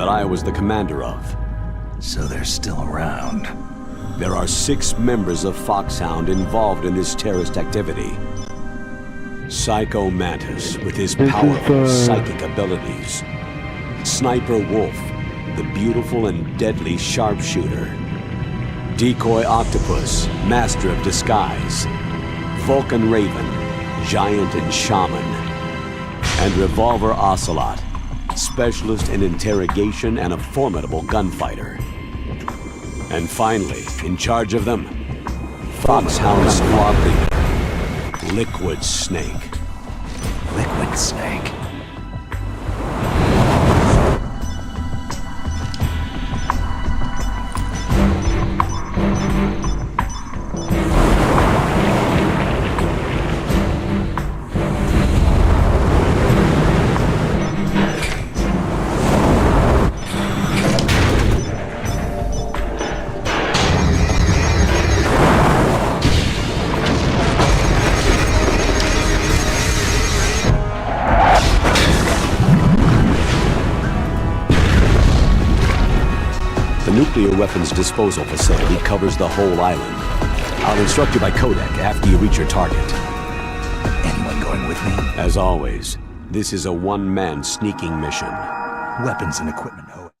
that I was the commander of. So they're still around. There are 6 members of Foxhound involved in this terrorist activity. Psycho Mantis, with his powerful psychic abilities. Sniper Wolf, the beautiful and deadly sharpshooter. Decoy Octopus, master of disguise. Vulcan Raven, giant and shaman. And Revolver Ocelot, specialist in interrogation and a formidable gunfighter. And finally, in charge of them, Foxhound squad leader, Liquid Snake. Liquid Snake. The nuclear weapons disposal facility covers the whole island. I'll instruct you by codec after you reach your target. Anyone going with me? As always, this is a one-man sneaking mission. Weapons and equipment. Oh.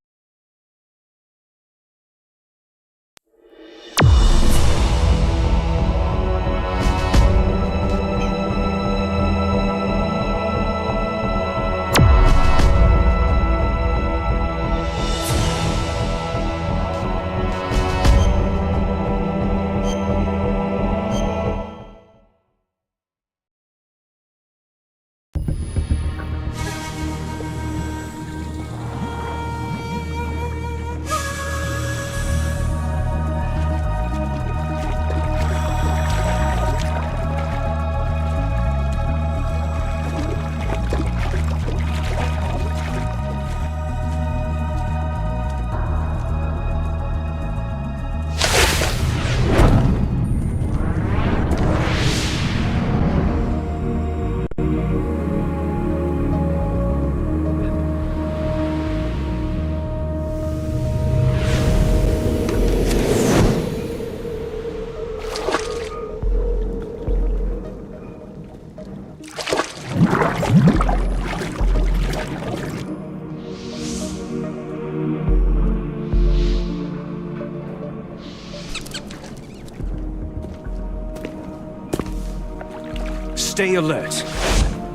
Stay alert.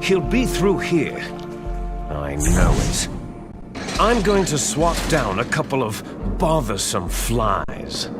He'll be through here. I know it. I'm going to swat down a couple of bothersome flies.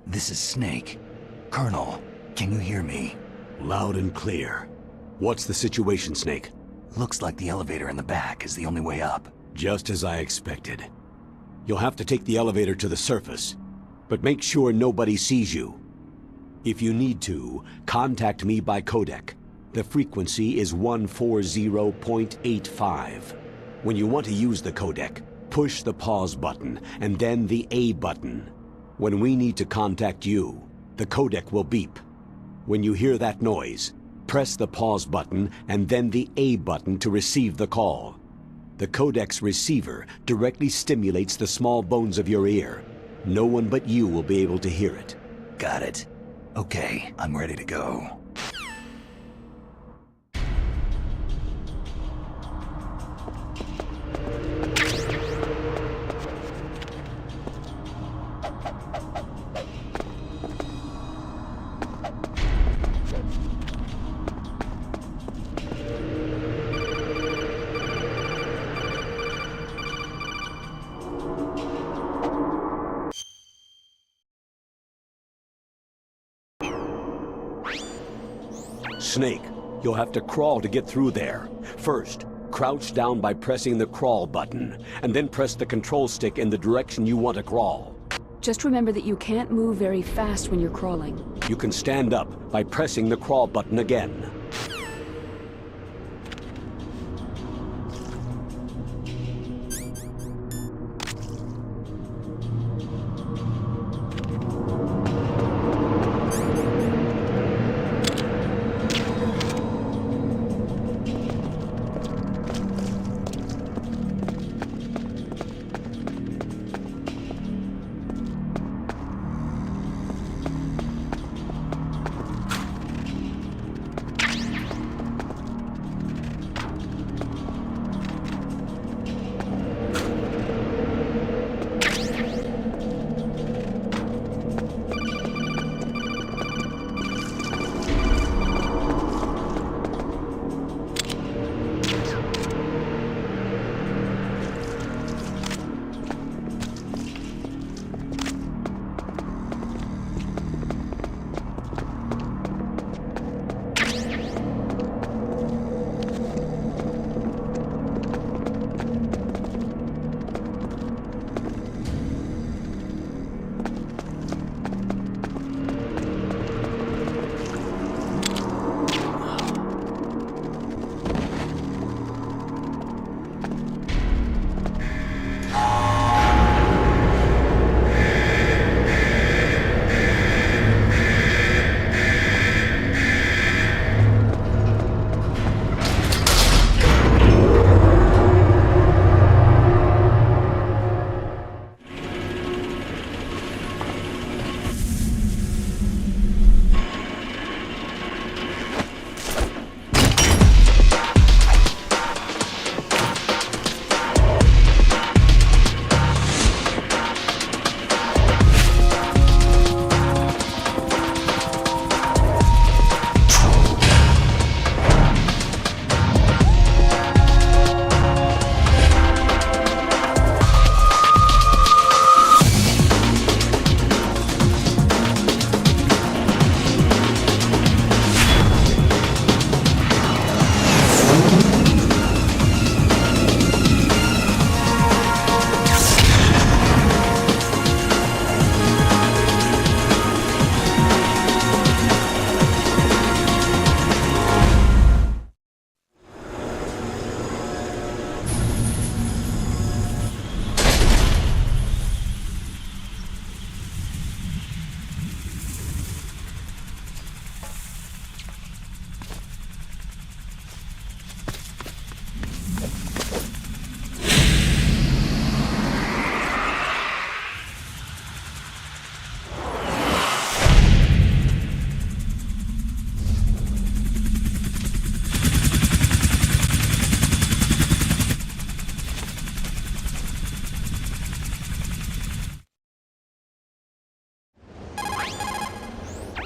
This is Snake. Colonel, can you hear me? Loud and clear. What's the situation, Snake? Looks like the elevator in the back is the only way up. Just as I expected. You'll have to take the elevator to the surface, but make sure nobody sees you. If you need to, contact me by codec. The frequency is 140.85. When you want to use the codec, push the pause button and then the A button. When we need to contact you, the codec will beep. When you hear that noise, press the pause button and then the A button to receive the call. The codec's receiver directly stimulates the small bones of your ear. No one but you will be able to hear it. Got it. Okay, I'm ready to go. Snake, you'll have to crawl to get through there. First, crouch down by pressing the crawl button, and then press the control stick in the direction you want to crawl. Just remember that you can't move very fast when you're crawling. You can stand up by pressing the crawl button again.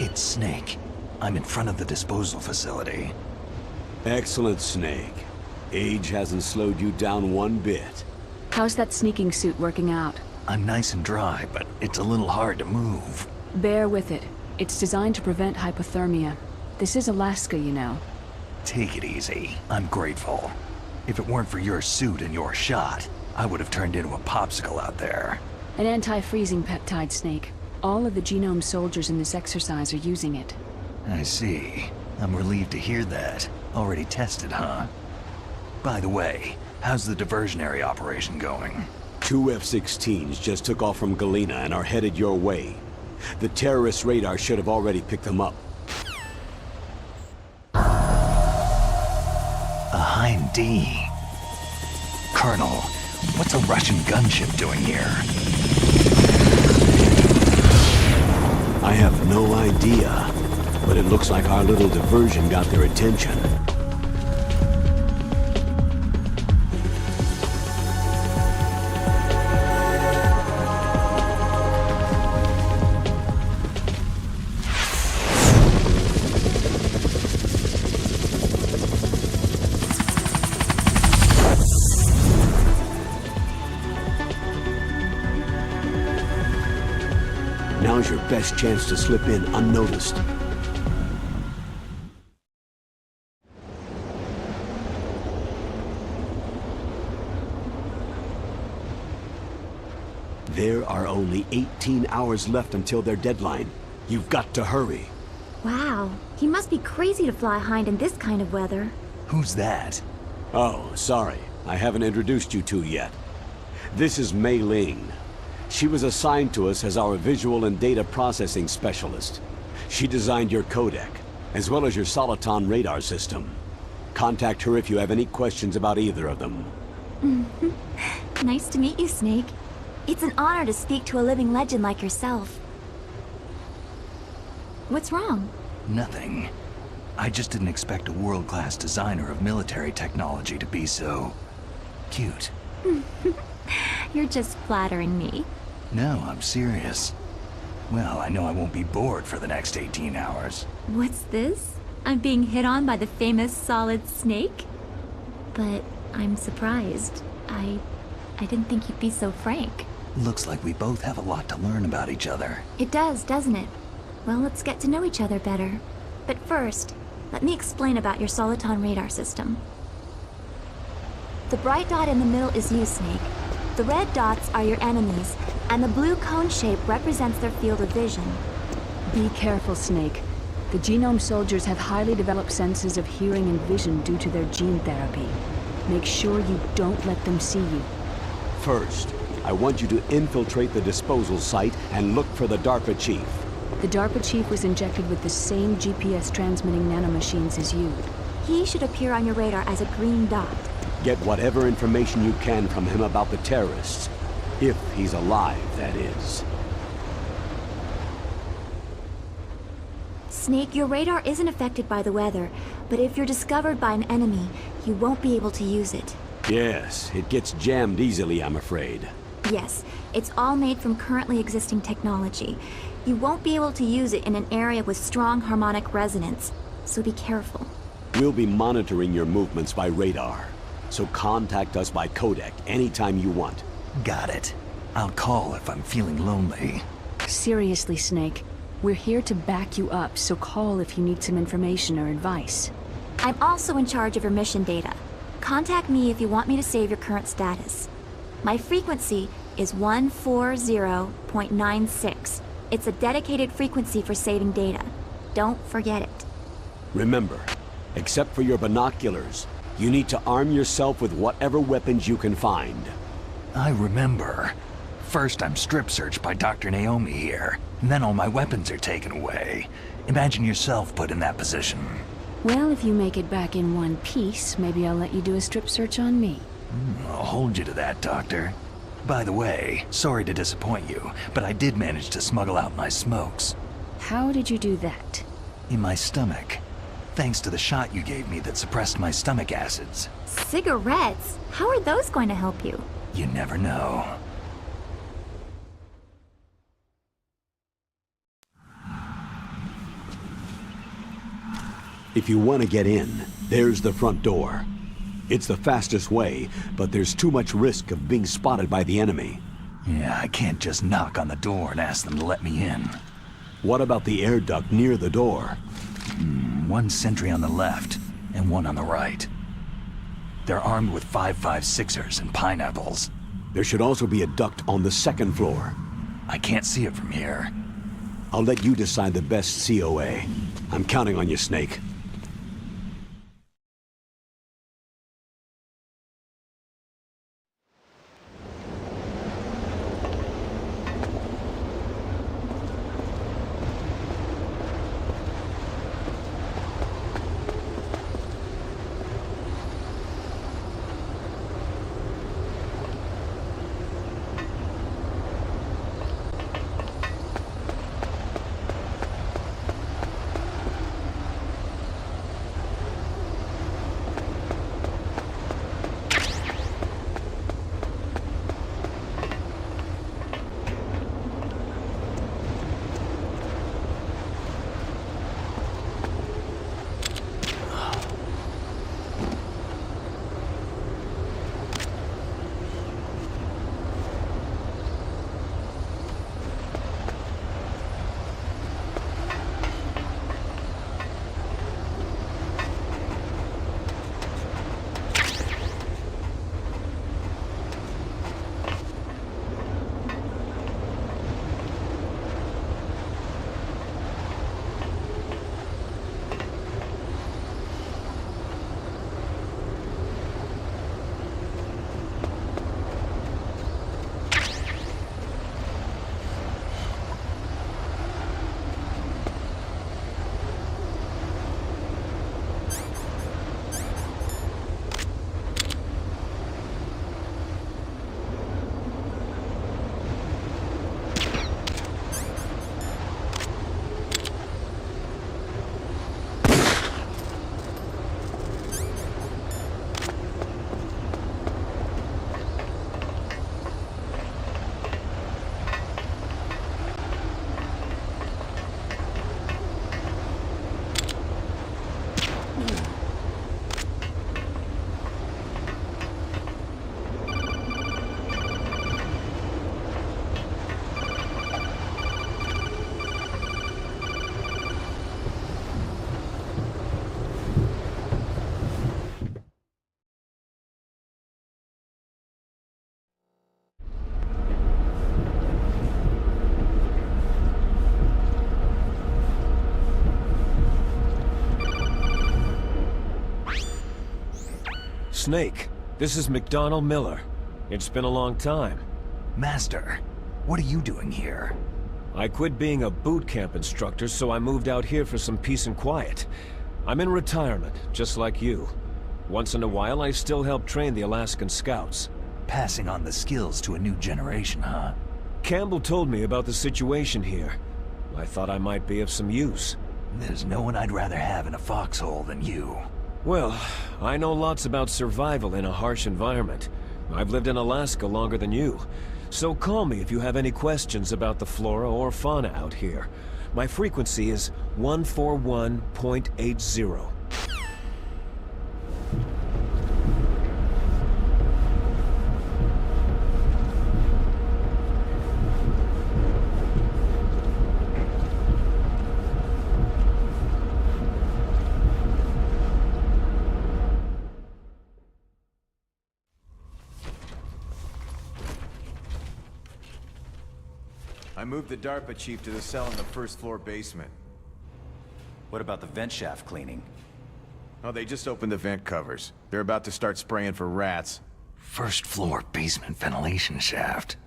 It's Snake. I'm in front of the disposal facility. Excellent, Snake. Age hasn't slowed you down one bit. How's that sneaking suit working out? I'm nice and dry, but it's a little hard to move. Bear with it. It's designed to prevent hypothermia. This is Alaska, you know. Take it easy. I'm grateful. If it weren't for your suit and your shot, I would have turned into a popsicle out there. An anti-freezing peptide, Snake. All of the Genome soldiers in this exercise are using it. I see. I'm relieved to hear that. Already tested, huh? By the way, how's the diversionary operation going? 2 F-16s just took off from Galena and are headed your way. The terrorist radar should have already picked them up. A Hind D. Colonel, what's a Russian gunship doing here? I have no idea, but it looks like our little diversion got their attention. Now's your best chance to slip in unnoticed. There are only 18 hours left until their deadline. You've got to hurry. Wow, he must be crazy to fly Hind in this kind of weather. Who's that? Oh, sorry. I haven't introduced you two yet. This is Mei Ling. She was assigned to us as our visual and data processing specialist. She designed your codec, as well as your Soliton radar system. Contact her if you have any questions about either of them. Nice to meet you, Snake. It's an honor to speak to a living legend like yourself. What's wrong? Nothing. I just didn't expect a world-class designer of military technology to be so... cute. You're just flattering me. No, I'm serious. Well, I know I won't be bored for the next 18 hours. What's this? I'm being hit on by the famous Solid Snake? But I'm surprised. I didn't think you'd be so frank. Looks like we both have a lot to learn about each other. It does, doesn't it? Well, let's get to know each other better. But first, let me explain about your Soliton radar system. The bright dot in the middle is you, Snake. The red dots are your enemies, and the blue cone shape represents their field of vision. Be careful, Snake. The genome soldiers have highly developed senses of hearing and vision due to their gene therapy. Make sure you don't let them see you. First, I want you to infiltrate the disposal site and look for the DARPA chief. The DARPA chief was injected with the same GPS transmitting nanomachines as you. He should appear on your radar as a green dot. Get whatever information you can from him about the terrorists. If he's alive, that is. Snake, your radar isn't affected by the weather, but if you're discovered by an enemy, you won't be able to use it. Yes, it gets jammed easily, I'm afraid. Yes, it's all made from currently existing technology. You won't be able to use it in an area with strong harmonic resonance, so be careful. We'll be monitoring your movements by radar, so contact us by codec anytime you want. Got it. I'll call if I'm feeling lonely. Seriously, Snake. We're here to back you up, so call if you need some information or advice. I'm also in charge of your mission data. Contact me if you want me to save your current status. My frequency is 140.96. It's a dedicated frequency for saving data. Don't forget it. Remember, except for your binoculars, you need to arm yourself with whatever weapons you can find. I remember. First I'm strip searched by Dr. Naomi here, and then all my weapons are taken away. Imagine yourself put in that position. Well, if you make it back in one piece, maybe I'll let you do a strip search on me. I'll hold you to that, Doctor. By the way, sorry to disappoint you, but I did manage to smuggle out my smokes. How did you do that? In my stomach. Thanks to the shot you gave me that suppressed my stomach acids. Cigarettes? How are those going to help you? You never know. If you want to get in, there's the front door. It's the fastest way, but there's too much risk of being spotted by the enemy. Yeah, I can't just knock on the door and ask them to let me in. What about the air duct near the door? One sentry on the left, and one on the right. They're armed with 5.56ers and pineapples. There should also be a duct on the second floor. I can't see it from here. I'll let you decide the best COA. I'm counting on you, Snake. Snake, this is McDonald Miller. It's been a long time. Master, what are you doing here? I quit being a boot camp instructor, so I moved out here for some peace and quiet. I'm in retirement, just like you. Once in a while, I still help train the Alaskan Scouts. Passing on the skills to a new generation, huh? Campbell told me about the situation here. I thought I might be of some use. There's no one I'd rather have in a foxhole than you. Well, I know lots about survival in a harsh environment. I've lived in Alaska longer than you. So call me if you have any questions about the flora or fauna out here. My frequency is 141.80. I moved the DARPA chief to the cell in the first floor basement. What about the vent shaft cleaning? Oh, they just opened the vent covers. They're about to start spraying for rats. First floor basement ventilation shaft.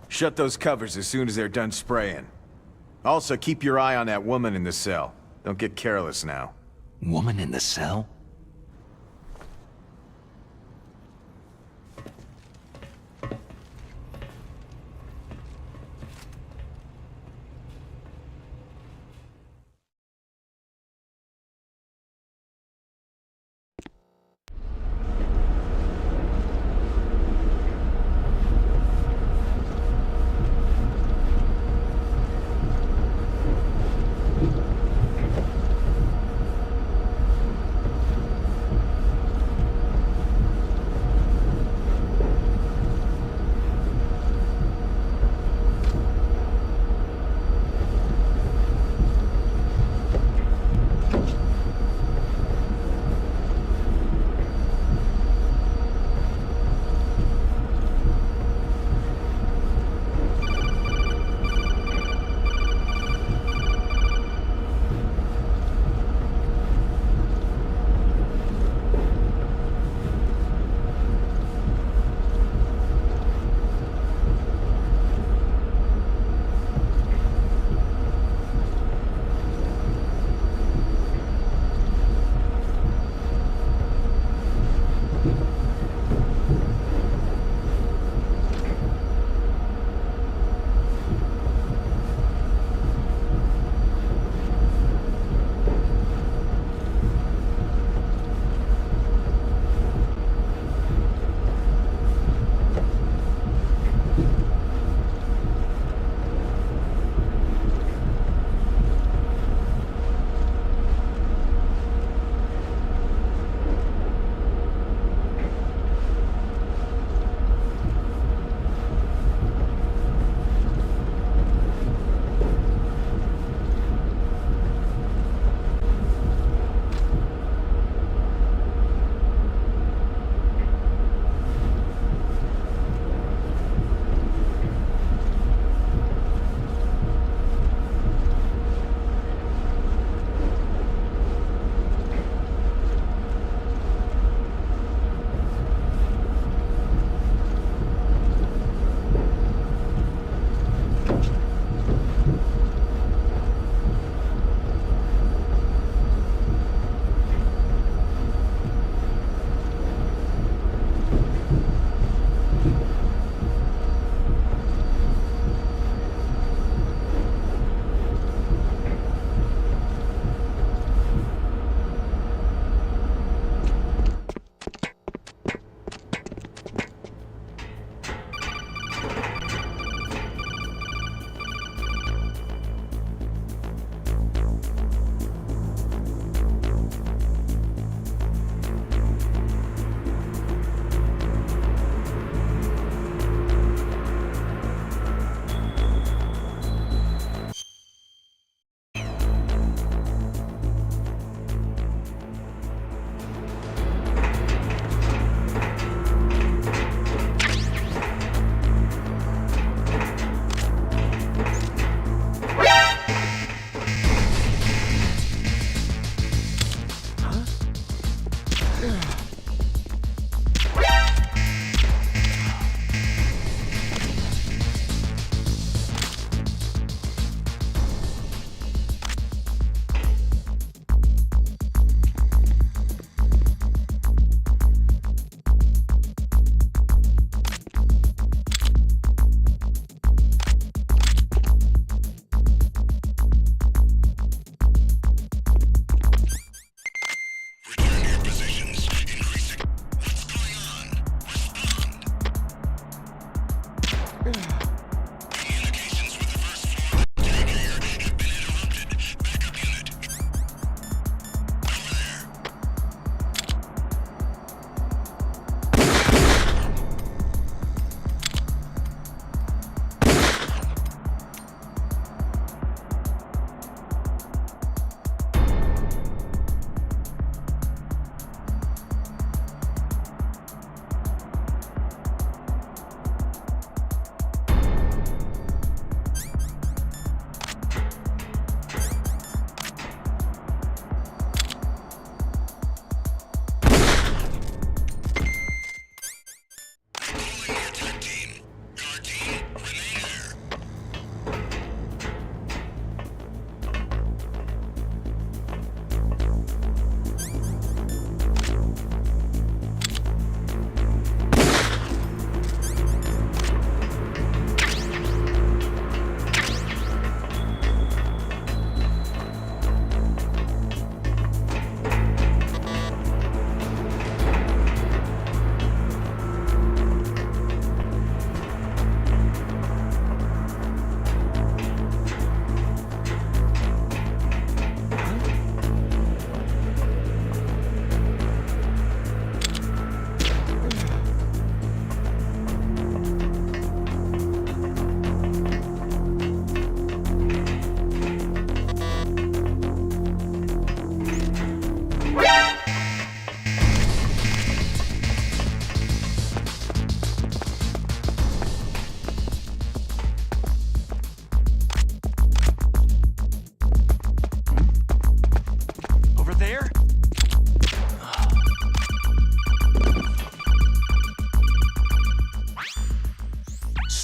Shut those covers as soon as they're done spraying. Also, keep your eye on that woman in the cell. Don't get careless now. Woman in the cell?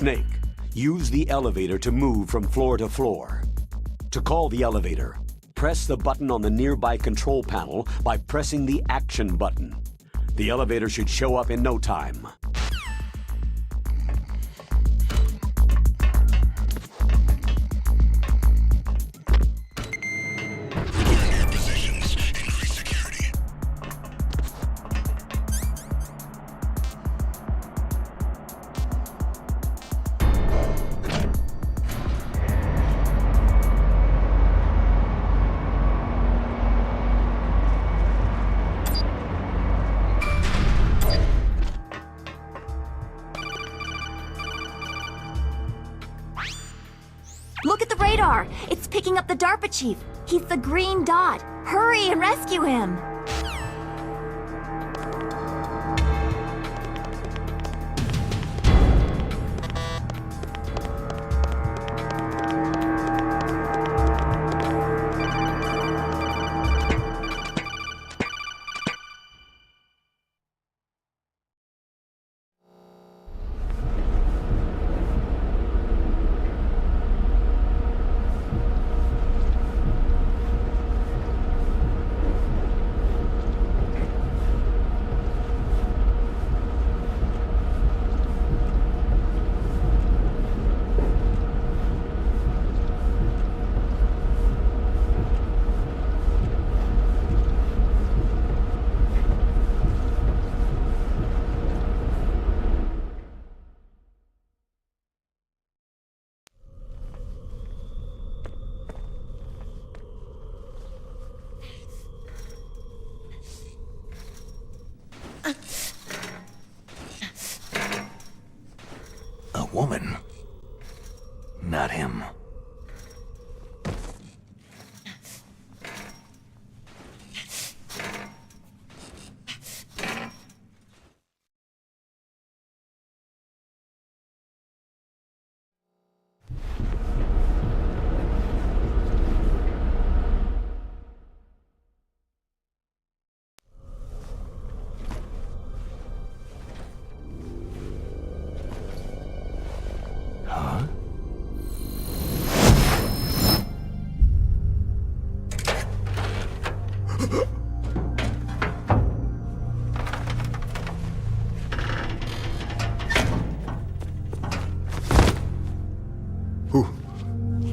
Snake, use the elevator to move from floor to floor. To call the elevator, press the button on the nearby control panel by pressing the action button. The elevator should show up in no time. Look at the radar! It's picking up the DARPA chief! He's the green dot! Hurry and rescue him! A woman. Not him.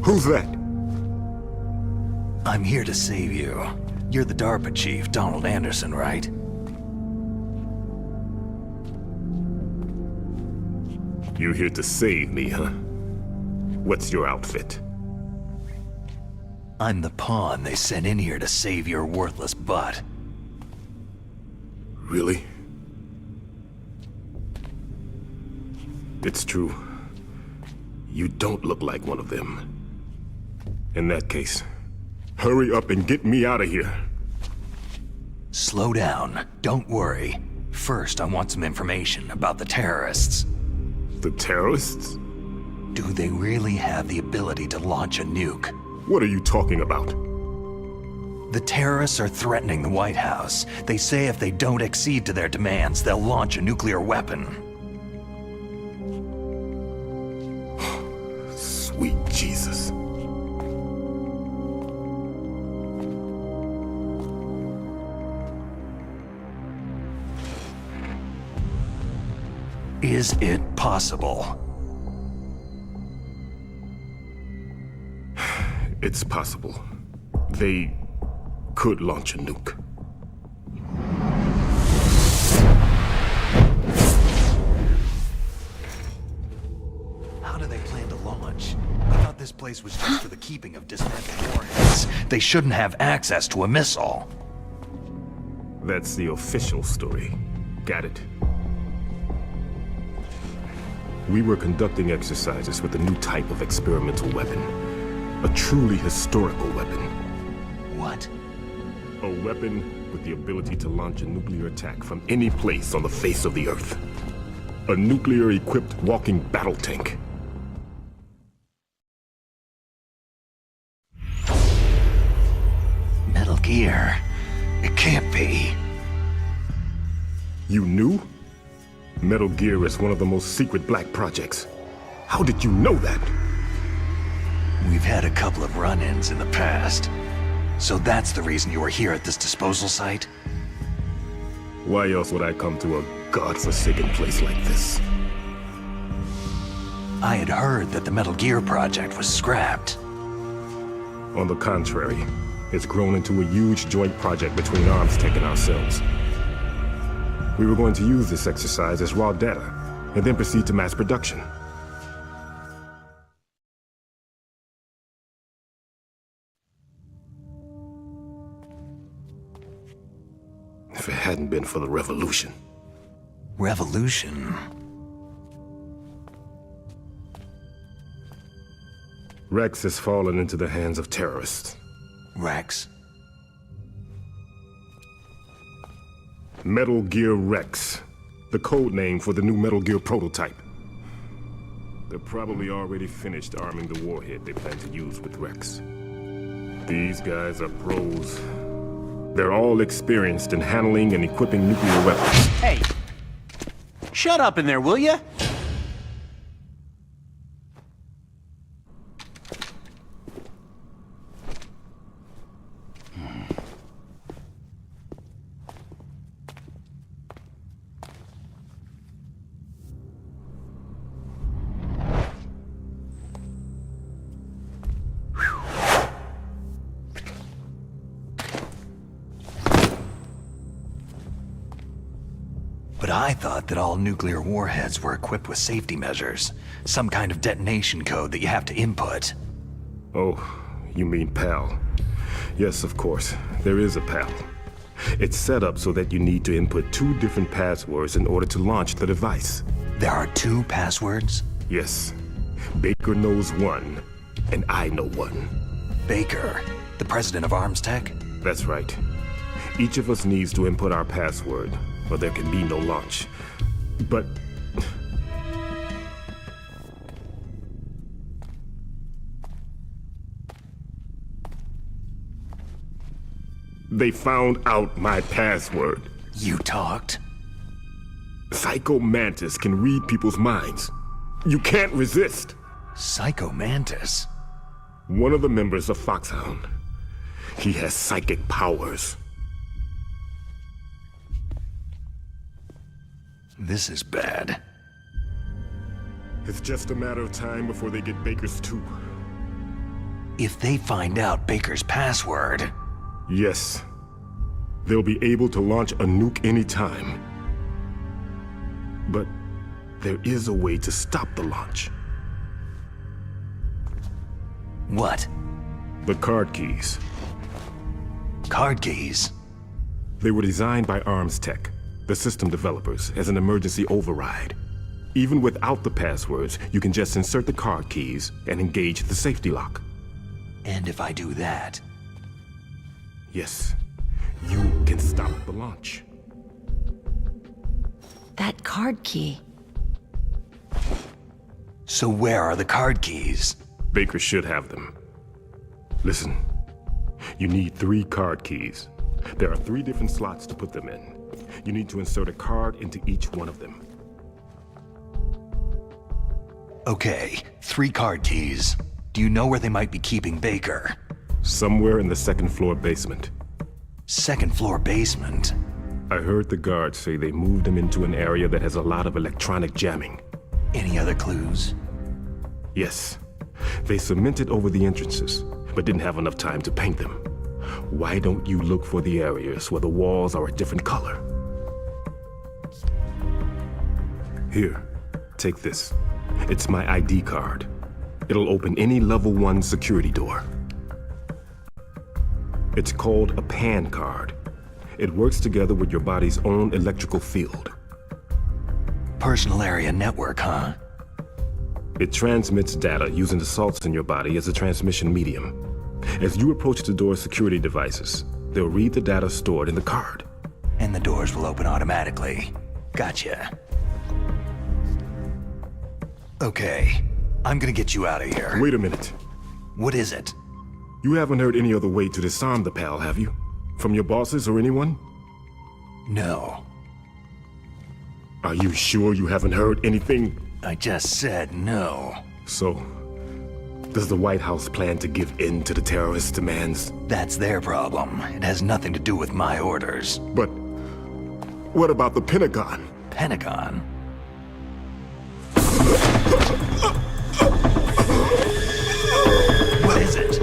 Who's that? I'm here to save you. You're the DARPA chief, Donald Anderson, right? You here to save me, huh? What's your outfit? I'm the pawn they sent in here to save your worthless butt. Really? It's true. You don't look like one of them. In that case, hurry up and get me out of here. Slow down. Don't worry. First, I want some information about the terrorists. The terrorists? Do they really have the ability to launch a nuke? What are you talking about? The terrorists are threatening the White House. They say if they don't accede to their demands, they'll launch a nuclear weapon. Sweet Jesus. Is it possible? It's possible. They could launch a nuke. How do they plan to launch? I thought this place was just for the keeping of dismantled warheads. They shouldn't have access to a missile. That's the official story. Got it. We were conducting exercises with a new type of experimental weapon. A truly historical weapon. What? A weapon with the ability to launch a nuclear attack from any place on the face of the Earth. A nuclear-equipped walking battle tank. Metal Gear. It can't be. You knew? Metal Gear is one of the most secret black projects. How did you know that? We've had a couple of run-ins in the past. So that's the reason you were here at this disposal site? Why else would I come to a godforsaken place like this? I had heard that the Metal Gear project was scrapped. On the contrary, it's grown into a huge joint project between Armstech and ourselves. We were going to use this exercise as raw data, and then proceed to mass production. If it hadn't been for the revolution. Revolution? Rex has fallen into the hands of terrorists. Rex? Metal Gear Rex, the code name for the new Metal Gear prototype. They're probably already finished arming the warhead they plan to use with Rex. These guys are pros. They're all experienced in handling and equipping nuclear weapons. Hey! Shut up in there, will ya? But I thought that all nuclear warheads were equipped with safety measures. Some kind of detonation code that you have to input. Oh, you mean PAL. Yes, of course. There is a PAL. It's set up so that you need to input 2 different passwords in order to launch the device. There are 2 passwords? Yes. Baker knows one, and I know one. Baker, the president of Armstech? That's right. Each of us needs to input our password, or there can be no launch. But... they found out my password. You talked? Psycho Mantis can read people's minds. You can't resist. Psycho Mantis? One of the members of Foxhound. He has psychic powers. This is bad. It's just a matter of time before they get Baker's too. If they find out Baker's password... Yes. They'll be able to launch a nuke anytime. But there is a way to stop the launch. What? The card keys. Card keys? They were designed by Armstech, the system developers, as an emergency override. Even without the passwords, you can just insert the card keys and engage the safety lock. And if I do that... Yes, you can stop the launch. That card key. So where are the card keys? Baker should have them. Listen, you need 3 card keys. There are 3 different slots to put them in. You need to insert a card into each one of them. Okay, 3 card keys. Do you know where they might be keeping Baker? Somewhere in the 2nd floor basement. 2nd floor basement? I heard the guards say they moved him into an area that has a lot of electronic jamming. Any other clues? Yes. They cemented over the entrances, but didn't have enough time to paint them. Why don't you look for the areas where the walls are a different color? Here, take this. It's my ID card. It'll open any level 1 security door. It's called a PAN card. It works together with your body's own electrical field. Personal area network, huh? It transmits data using the salts in your body as a transmission medium. As you approach the door's security devices, they'll read the data stored in the card. And the doors will open automatically. Gotcha. Okay, I'm gonna get you out of here. Wait a minute. What is it? You haven't heard any other way to disarm the PAL, have you? From your bosses or anyone? No. Are you sure you haven't heard anything? I just said no. So, does the White House plan to give in to the terrorists' demands? That's their problem. It has nothing to do with my orders. But what about the Pentagon? Pentagon? What is it?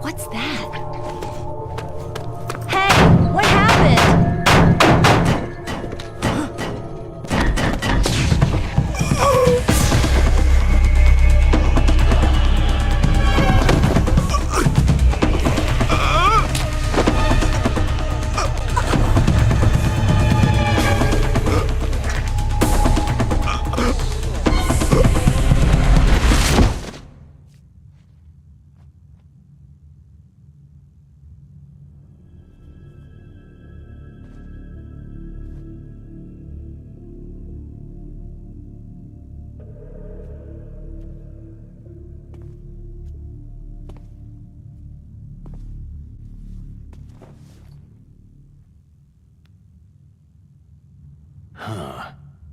What's that? Hey, what happened?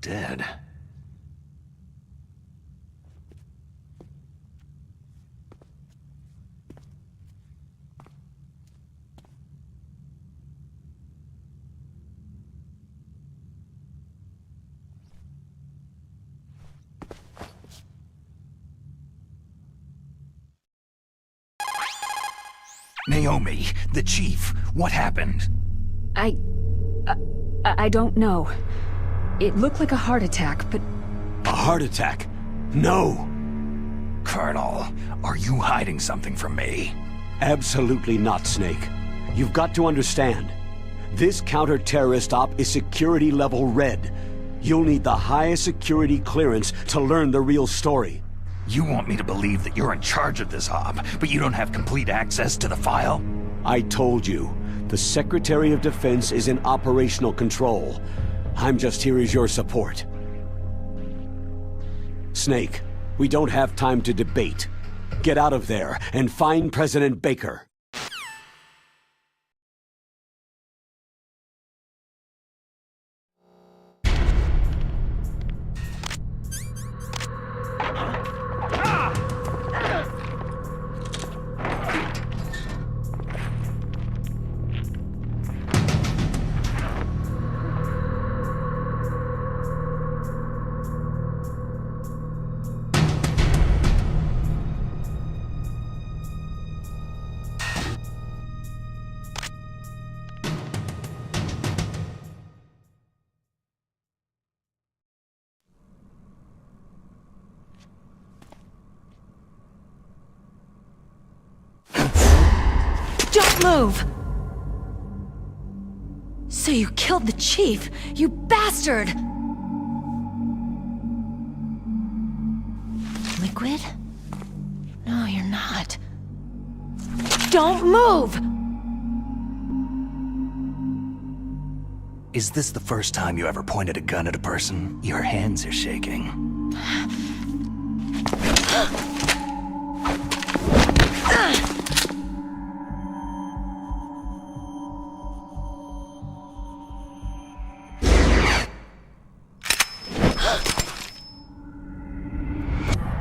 Dead. Naomi, the chief, what happened? I don't know. It looked like a heart attack, but... A heart attack? No! Colonel, are you hiding something from me? Absolutely not, Snake. You've got to understand. This counter-terrorist op is security level red. You'll need the highest security clearance to learn the real story. You want me to believe that you're in charge of this op, but you don't have complete access to the file? I told you. The Secretary of Defense is in operational control. I'm just here as your support. Snake, we don't have time to debate. Get out of there and find President Baker. Don't move! So you killed the chief, you bastard! Liquid? No, you're not. Don't move! Is this the first time you ever pointed a gun at a person? Your hands are shaking.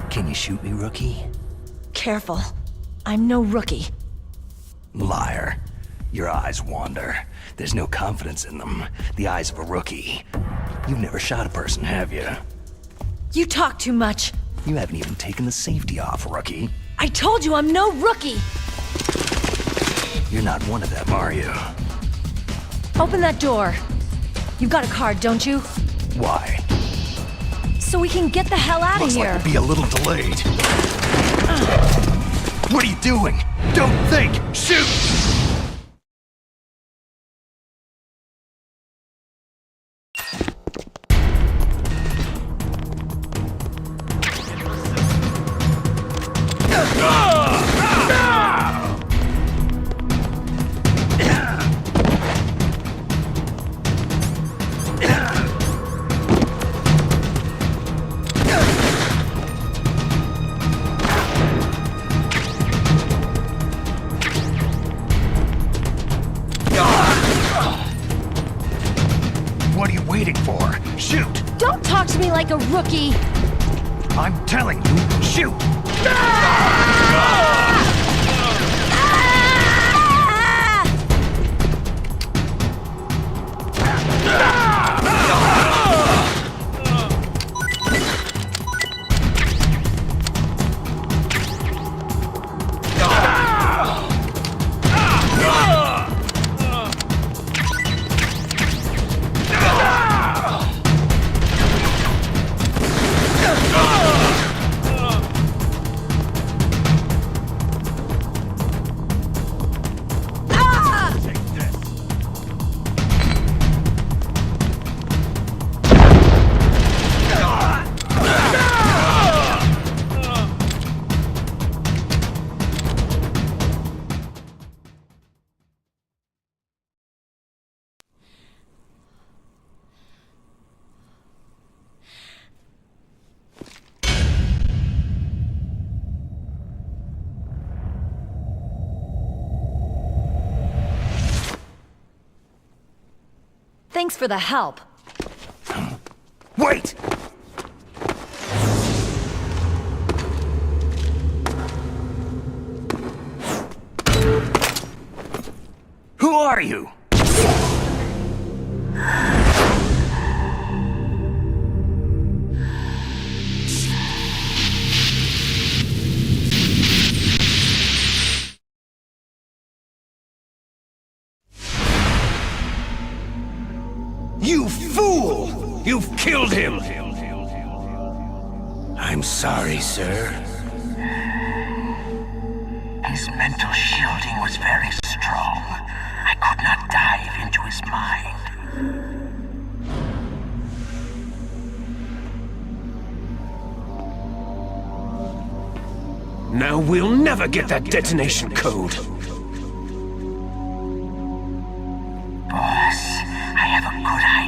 Can you shoot me, rookie? Careful. I'm no rookie. Liar. Your eyes wander. There's no confidence in them. The eyes of a rookie. You've never shot a person, have you? You talk too much. You haven't even taken the safety off, rookie. I told you I'm no rookie! You're not one of them, are you? Open that door. You've got a card, don't you? Why? So we can get the hell out of Looks here. like we'll be a little delayed. What are you doing? Don't think! Shoot! What are you waiting for? Shoot! Don't talk to me like a rookie! I'm telling you, shoot! Thanks for the help. Wait! Who are you? You fool! You've killed him! I'm sorry, sir. His mental shielding was very strong. I could not dive into his mind. Now we'll never get that detonation code. Boss, I have a good idea.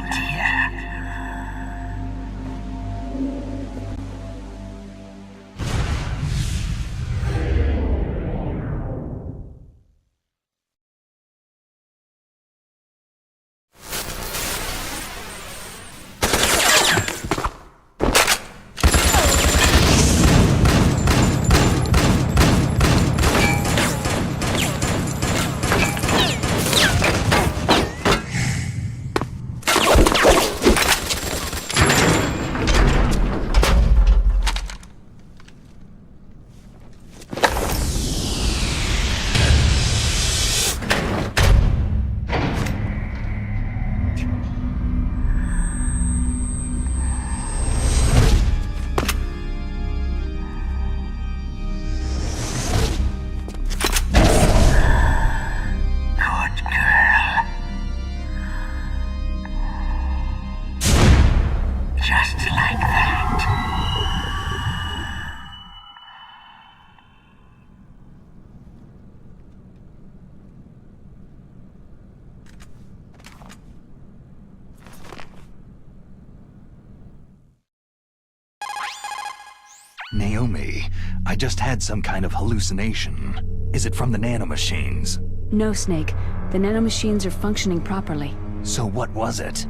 Naomi, I just had some kind of hallucination. Is it from the nanomachines? No, Snake. The nanomachines are functioning properly. So what was it?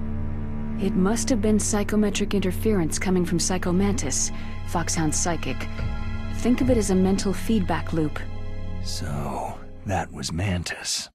It must have been psychometric interference coming from Psycho Mantis, Foxhound's psychic. Think of it as a mental feedback loop. So, that was Mantis.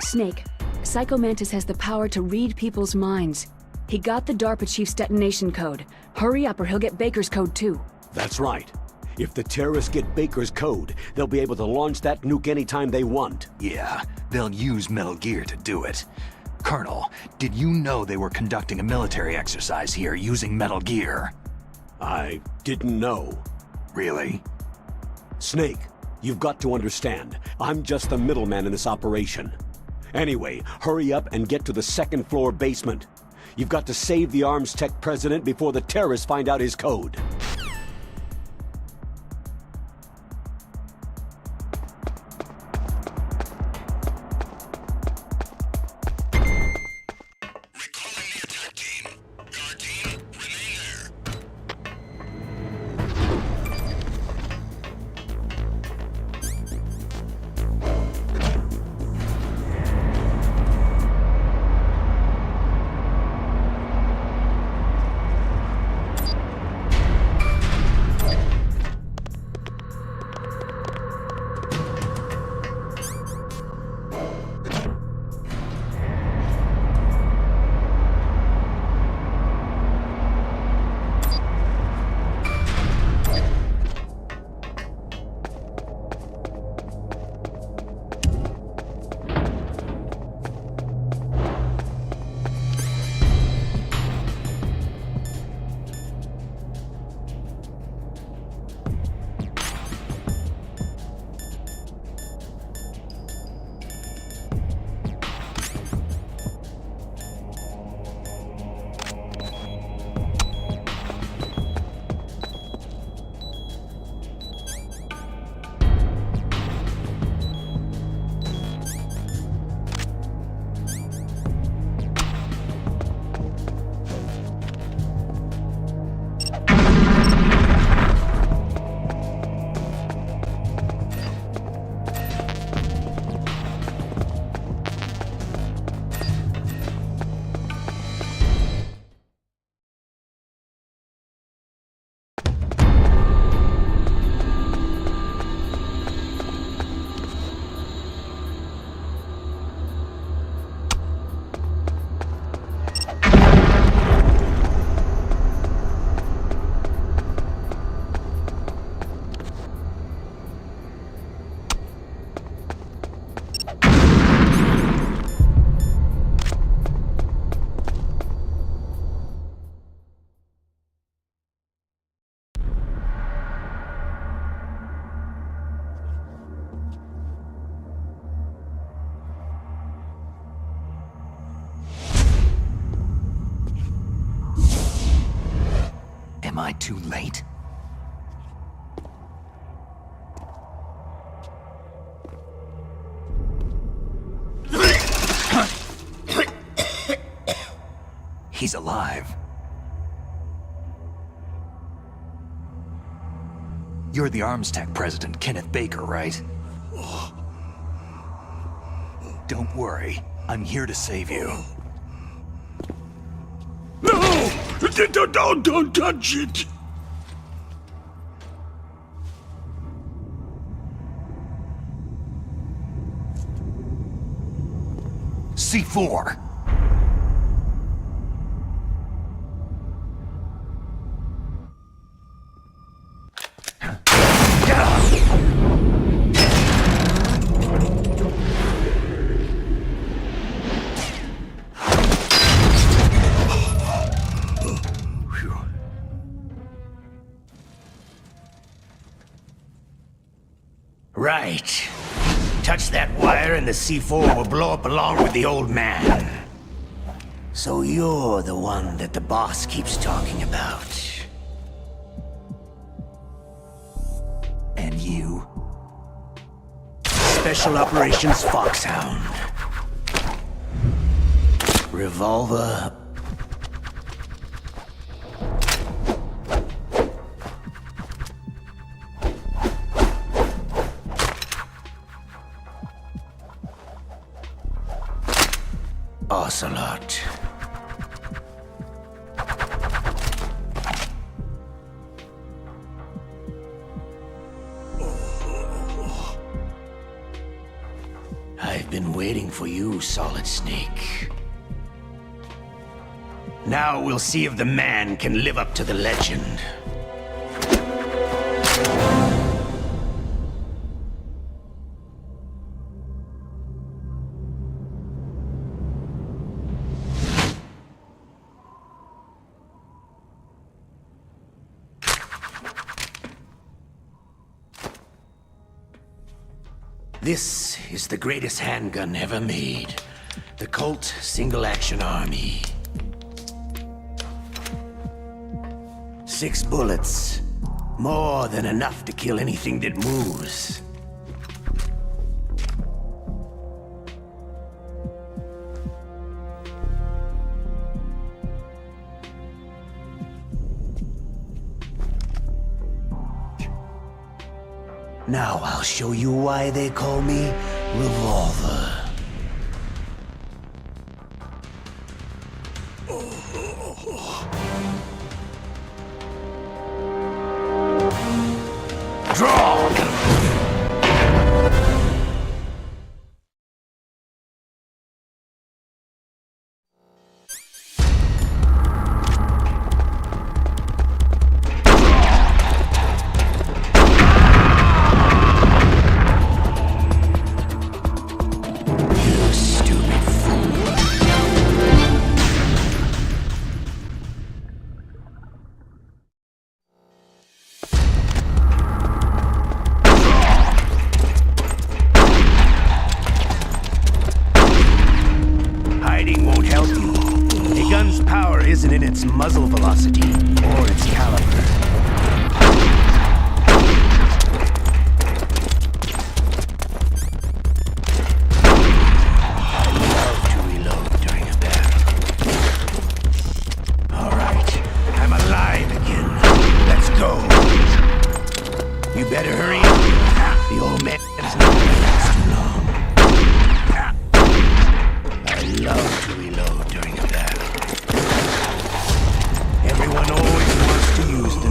Snake, Psycho Mantis has the power to read people's minds. He got the DARPA chief's detonation code. Hurry up or he'll get Baker's code too. That's right. If the terrorists get Baker's code, they'll be able to launch that nuke anytime they want. Yeah, they'll use Metal Gear to do it. Colonel, did you know they were conducting a military exercise here using Metal Gear? I didn't know. Really? Snake, you've got to understand. I'm just the middleman in this operation. Anyway, hurry up and get to the second floor basement. You've got to save the Arms Tech president before the terrorists find out his code. Am I too late? He's alive. You're the Arms Tech president, Kenneth Baker, right? Don't worry. I'm here to save you. No! Don't touch it! C4. Right. Touch that wire and the C4 will blow up along with the old man. So you're the one that the boss keeps talking about. And you? Special Operations Foxhound. Revolver. Ocelot. I've been waiting for you, Solid Snake. Now we'll see if the man can live up to the legend. This is the greatest handgun ever made. The Colt Single Action Army. 6 bullets. More than enough to kill anything that moves. Now I'll show you why they call me Revolver. Draw! Isn't in its muzzle velocity or its caliber. I love to reload during a battle. Alright, I'm alive again. Let's go. You better hurry up. The old man is not gonna last too long. I love to reload during a battle. Everyone always wants to use the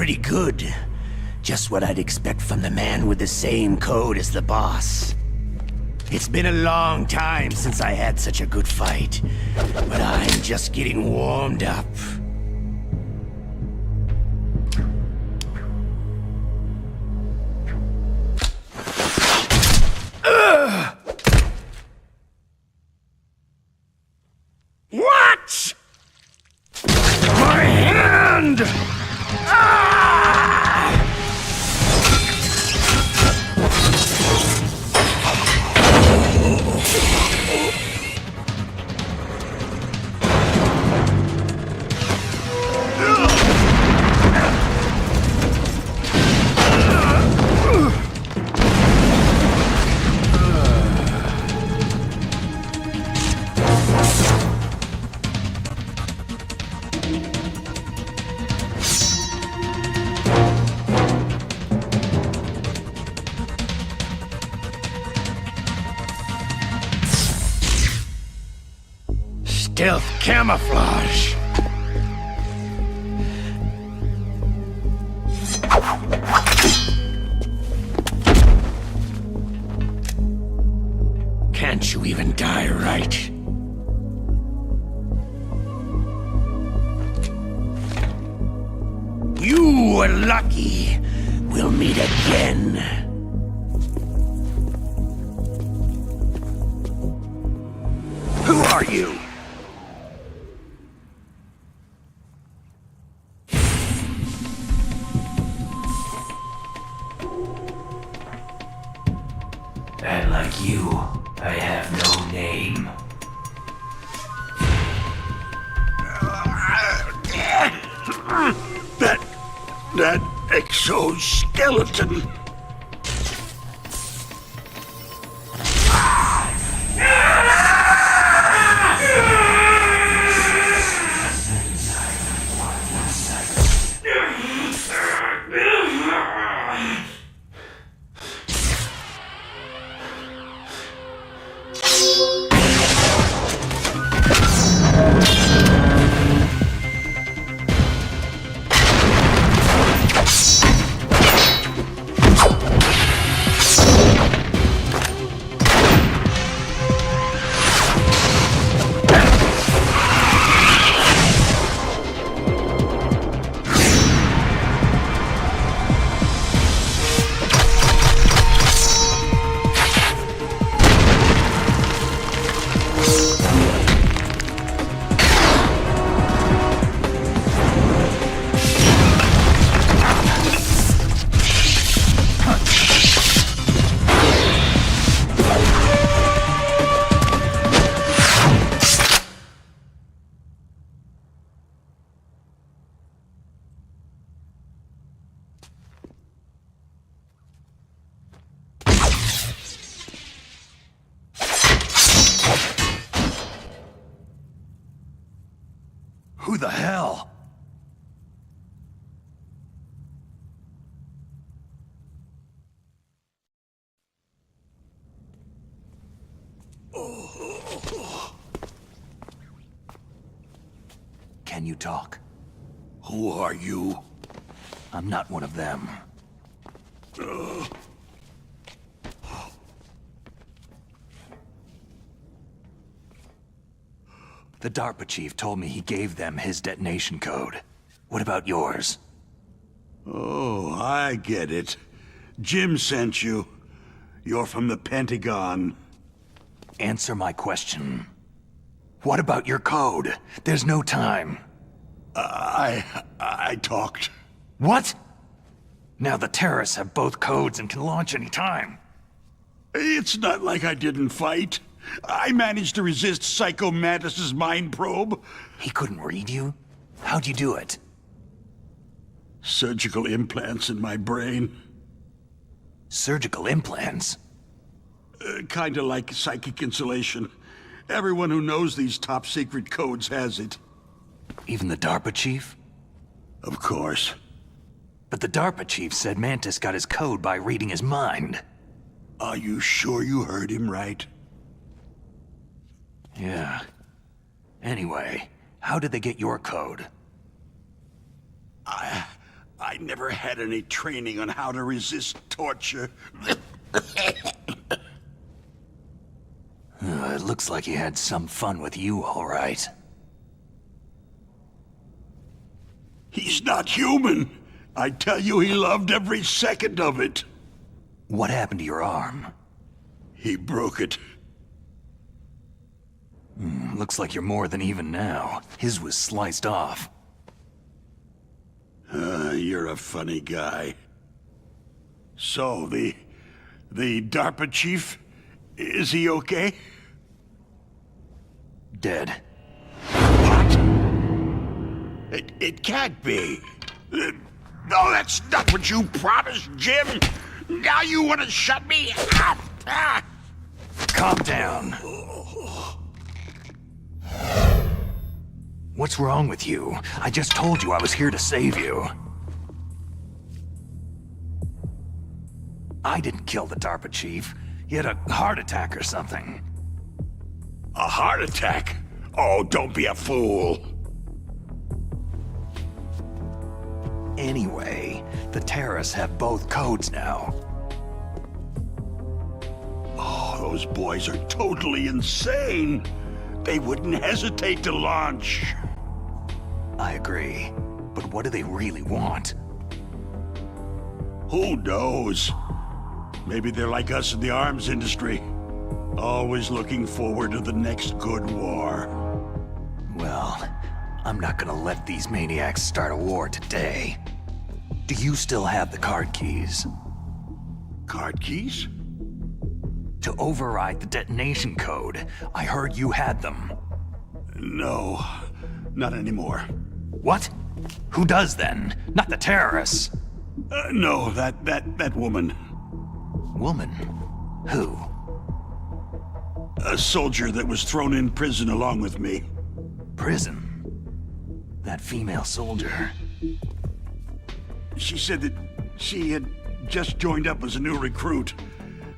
pretty good. Just what I'd expect from the man with the same code as the boss. It's been a long time since I had such a good fight, but I'm just getting warmed up. What? My hand! Stealth camouflage. Can't you even die right? You were lucky. We'll meet again. Who are you? And like you, I have no name. That exoskeleton. Who the hell? Can you talk? Who are you? I'm not one of them. The DARPA chief told me he gave them his detonation code. What about yours? Oh, I get it. Jim sent you. You're from the Pentagon. Answer my question. What about your code? There's no time. I talked. What? Now the terrorists have both codes and can launch any time. It's not like I didn't fight. I managed to resist Psycho Mantis's mind probe. He couldn't read you? How'd you do it? Surgical implants in my brain. Surgical implants? Kinda like psychic insulation. Everyone who knows these top-secret codes has it. Even the DARPA chief? Of course. But the DARPA chief said Mantis got his code by reading his mind. Are you sure you heard him right? Yeah. Anyway, how did they get your code? I never had any training on how to resist torture. It looks like he had some fun with you, all right. He's not human. I tell you, he loved every second of it. What happened to your arm? He broke it. Looks like you're more than even now. His was sliced off. You're a funny guy. So, the DARPA chief, is he okay? Dead. What? It can't be. No, that's not what you promised, Jim. Now you want to shut me up? Calm down. What's wrong with you? I just told you I was here to save you. I didn't kill the DARPA chief. He had a heart attack or something. A heart attack? Oh, don't be a fool. Anyway, the terrorists have both codes now. Oh, those boys are totally insane. They wouldn't hesitate to launch. I agree. But what do they really want? Who knows? Maybe they're like us in the arms industry. Always looking forward to the next good war. Well, I'm not gonna let these maniacs start a war today. Do you still have the card keys? Card keys? To override the detonation code. I heard you had them. No, not anymore. What? Who does then? Not the terrorists. No, that woman. Woman? Who? A soldier that was thrown in prison along with me. Prison? That female soldier? She said that she had just joined up as a new recruit.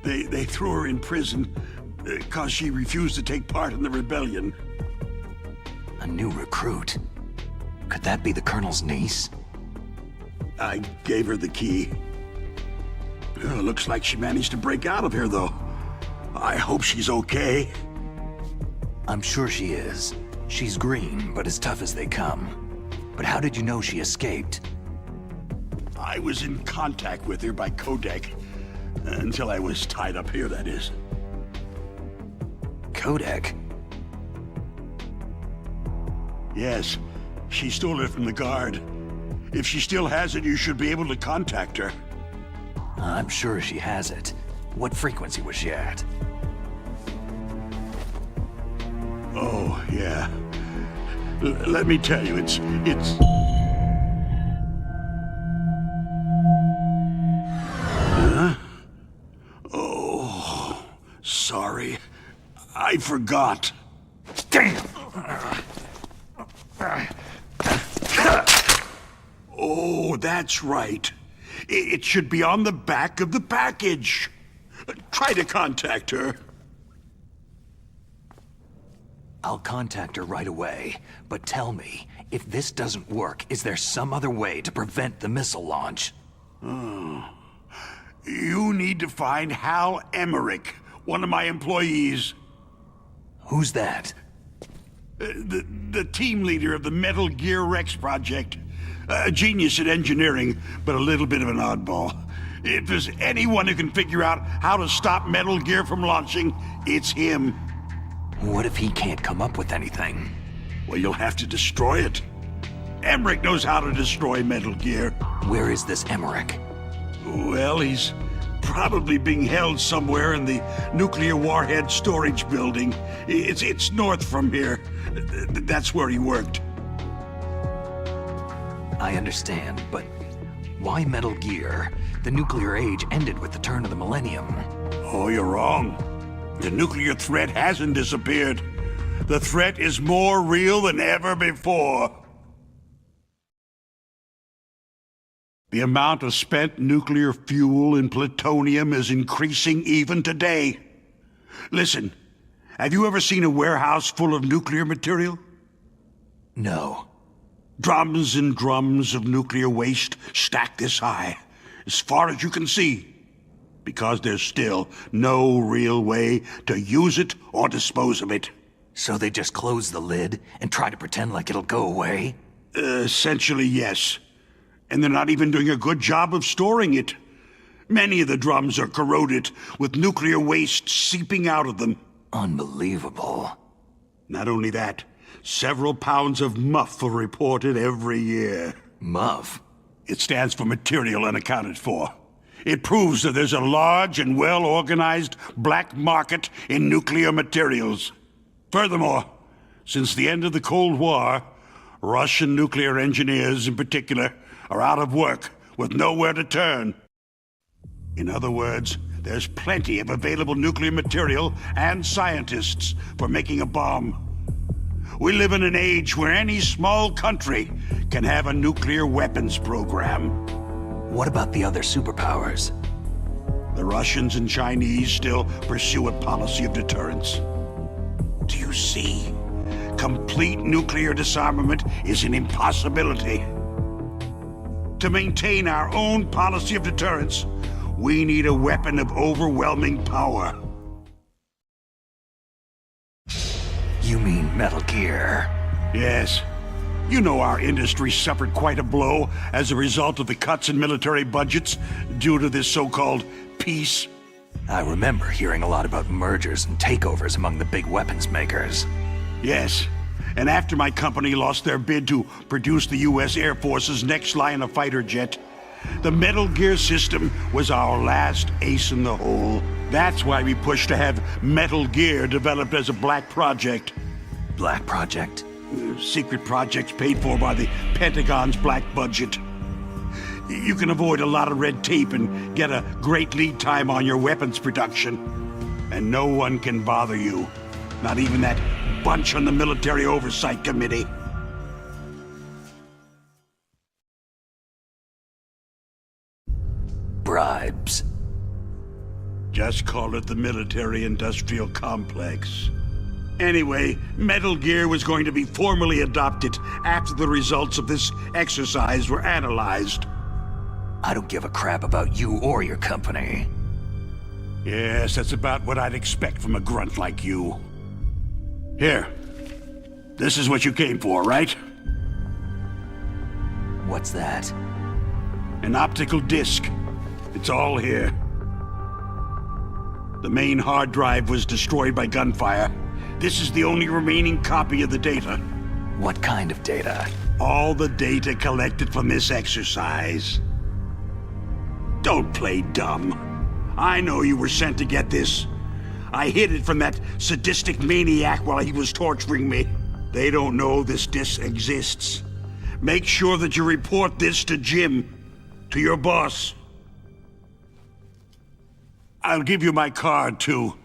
They threw her in prison because she refused to take part in the rebellion. A new recruit? Could that be the Colonel's niece? I gave her the key. Looks like she managed to break out of here, though. I hope she's okay. I'm sure she is. She's green, but as tough as they come. But how did you know she escaped? I was in contact with her by codec. Until I was tied up here, that is. Codec? Yes. She stole it from the guard. If she still has it, you should be able to contact her. I'm sure she has it. What frequency was she at? Oh, yeah. Let me tell you, it's... Huh? Oh, sorry. I forgot. Damn! Oh, that's right. It should be on the back of the package. Try to contact her. I'll contact her right away, but tell me, if this doesn't work, is there some other way to prevent the missile launch? You need to find Hal Emmerich, one of my employees. Who's that? The team leader of the Metal Gear Rex project. A genius at engineering, but a little bit of an oddball. If there's anyone who can figure out how to stop Metal Gear from launching, it's him. What if he can't come up with anything? Well, you'll have to destroy it. Emmerich knows how to destroy Metal Gear. Where is this Emmerich? Well, he's probably being held somewhere in the nuclear warhead storage building. It's north from here. That's where he worked. I understand, but why Metal Gear? The nuclear age ended with the turn of the millennium. Oh, you're wrong. The nuclear threat hasn't disappeared. The threat is more real than ever before. The amount of spent nuclear fuel and plutonium is increasing even today. Listen, have you ever seen a warehouse full of nuclear material? No. Drums and drums of nuclear waste stacked this high, as far as you can see, because there's still no real way to use it or dispose of it. So they just close the lid and try to pretend like it'll go away? Essentially, yes. And they're not even doing a good job of storing it. Many of the drums are corroded, with nuclear waste seeping out of them. Unbelievable. Not only that, several pounds of MUF are reported every year. MUF? It stands for Material Unaccounted For. It proves that there's a large and well-organized black market in nuclear materials. Furthermore, since the end of the Cold War, Russian nuclear engineers in particular are out of work with nowhere to turn. In other words, there's plenty of available nuclear material and scientists for making a bomb. We live in an age where any small country can have a nuclear weapons program. What about the other superpowers? The Russians and Chinese still pursue a policy of deterrence. Do you see? Complete nuclear disarmament is an impossibility. To maintain our own policy of deterrence, we need a weapon of overwhelming power. You mean Metal Gear? Yes. You know our industry suffered quite a blow as a result of the cuts in military budgets due to this so-called peace. I remember hearing a lot about mergers and takeovers among the big weapons makers. Yes. And after my company lost their bid to produce the U.S. Air Force's next line of fighter jet, the Metal Gear system was our last ace in the hole. That's why we pushed to have Metal Gear developed as a black project. Black project? Secret projects paid for by the Pentagon's black budget. You can avoid a lot of red tape and get a great lead time on your weapons production. And no one can bother you. Not even that bunch on the Military Oversight Committee. Bribes. Just call it the military-industrial complex. Anyway, Metal Gear was going to be formally adopted after the results of this exercise were analyzed. I don't give a crap about you or your company. Yes, that's about what I'd expect from a grunt like you. Here. This is what you came for, right? What's that? An optical disc. It's all here. The main hard drive was destroyed by gunfire. This is the only remaining copy of the data. What kind of data? All the data collected from this exercise. Don't play dumb. I know you were sent to get this. I hid it from that sadistic maniac while he was torturing me. They don't know this disc exists. Make sure that you report this to Jim, to your boss. I'll give you my card, too.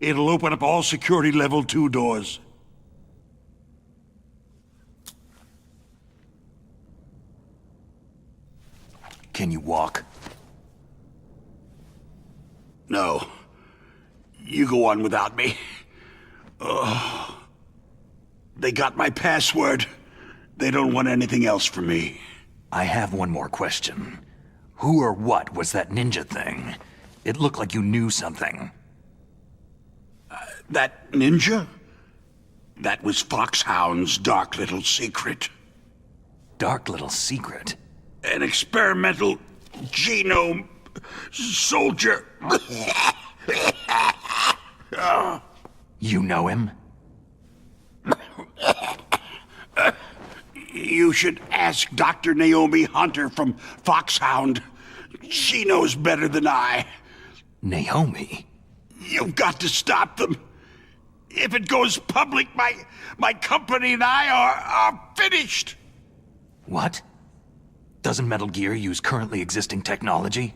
It'll open up all security level 2 doors. Can you walk? No. You go on without me. Oh. They got my password. They don't want anything else from me. I have one more question. Who or what was that ninja thing? It looked like you knew something. That ninja? That was Foxhound's dark little secret. Dark little secret? An experimental genome soldier. You know him? You should ask Dr. Naomi Hunter from Foxhound. She knows better than I. Naomi? You've got to stop them. If it goes public, my company and I are finished. What? Doesn't Metal Gear use currently existing technology?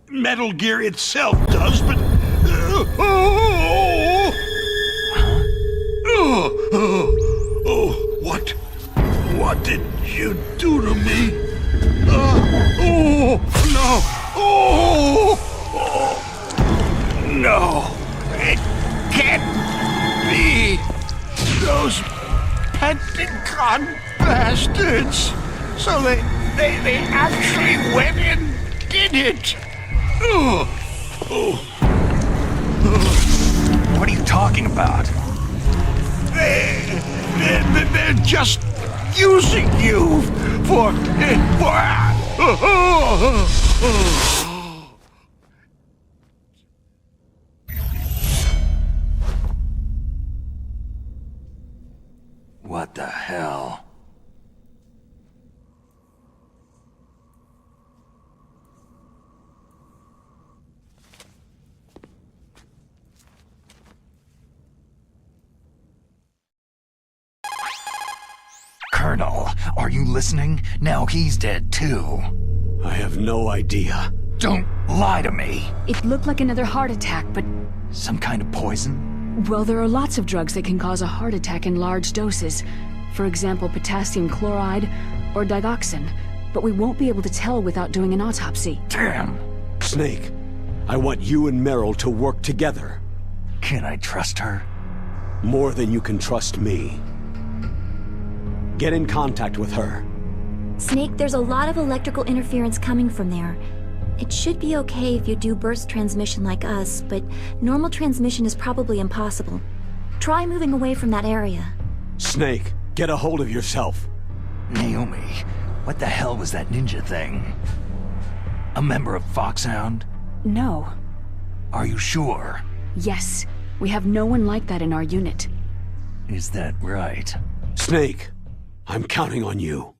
Metal Gear itself does, but... What did you do to me? No! It can't be! Those petty con bastards. So they actually went and did it. What are you talking about? They're just using you for. What the hell? Colonel, are you listening? Now he's dead too. I have no idea. Don't lie to me. It looked like another heart attack, but... Some kind of poison? Well, there are lots of drugs that can cause a heart attack in large doses. For example, potassium chloride or digoxin. But we won't be able to tell without doing an autopsy. Damn. Snake, I want you and Meryl to work together. Can I trust her? More than you can trust me. Get in contact with her. Snake, there's a lot of electrical interference coming from there. It should be okay if you do burst transmission like us, but normal transmission is probably impossible. Try moving away from that area. Snake, get a hold of yourself. Naomi, what the hell was that ninja thing? A member of Foxhound? No. Are you sure? Yes. We have no one like that in our unit. Is that right? Snake, I'm counting on you.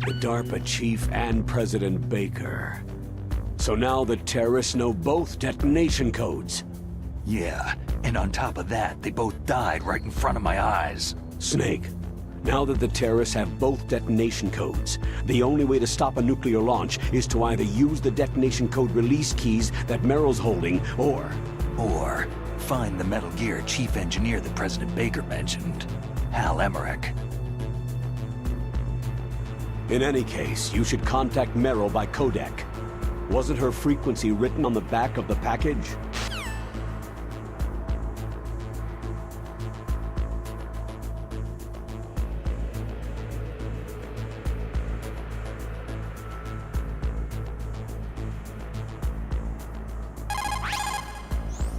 the DARPA chief and President Baker. So now the terrorists know both detonation codes. Yeah, and on top of that, they both died right in front of my eyes. Snake, now that the terrorists have both detonation codes, the only way to stop a nuclear launch is to either use the detonation code release keys that Meryl's holding, or find the Metal Gear chief engineer that President Baker mentioned, Hal Emmerich. In any case, you should contact Meryl by codec. Wasn't her frequency written on the back of the package?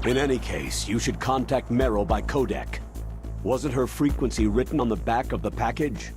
In any case, you should contact Meryl by codec. Wasn't her frequency written on the back of the package?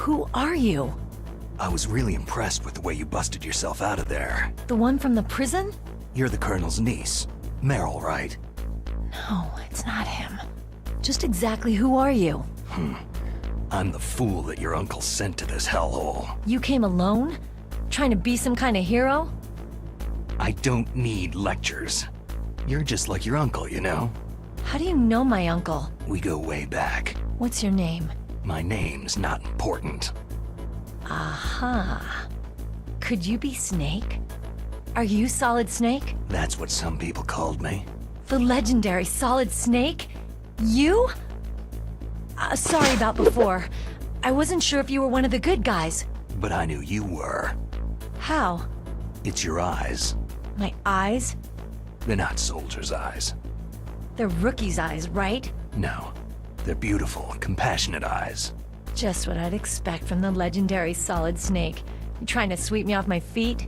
Who are you? I was really impressed with the way you busted yourself out of there. The one from the prison? You're the Colonel's niece. Meryl, right? No, it's not him. Just exactly who are you? I'm the fool that your uncle sent to this hellhole. You came alone? Trying to be some kind of hero? I don't need lectures. You're just like your uncle, you know? How do you know my uncle? We go way back. What's your name? My name's not important. Aha. Could you be Snake? Are you Solid Snake? That's what some people called me. The legendary Solid Snake? You? Sorry about before. I wasn't sure if you were one of the good guys. But I knew you were. How? It's your eyes. My eyes? They're not soldiers' eyes. They're rookie's eyes, right? No. They're beautiful, compassionate eyes. Just what I'd expect from the legendary Solid Snake. You trying to sweep me off my feet?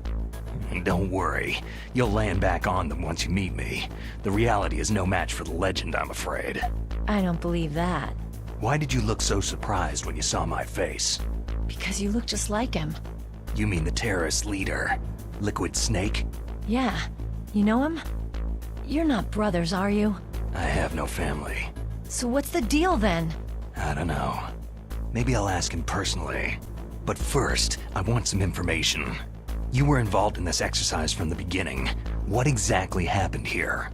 Don't worry. You'll land back on them once you meet me. The reality is no match for the legend, I'm afraid. I don't believe that. Why did you look so surprised when you saw my face? Because you look just like him. You mean the terrorist leader, Liquid Snake? Yeah. You know him? You're not brothers, are you? I have no family. So what's the deal then? I don't know. Maybe I'll ask him personally. But first, I want some information. You were involved in this exercise from the beginning. What exactly happened here?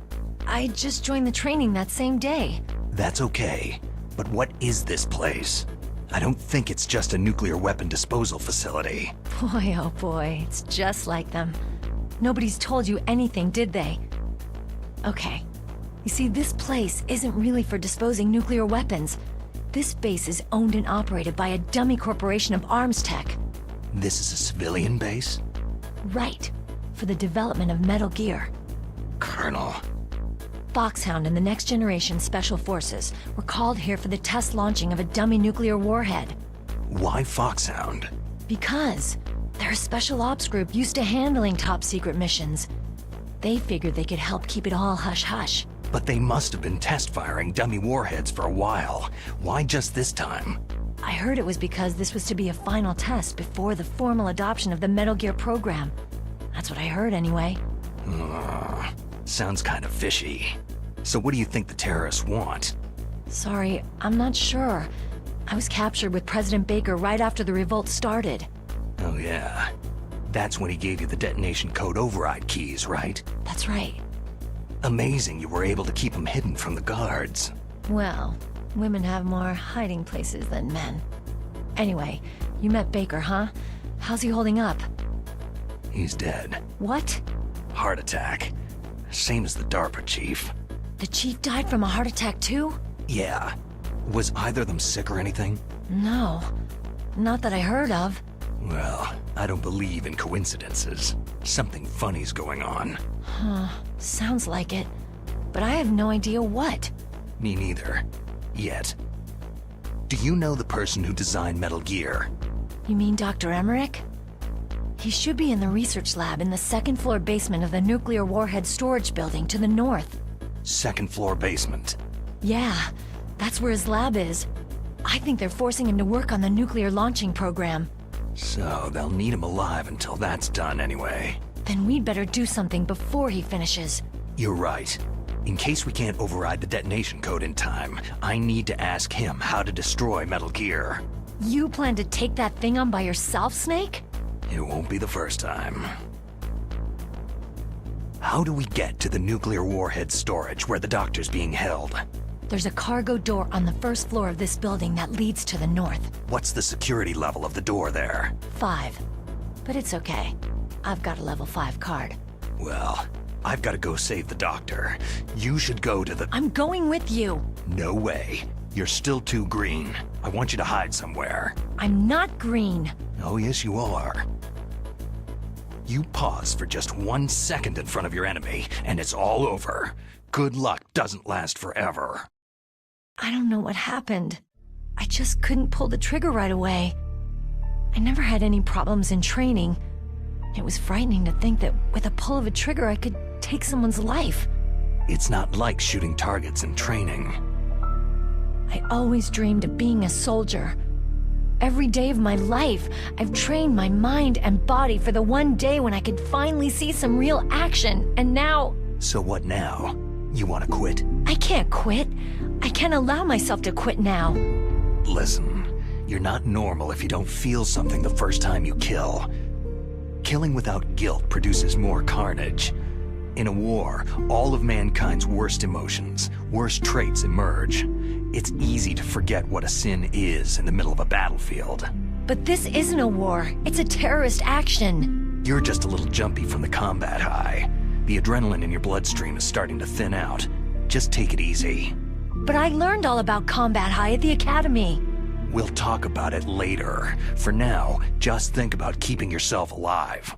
I just joined the training that same day. That's okay. But what is this place? I don't think it's just a nuclear weapon disposal facility. Boy, oh boy, it's just like them. Nobody's told you anything, did they? Okay. You see, this place isn't really for disposing nuclear weapons. This base is owned and operated by a dummy corporation of arms tech. This is a civilian base? Right. For the development of Metal Gear. Colonel. Foxhound and the Next Generation Special Forces were called here for the test launching of a dummy nuclear warhead. Why Foxhound? Because they're a special ops group used to handling top-secret missions. They figured they could help keep it all hush-hush. But they must have been test-firing dummy warheads for a while. Why just this time? I heard it was because this was to be a final test before the formal adoption of the Metal Gear program. That's what I heard anyway. Sounds kind of fishy. So what do you think the terrorists want? Sorry, I'm not sure. I was captured with President Baker right after the revolt started. Oh yeah. That's when he gave you the detonation code override keys, right? That's right. Amazing you were able to keep them hidden from the guards. Well, women have more hiding places than men. Anyway, you met Baker, huh? How's he holding up? He's dead. What? Heart attack. Same as the DARPA chief. The chief died from a heart attack too? Yeah. Was either of them sick or anything? No. Not that I heard of. Well, I don't believe in coincidences. Something funny's going on. Huh. Sounds like it. But I have no idea what. Me neither. Yet. Do you know the person who designed Metal Gear? You mean Dr. Emmerich? He should be in the research lab in the second-floor basement of the nuclear warhead storage building to the north. Second-floor basement? Yeah, that's where his lab is. I think they're forcing him to work on the nuclear launching program. So they'll need him alive until that's done anyway. Then we'd better do something before he finishes. You're right. In case we can't override the detonation code in time, I need to ask him how to destroy Metal Gear. You plan to take that thing on by yourself, Snake? It won't be the first time. How do we get to the nuclear warhead storage where the doctor's being held? There's a cargo door on the first floor of this building that leads to the north. What's the security level of the door there? 5. But it's okay. I've got a level 5 card. Well, I've got to go save the doctor. You should go to the... I'm going with you! No way. You're still too green. I want you to hide somewhere. I'm not green. Oh, yes, you are. You pause for just 1 second in front of your enemy, and it's all over. Good luck doesn't last forever. I don't know what happened. I just couldn't pull the trigger right away. I never had any problems in training. It was frightening to think that with a pull of a trigger I could take someone's life. It's not like shooting targets in training. I always dreamed of being a soldier. Every day of my life, I've trained my mind and body for the one day when I could finally see some real action, and now... So what now? You want to quit? I can't quit. I can't allow myself to quit now. Listen, you're not normal if you don't feel something the first time you kill. Killing without guilt produces more carnage. In a war, all of mankind's worst emotions, worst traits emerge. It's easy to forget what a sin is in the middle of a battlefield. But this isn't a war. It's a terrorist action. You're just a little jumpy from the combat high. The adrenaline in your bloodstream is starting to thin out. Just take it easy. But I learned all about combat high at the academy. We'll talk about it later. For now, just think about keeping yourself alive.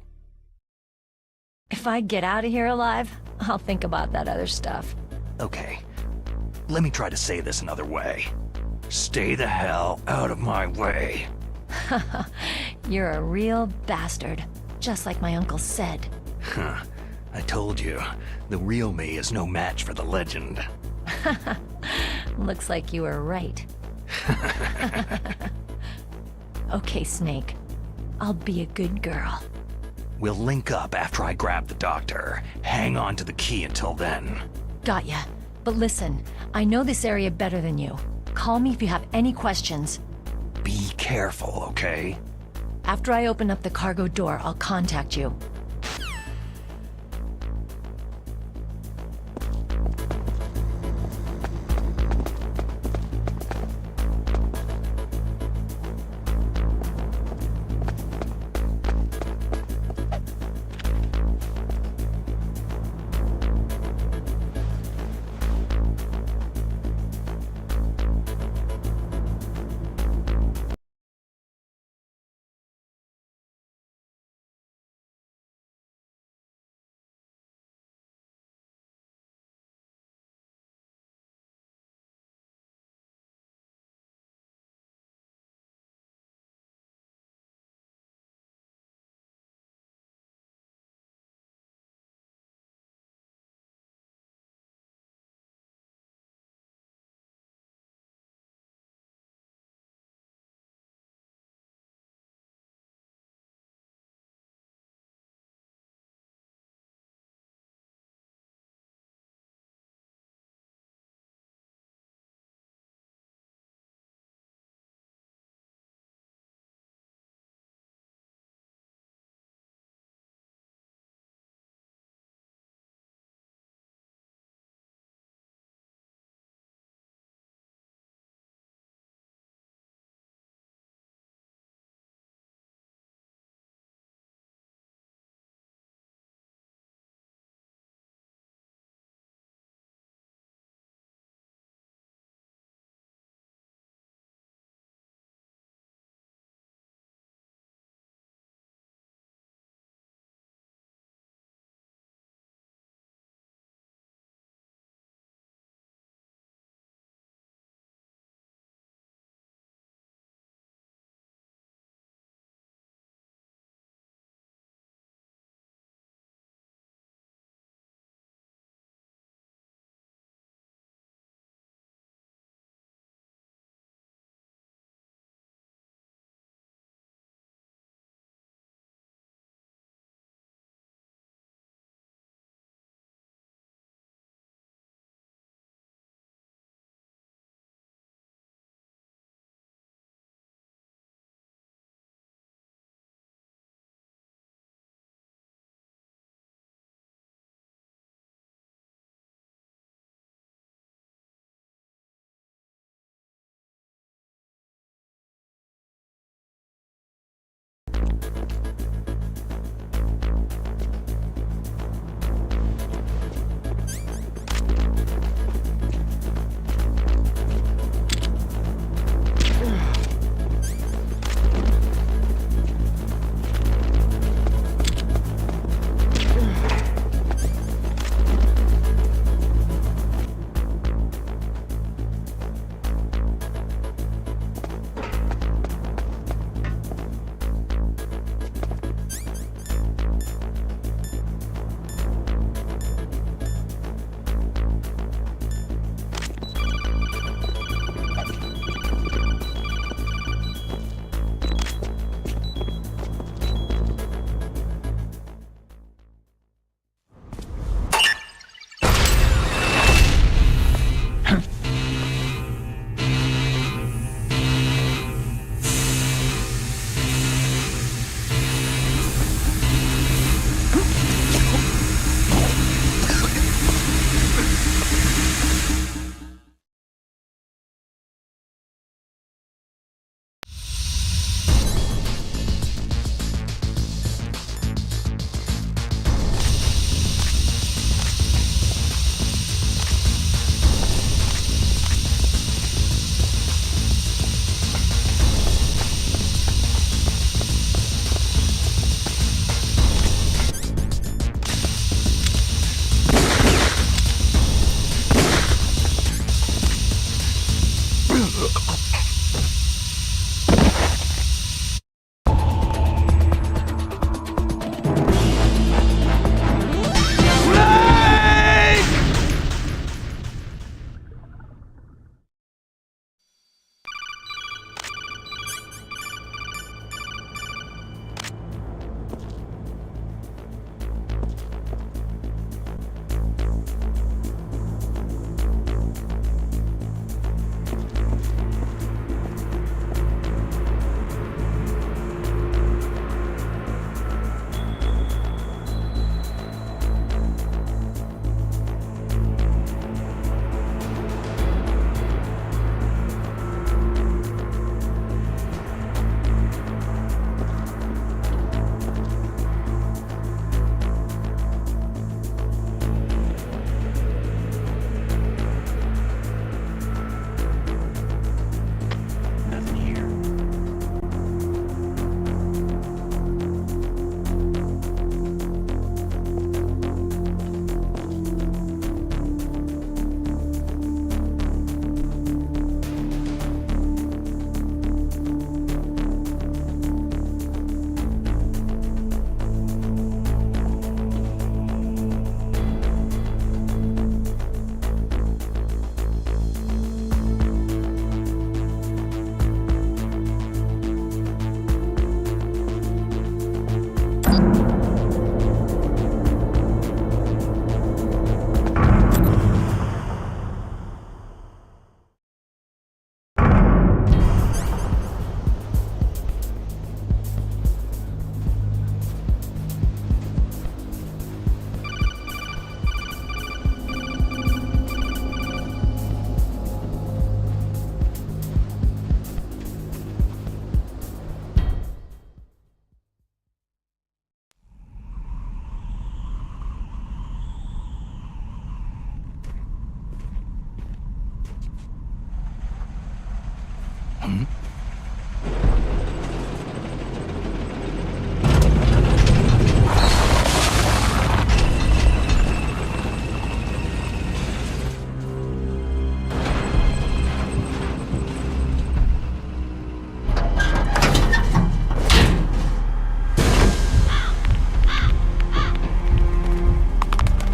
If I get out of here alive, I'll think about that other stuff. Okay. Let me try to say this another way. Stay the hell out of my way. You're a real bastard, just like my uncle said. Huh. I told you, the real me is no match for the legend. Looks like you were right. Okay, Snake. I'll be a good girl. We'll link up after I grab the doctor. Hang on to the key until then. Got ya. But listen, I know this area better than you. Call me if you have any questions. Be careful, okay? After I open up the cargo door, I'll contact you.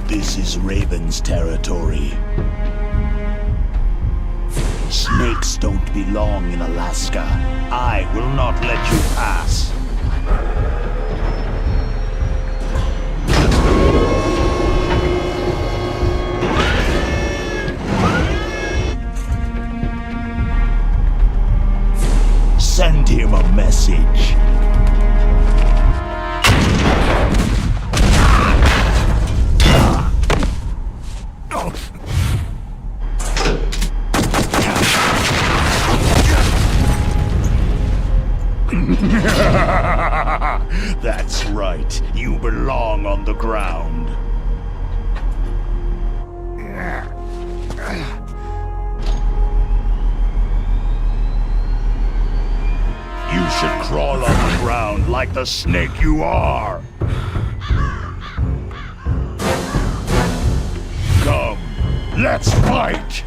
This is Raven's territory. Snakes don't belong in Alaska. I will not let you pass. Send him a message. That's right. You belong on the ground. You should crawl on the ground like the snake you are. Come, let's fight!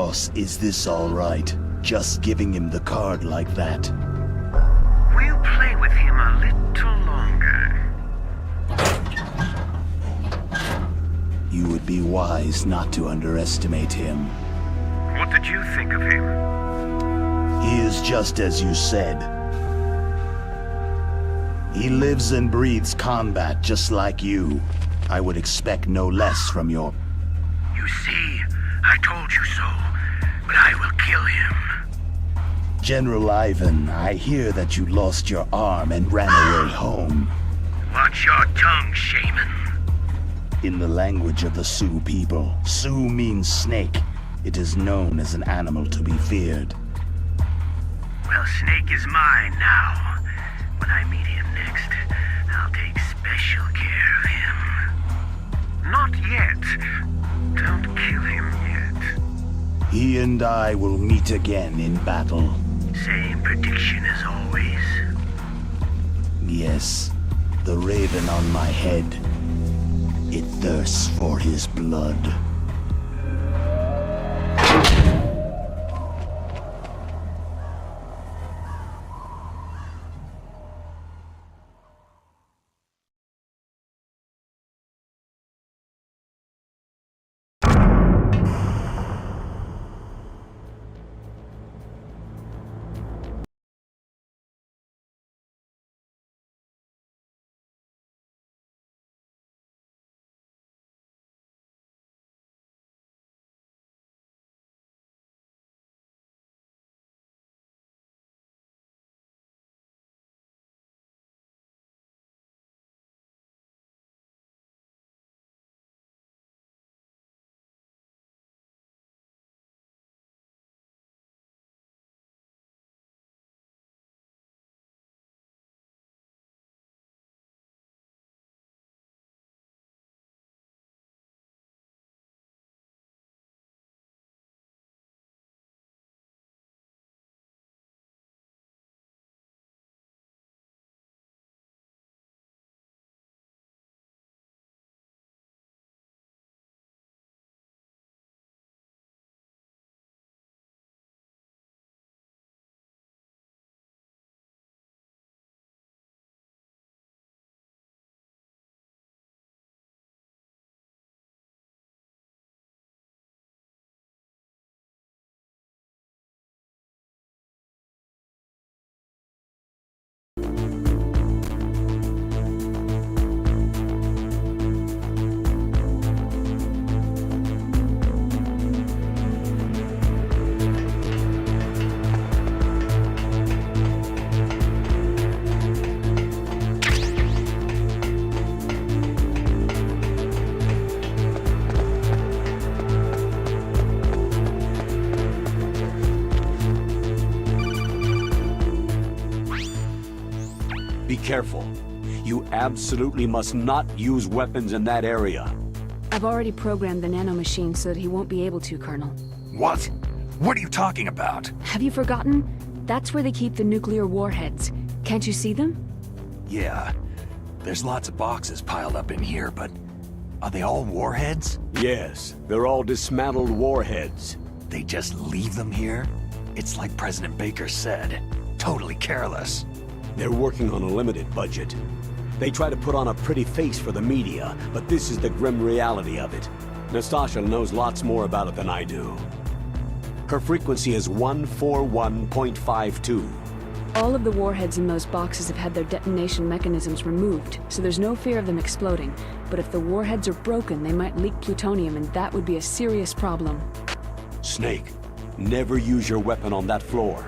boss, is this all right? Just giving him the card like that? We'll play with him a little longer. You would be wise not to underestimate him. What did you think of him? He is just as you said. He lives and breathes combat just like you. I would expect no less from your... You see, I told you so, but I will kill him. General Ivan, I hear that you lost your arm and ran away home. Watch your tongue, shaman. In the language of the Sioux people, Sioux means snake. It is known as an animal to be feared. Well, Snake is mine now. When I meet him next, I'll take special care of him. Not yet. Don't kill him yet. He and I will meet again in battle. Same prediction as always. Yes, the raven on my head. It thirsts for his blood. Be careful. You absolutely must not use weapons in that area. I've already programmed the nanomachine so that he won't be able to, Colonel. What? What are you talking about? Have you forgotten? That's where they keep the nuclear warheads. Can't you see them? Yeah. There's lots of boxes piled up in here, but... are they all warheads? Yes, they're all dismantled warheads. They just leave them here? It's like President Baker said. Totally careless. They're working on a limited budget. They try to put on a pretty face for the media, but this is the grim reality of it. Nastasha knows lots more about it than I do. Her frequency is 141.52. All of the warheads in those boxes have had their detonation mechanisms removed, so there's no fear of them exploding. But if the warheads are broken, they might leak plutonium, and that would be a serious problem. Snake, never use your weapon on that floor.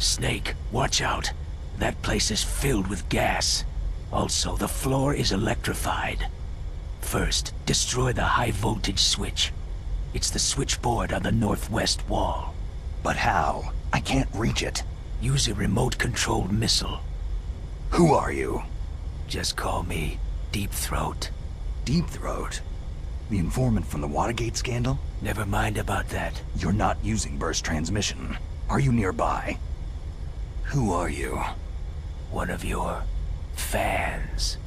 Snake, watch out. That place is filled with gas. Also, the floor is electrified. First, destroy the high-voltage switch. It's the switchboard on the northwest wall. But how? I can't reach it. Use a remote-controlled missile. Who are you? Just call me Deep Throat. Deep Throat? The informant from the Watergate scandal? Never mind about that. You're not using burst transmission. Are you nearby? Who are you? One of your fans.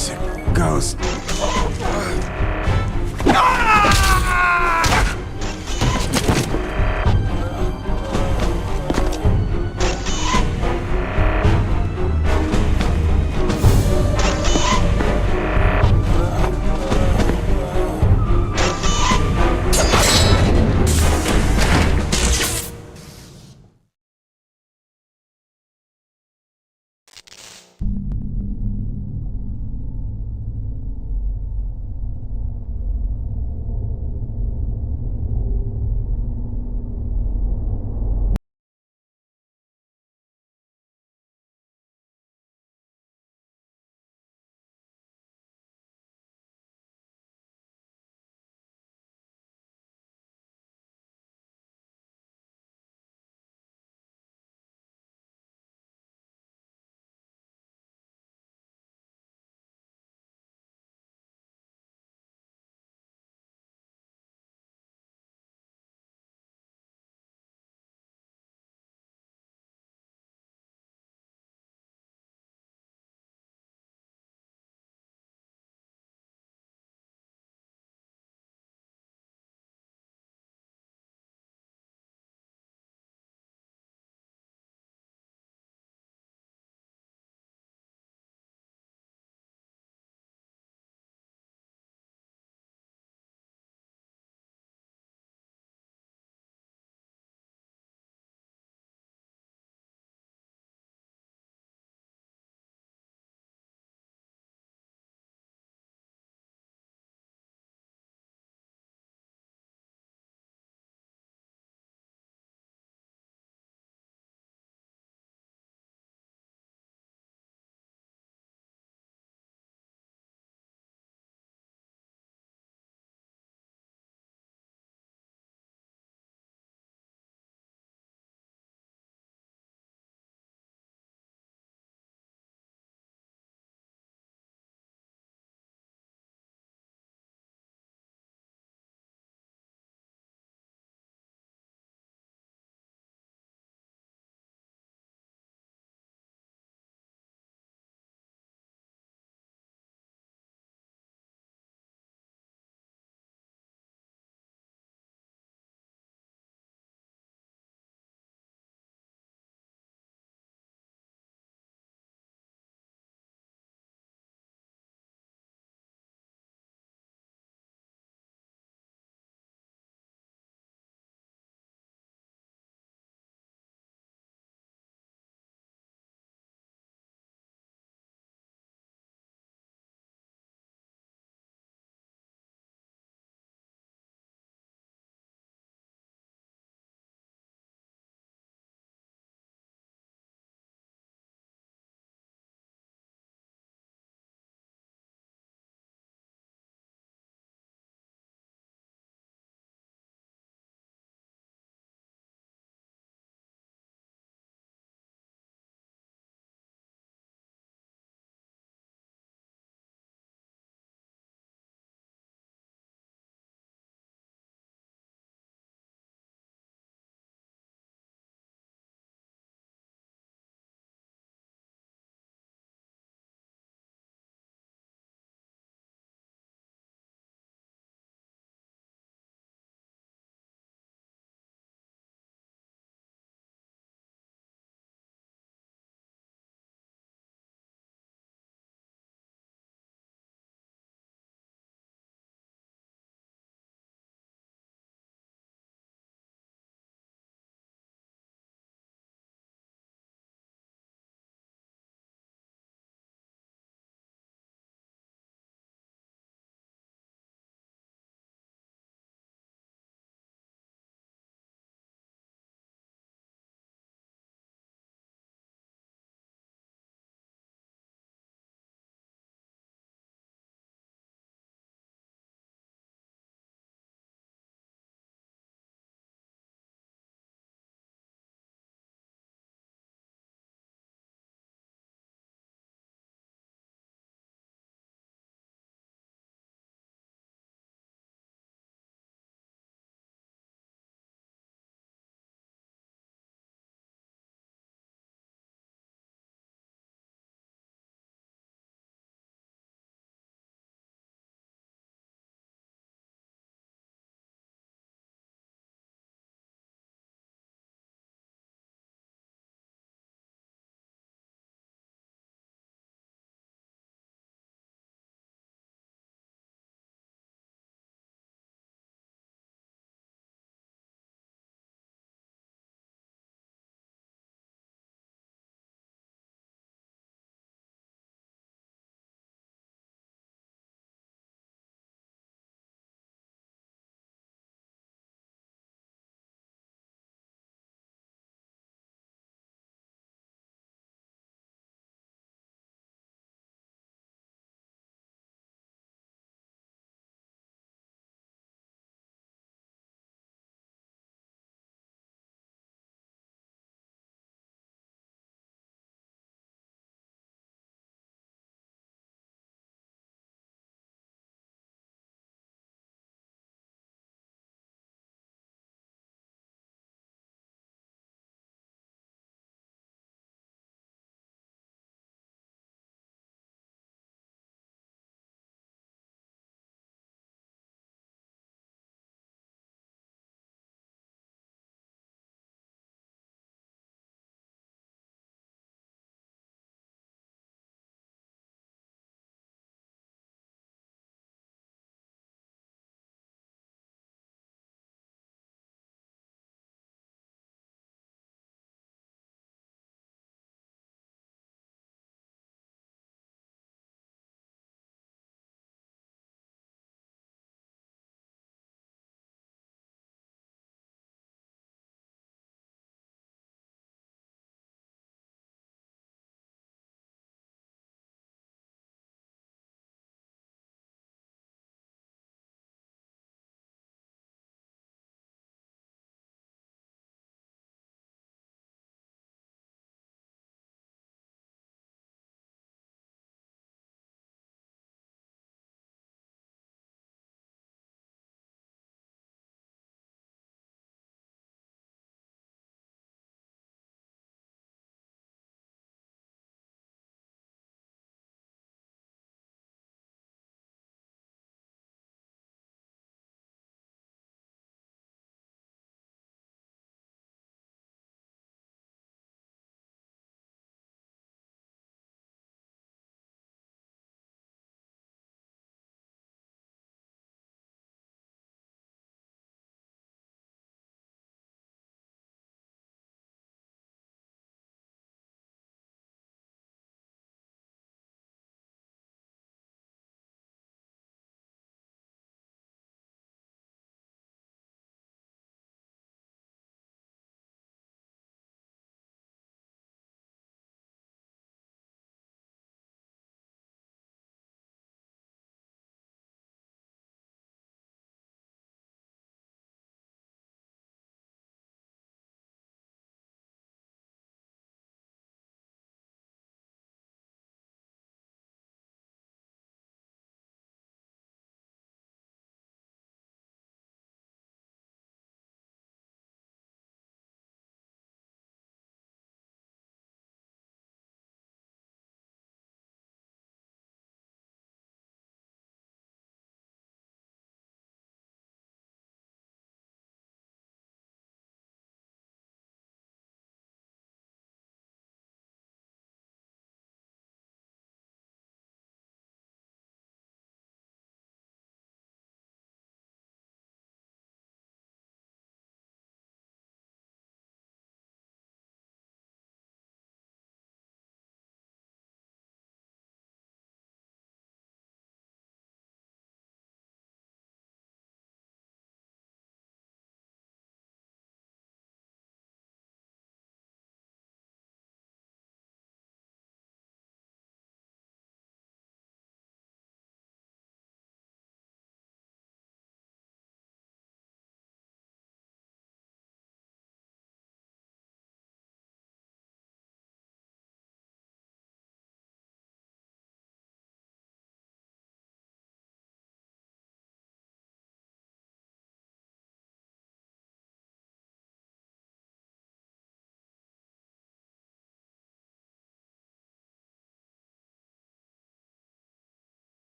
It's a ghost.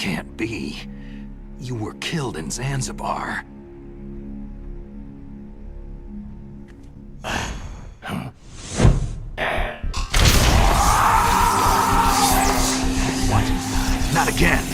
can't be. You were killed in Zanzibar. What? Not again!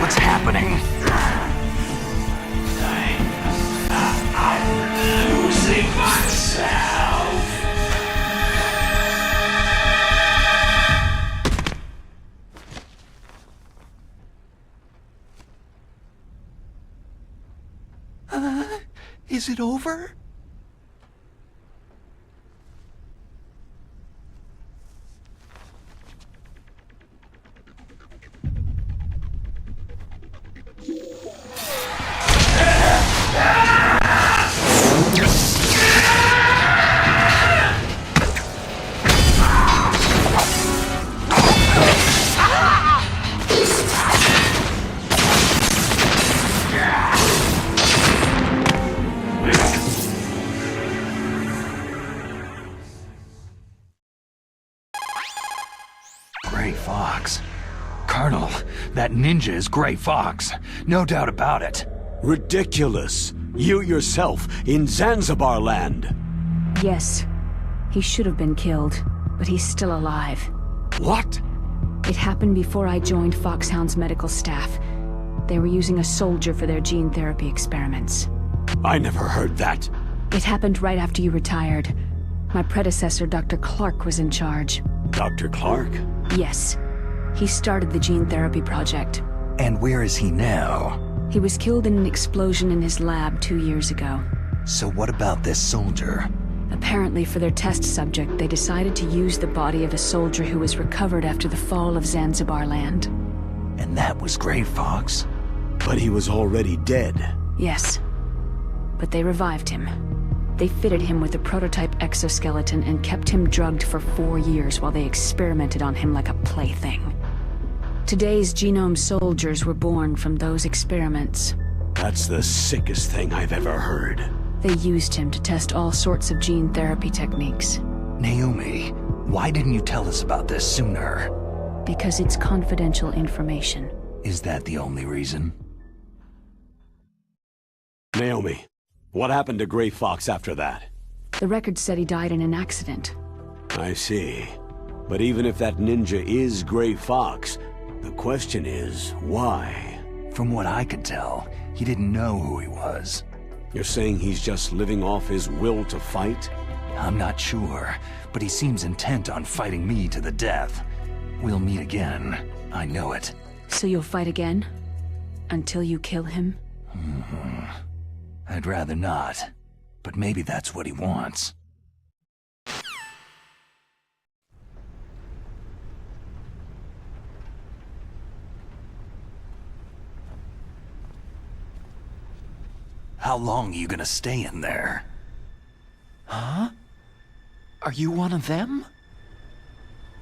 What's happening? I'm losing myself. Is it over? Gray Fox. Colonel, that ninja is Gray Fox. No doubt about it. Ridiculous. You yourself in Zanzibar land. Yes. He should have been killed, but he's still alive. What? It happened before I joined Foxhound's medical staff. They were using a soldier for their gene therapy experiments. I never heard that. It happened right after you retired. My predecessor, Dr. Clark, was in charge. Dr. Clark? Yes. He started the gene therapy project. And where is he now? He was killed in an explosion in his lab 2 years ago. So what about this soldier? Apparently, for their test subject, they decided to use the body of a soldier who was recovered after the fall of Zanzibar land. And that was Gray Fox? But he was already dead. Yes. But they revived him. They fitted him with a prototype exoskeleton and kept him drugged for 4 years while they experimented on him like a plaything. Today's genome soldiers were born from those experiments. That's the sickest thing I've ever heard. They used him to test all sorts of gene therapy techniques. Naomi, why didn't you tell us about this sooner? Because it's confidential information. Is that the only reason? Naomi, what happened to Gray Fox after that? The record said he died in an accident. I see. But even if that ninja is Gray Fox, the question is, why? From what I could tell, he didn't know who he was. You're saying he's just living off his will to fight? I'm not sure, but he seems intent on fighting me to the death. We'll meet again. I know it. So you'll fight again? Until you kill him? I'd rather not, but maybe that's what he wants. How long are you gonna stay in there? Huh? Are you one of them?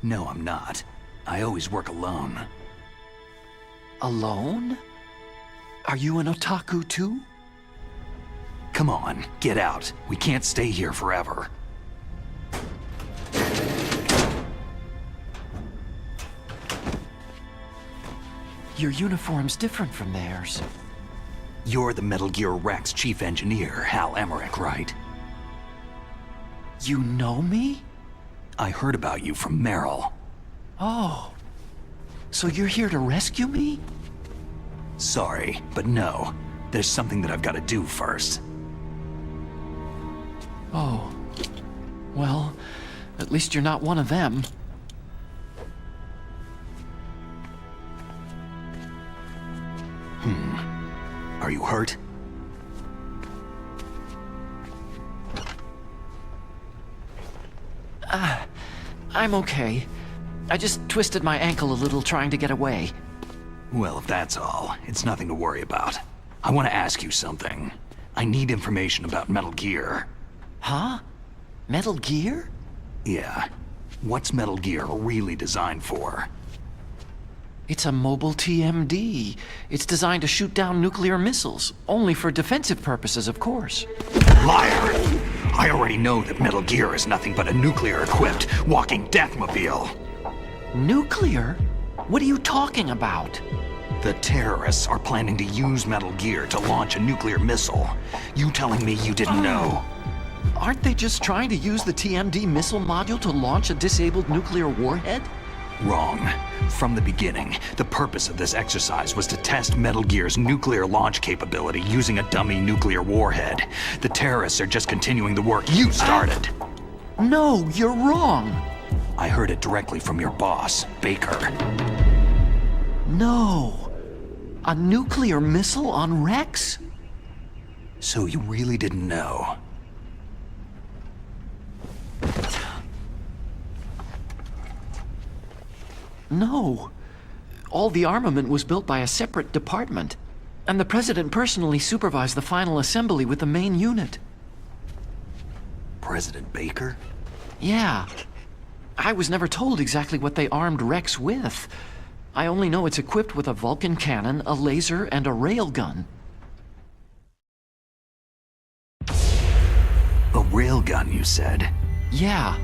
No, I'm not. I always work alone. Alone? Are you an otaku too? Come on, get out. We can't stay here forever. Your uniform's different from theirs. You're the Metal Gear Rex chief engineer, Hal Emmerich, right? You know me? I heard about you from Meryl. Oh. So you're here to rescue me? Sorry, but no. There's something that I've got to do first. Oh. Well, at least you're not one of them. Are you hurt? I'm okay. I just twisted my ankle a little trying to get away. Well, if that's all, it's nothing to worry about. I want to ask you something. I need information about Metal Gear. Huh? Metal Gear? Yeah. What's Metal Gear really designed for? It's a mobile TMD. It's designed to shoot down nuclear missiles, only for defensive purposes, of course. Liar! I already know that Metal Gear is nothing but a nuclear-equipped walking deathmobile. Nuclear? What are you talking about? The terrorists are planning to use Metal Gear to launch a nuclear missile. You telling me you didn't know? Aren't they just trying to use the TMD missile module to launch a disabled nuclear warhead? Wrong. From the beginning, the purpose of this exercise was to test Metal Gear's nuclear launch capability using a dummy nuclear warhead. The terrorists are just continuing the work you started. No, you're wrong. I heard it directly from your boss, Baker. No. A nuclear missile on Rex? So you really didn't know? No. All the armament was built by a separate department, and the President personally supervised the final assembly with the main unit. President Baker? Yeah. I was never told exactly what they armed Rex with. I only know it's equipped with a Vulcan cannon, a laser, and a railgun. A railgun, you said? Yeah.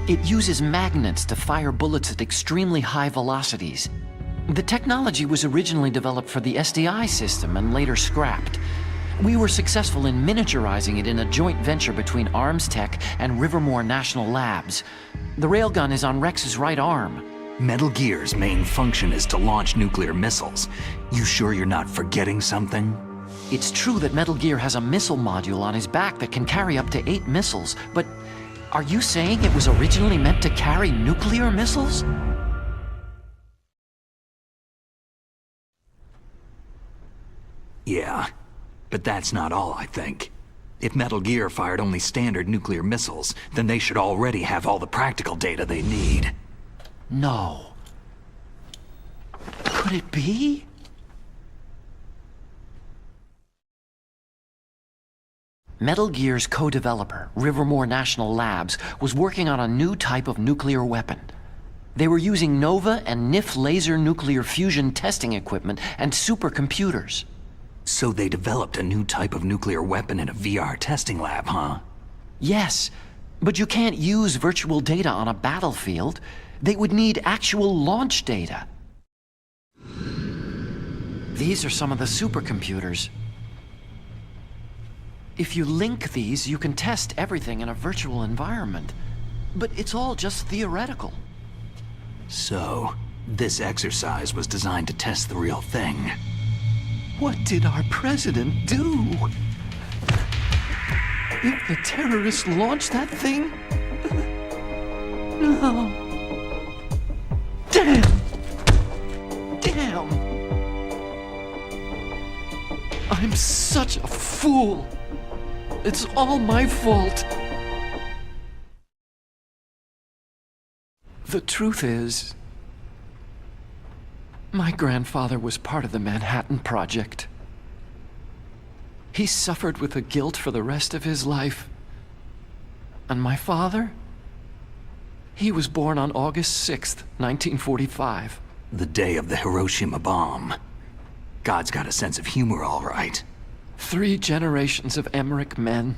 It uses magnets to fire bullets at extremely high velocities. The technology was originally developed for the SDI system and later scrapped. We were successful in miniaturizing it in a joint venture between Arms Tech and Rivermore National Labs. The railgun is on Rex's right arm. Metal Gear's main function is to launch nuclear missiles. You sure you're not forgetting something? It's true that Metal Gear has a missile module on his back that can carry up to 8 missiles, but are you saying it was originally meant to carry nuclear missiles? Yeah, but that's not all, I think. If Metal Gear fired only standard nuclear missiles, then they should already have all the practical data they need. No. Could it be? Metal Gear's co-developer, Rivermore National Labs, was working on a new type of nuclear weapon. They were using NOVA and NIF laser nuclear fusion testing equipment and supercomputers. So they developed a new type of nuclear weapon in a VR testing lab, huh? Yes, but you can't use virtual data on a battlefield. They would need actual launch data. These are some of the supercomputers. If you link these, you can test everything in a virtual environment. But it's all just theoretical. So, this exercise was designed to test the real thing. What did our president do? If the terrorists launched that thing? No. Damn! Damn! I'm such a fool! It's all my fault! The truth is, my grandfather was part of the Manhattan Project. He suffered with the guilt for the rest of his life. And my father? He was born on August 6th, 1945. The day of the Hiroshima bomb. God's got a sense of humor, all right. 3 generations of Emmerich men.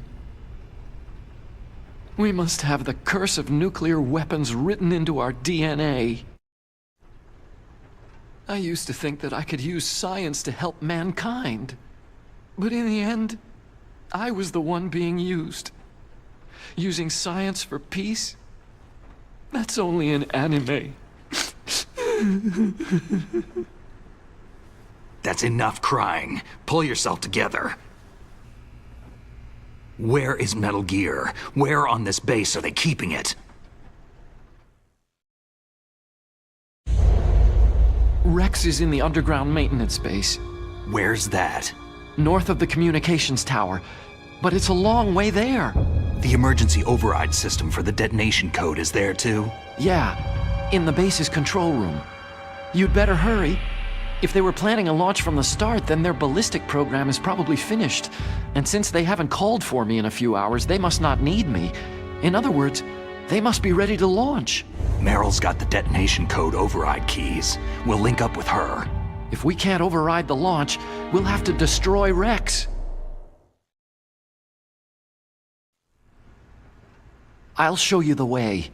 We must have the curse of nuclear weapons written into our DNA. I used to think that I could use science to help mankind. But in the end, I was the one being used. Using science for peace? That's only in anime. That's enough crying. Pull yourself together. Where is Metal Gear? Where on this base are they keeping it? Rex is in the underground maintenance base. Where's that? North of the communications tower. But it's a long way there. The emergency override system for the detonation code is there too? Yeah, in the base's control room. You'd better hurry. If they were planning a launch from the start, then their ballistic program is probably finished. And since they haven't called for me in a few hours, they must not need me. In other words, they must be ready to launch. Meryl's got the detonation code override keys. We'll link up with her. If we can't override the launch, we'll have to destroy Rex. I'll show you the way.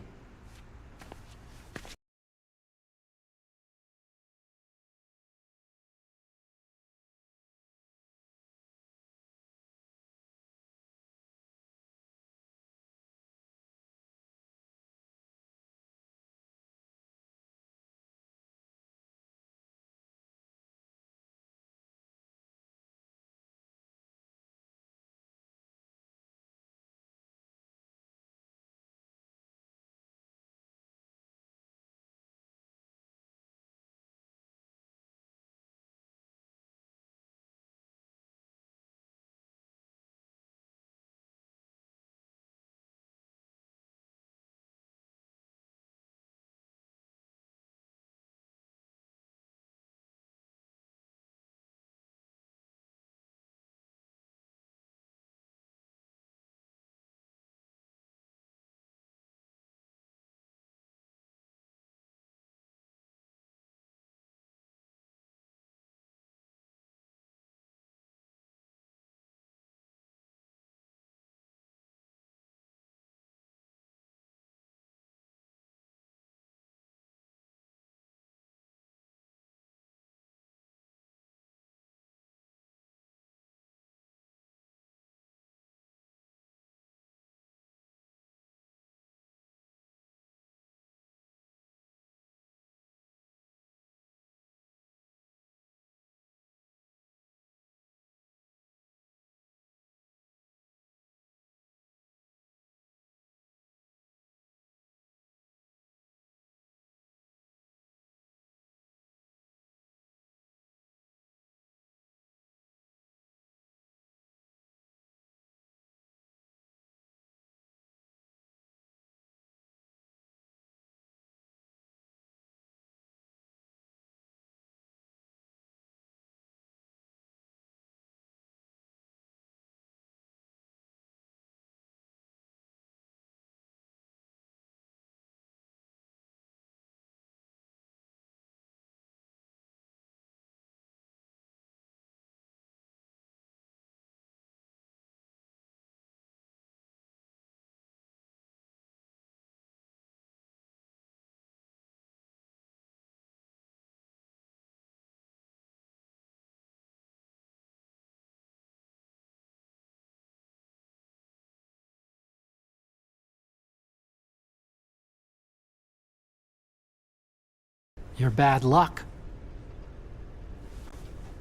Your bad luck.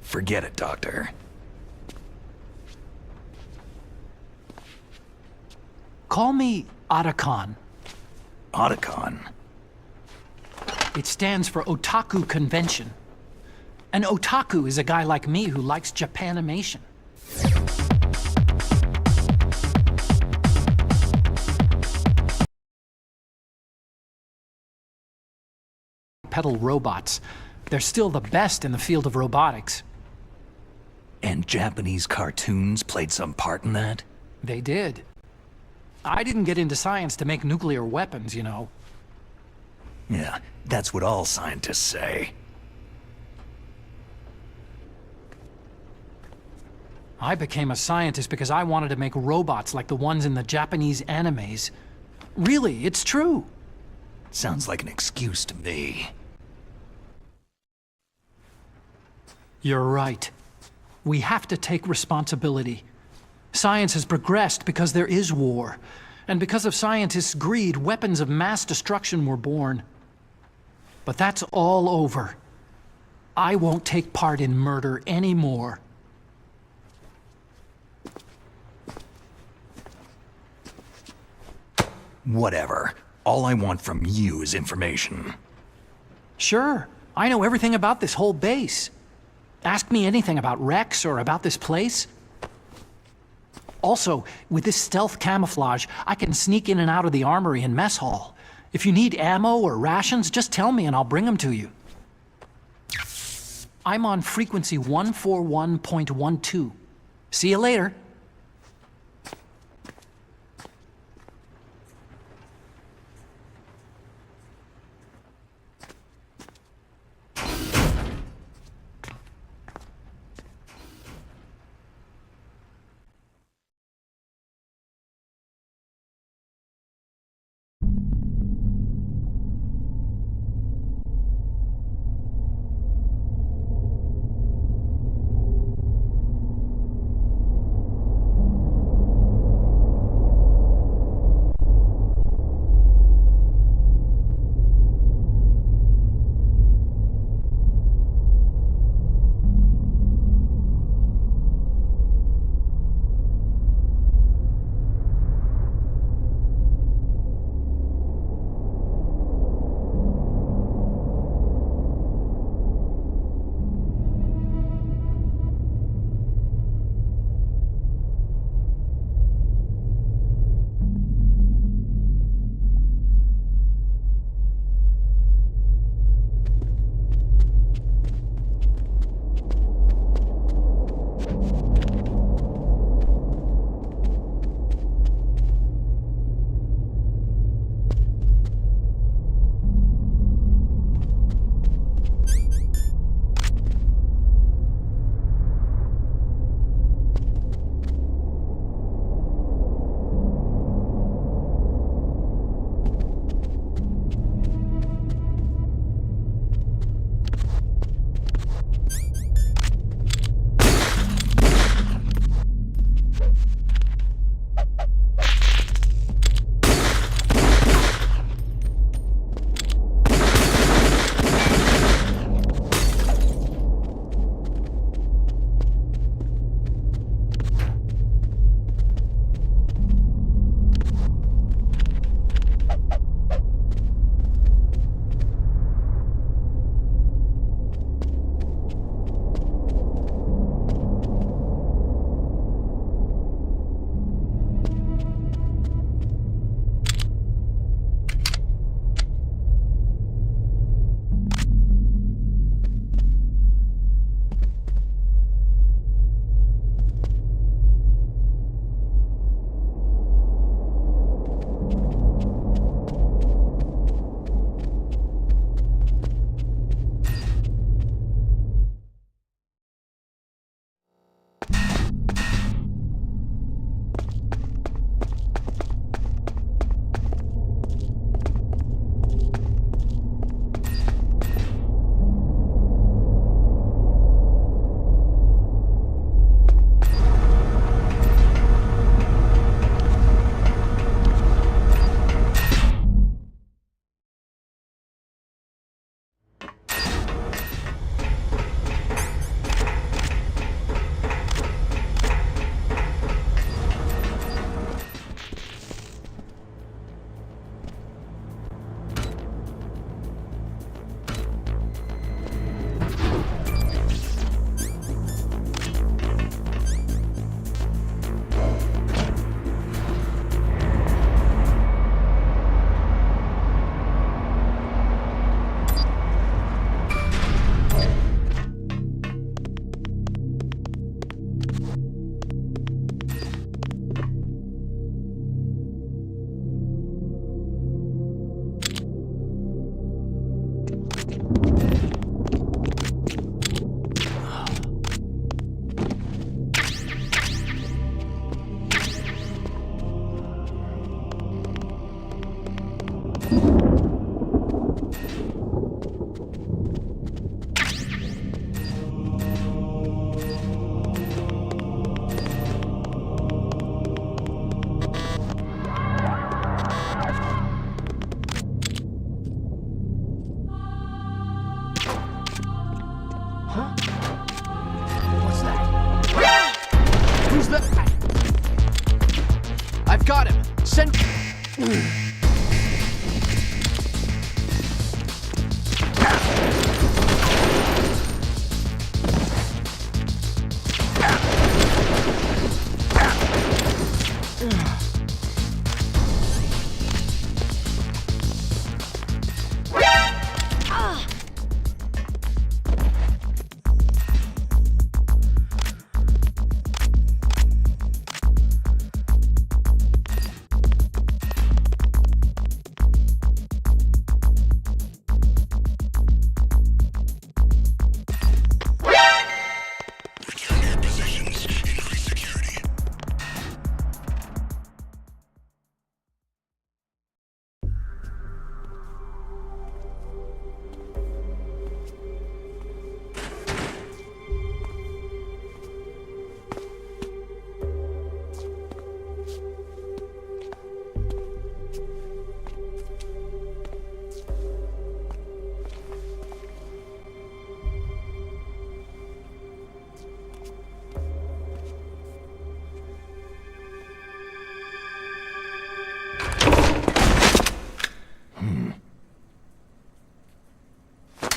Forget it, Doctor. Call me Otacon. Otacon? It stands for Otaku Convention. An otaku is a guy like me who likes Japanimation. Pedal robots. They're still the best in the field of robotics. And Japanese cartoons played some part in that? They did. I didn't get into science to make nuclear weapons, you know. Yeah, that's what all scientists say. I became a scientist because I wanted to make robots like the ones in the Japanese animes. Really, it's true. Sounds like an excuse to me. You're right. We have to take responsibility. Science has progressed because there is war. And because of scientists' greed, weapons of mass destruction were born. But that's all over. I won't take part in murder anymore. Whatever. All I want from you is information. Sure. I know everything about this whole base. Ask me anything about Rex or about this place. Also, with this stealth camouflage, I can sneak in and out of the armory and mess hall. If you need ammo or rations, just tell me and I'll bring them to you. I'm on frequency 141.12. See you later.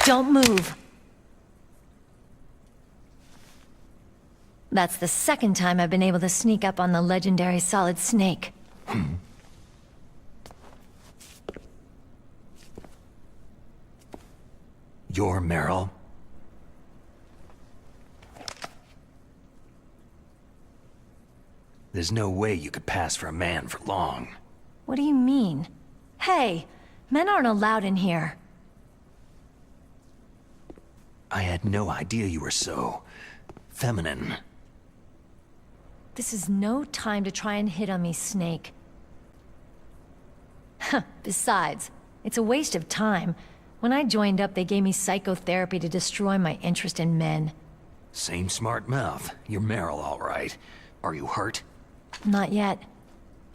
Don't move. That's the second time I've been able to sneak up on the legendary Solid Snake. You're Meryl? There's no way you could pass for a man for long. What do you mean? Hey, men aren't allowed in here. I had no idea you were so... feminine. This is no time to try and hit on me, Snake. Besides, it's a waste of time. When I joined up, they gave me psychotherapy to destroy my interest in men. Same smart mouth. You're Meryl, all right. Are you hurt? Not yet.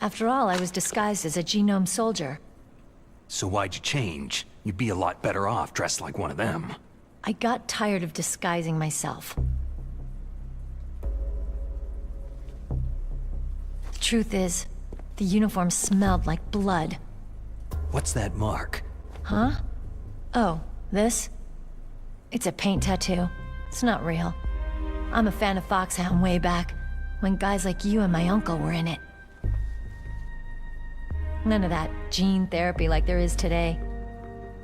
After all, I was disguised as a genome soldier. So why'd you change? You'd be a lot better off dressed like one of them. I got tired of disguising myself. The truth is, the uniform smelled like blood. What's that mark? Huh? Oh, this? It's a paint tattoo. It's not real. I'm a fan of Foxhound way back, when guys like you and my uncle were in it. None of that gene therapy like there is today.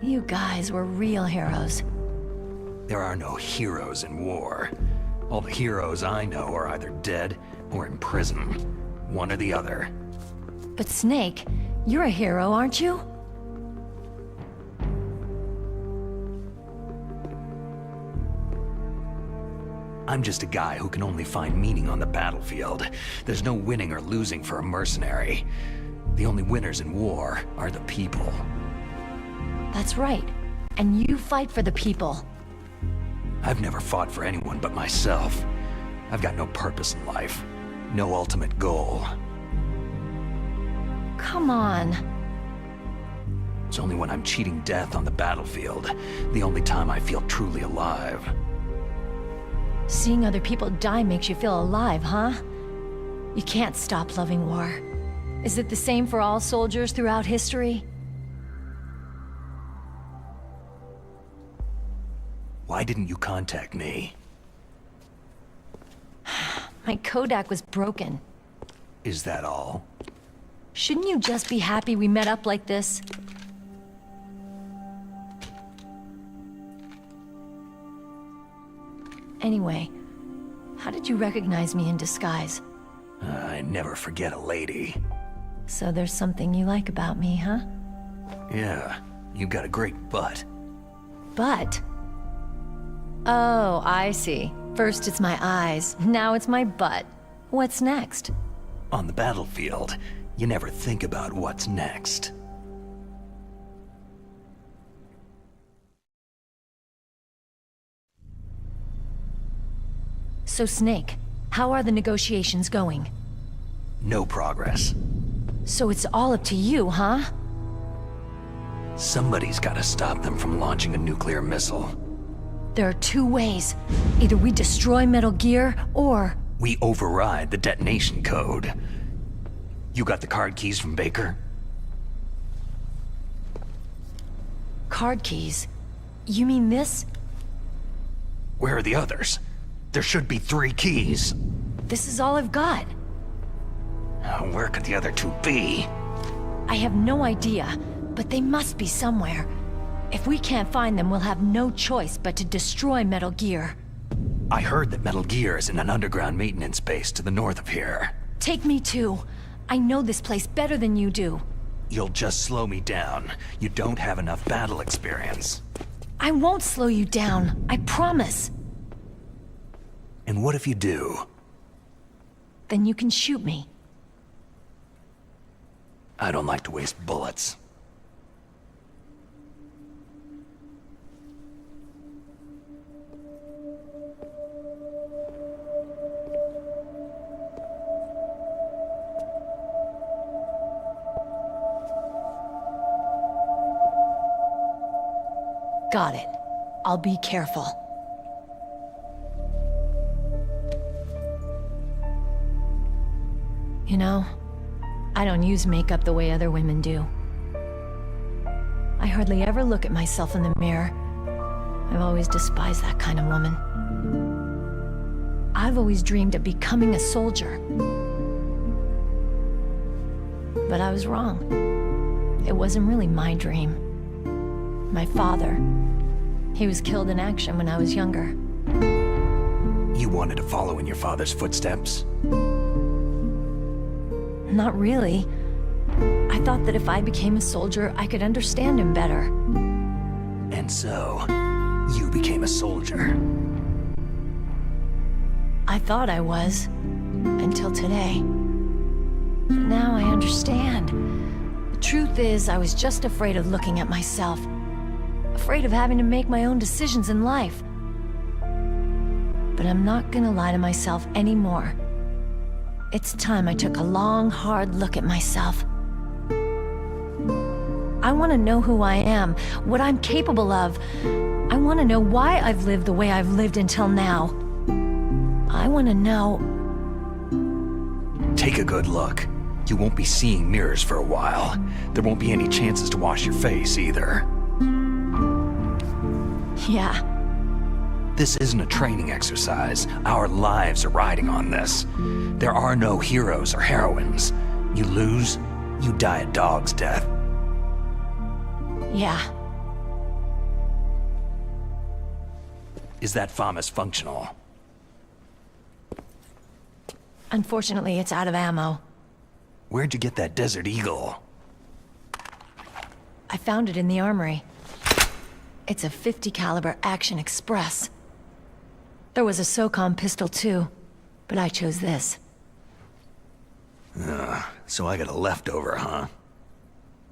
You guys were real heroes. There are no heroes in war. All the heroes I know are either dead or in prison. One or the other. But Snake, you're a hero, aren't you? I'm just a guy who can only find meaning on the battlefield. There's no winning or losing for a mercenary. The only winners in war are the people. That's right. And you fight for the people. I've never fought for anyone but myself. I've got no purpose in life. No ultimate goal. Come on. It's only when I'm cheating death on the battlefield, the only time I feel truly alive. Seeing other people die makes you feel alive, huh? You can't stop loving war. Is it the same for all soldiers throughout history? Why didn't you contact me? My Kodak was broken. Is that all? Shouldn't you just be happy we met up like this? Anyway, how did you recognize me in disguise? I never forget a lady. So there's something you like about me, huh? Yeah, you got a great butt. Butt? Oh, I see. First it's my eyes, now it's my butt. What's next? On the battlefield, you never think about what's next. So Snake, how are the negotiations going? No progress. So it's all up to you, huh? Somebody's gotta stop them from launching a nuclear missile. There are two ways. Either we destroy Metal Gear, or... We override the detonation code. You got the card keys from Baker? Card keys? You mean this? Where are the others? There should be 3 keys. This is all I've got. Where could the other 2 be? I have no idea, but they must be somewhere. If we can't find them, we'll have no choice but to destroy Metal Gear. I heard that Metal Gear is in an underground maintenance base to the north of here. Take me too. I know this place better than you do. You'll just slow me down. You don't have enough battle experience. I won't slow you down, I promise. And what if you do? Then you can shoot me. I don't like to waste bullets. Got it. I'll be careful. You know, I don't use makeup the way other women do. I hardly ever look at myself in the mirror. I've always despised that kind of woman. I've always dreamed of becoming a soldier. But I was wrong. It wasn't really my dream. My father, he was killed in action when I was younger. You wanted to follow in your father's footsteps? Not really. I thought that if I became a soldier, I could understand him better. And so, you became a soldier. I thought I was, until today. But now I understand. The truth is, I was just afraid of looking at myself. Afraid of having to make my own decisions in life. But I'm not gonna lie to myself anymore. It's time I took a long, hard look at myself. I want to know who I am, what I'm capable of. I want to know why I've lived the way I've lived until now. I want to know... Take a good look. You won't be seeing mirrors for a while. There won't be any chances to wash your face either. Yeah. This isn't a training exercise. Our lives are riding on this. There are no heroes or heroines. You lose, you die a dog's death. Yeah. Is that FAMAS functional? Unfortunately, it's out of ammo. Where'd you get that Desert Eagle? I found it in the armory. It's a .50 caliber Action Express. There was a SOCOM pistol too, but I chose this. So I got a leftover, huh?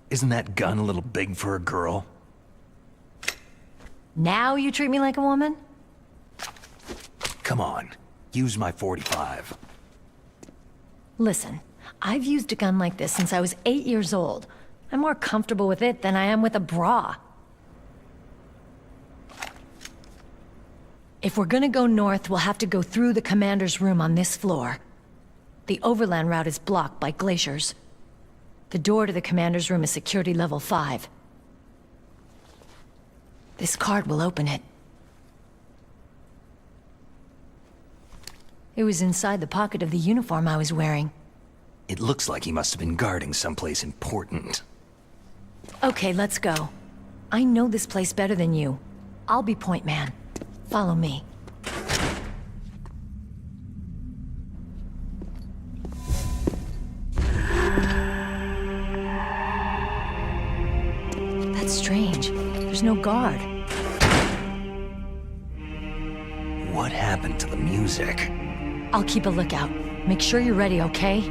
Isn't that gun a little big for a girl? Now you treat me like a woman? Come on, use my .45. Listen, I've used a gun like this since I was 8 years old. I'm more comfortable with it than I am with a bra. If we're gonna go north, we'll have to go through the commander's room on this floor. The overland route is blocked by glaciers. The door to the commander's room is security level 5. This card will open it. It was inside the pocket of the uniform I was wearing. It looks like he must have been guarding someplace important. Okay, let's go. I know this place better than you. I'll be point man. Follow me. That's strange. There's no guard. What happened to the music? I'll keep a lookout. Make sure you're ready, okay?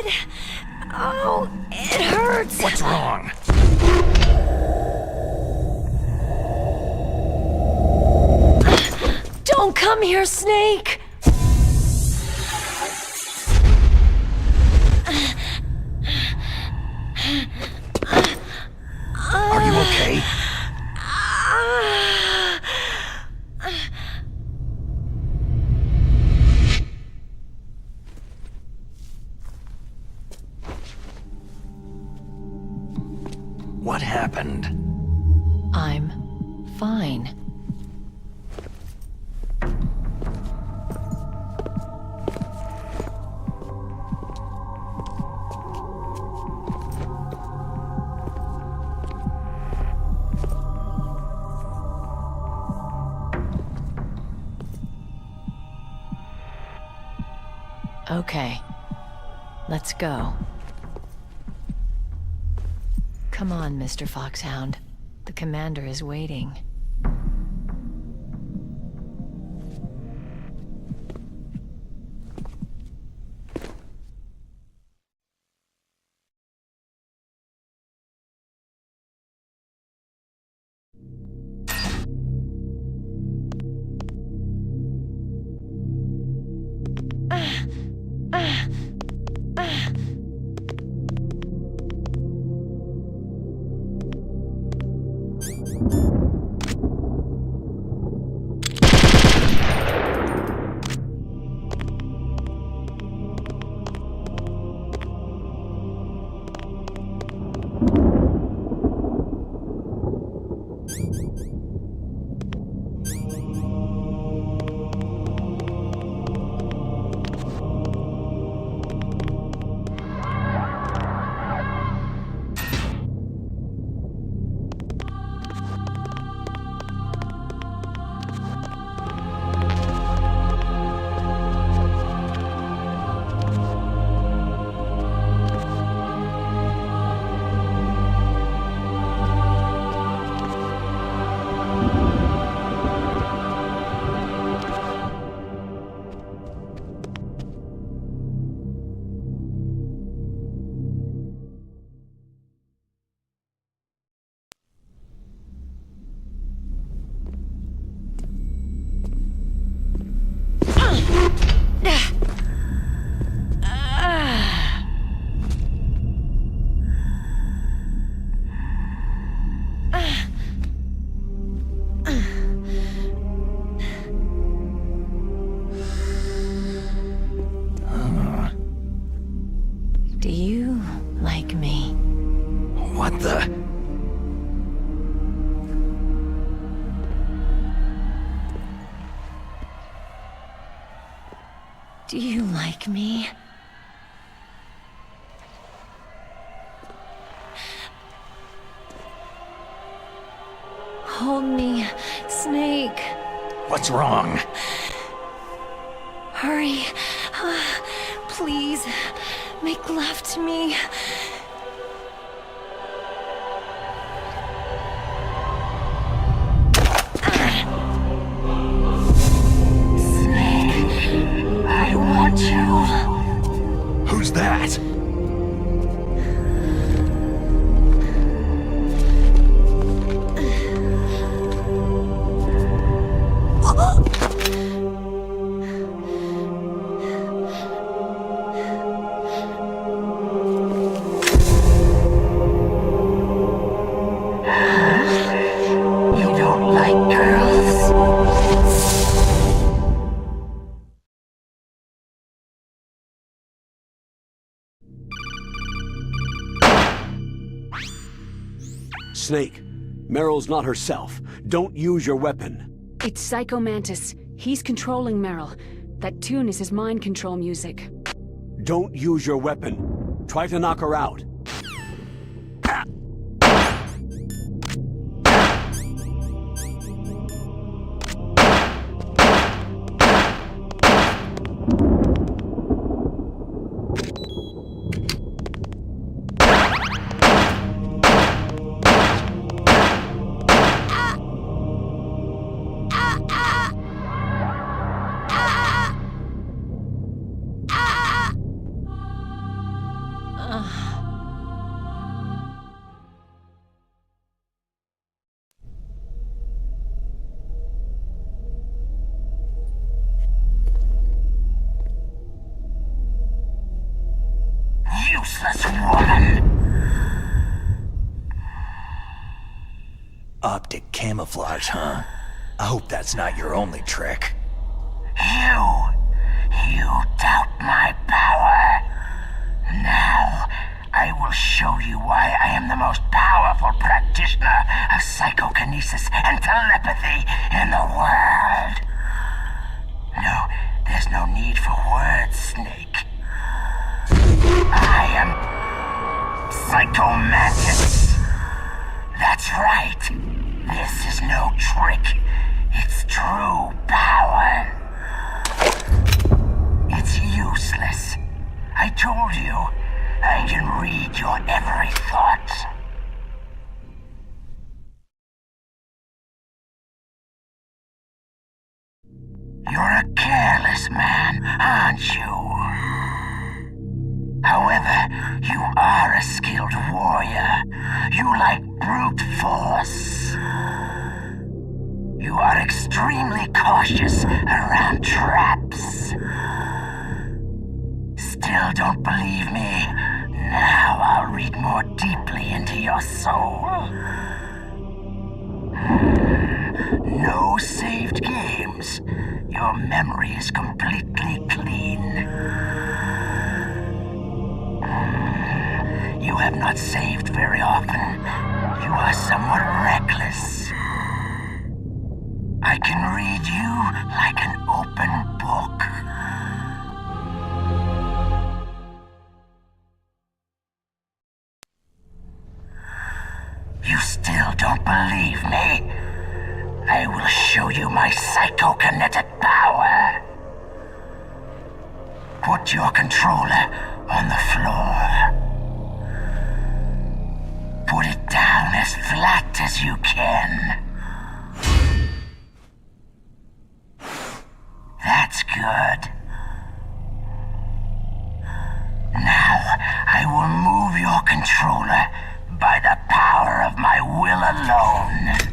God! Oh, it hurts! What's wrong? Don't come here, Snake! Are you okay? What happened? I'm fine. Okay, let's go. Come on, Mr. Foxhound. The commander is waiting. Do you like me? What the? Do you like me? Hold me, Snake. What's wrong? Hurry. Please, make love to me. Snake, I want you. Who's that? Snake, Meryl's not herself. Don't use your weapon. It's Psycho Mantis. He's controlling Meryl. That tune is his mind control music. Don't use your weapon. Try to knock her out. Optic camouflage, huh? I hope that's not your only trick. You doubt my power. Now, I will show you why I am the most powerful practitioner of psychokinesis and telepathy in the world. No, there's no need for words, Snake. I am Psycho Mantis. That's right. This is no trick. It's true power. It's useless. I told you, I can read your every thought. You're a careless man, aren't you? However, you are a skilled warrior. You like brute force. You are extremely cautious around traps. Still don't believe me? Now I'll read more deeply into your soul. No saved games. Your memory is completely clean. You have not saved very often. You are somewhat reckless. I can read you like an open book. You still don't believe me? I will show you my psychokinetic power. Put your controller on the floor. Put it down as flat as you can. That's good. Now, I will move your controller by the power of my will alone.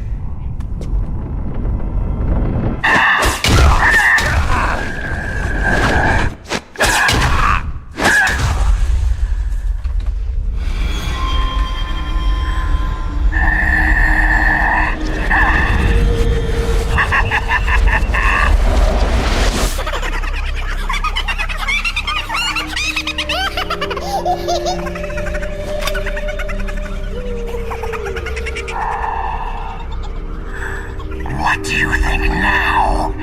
What do you think now?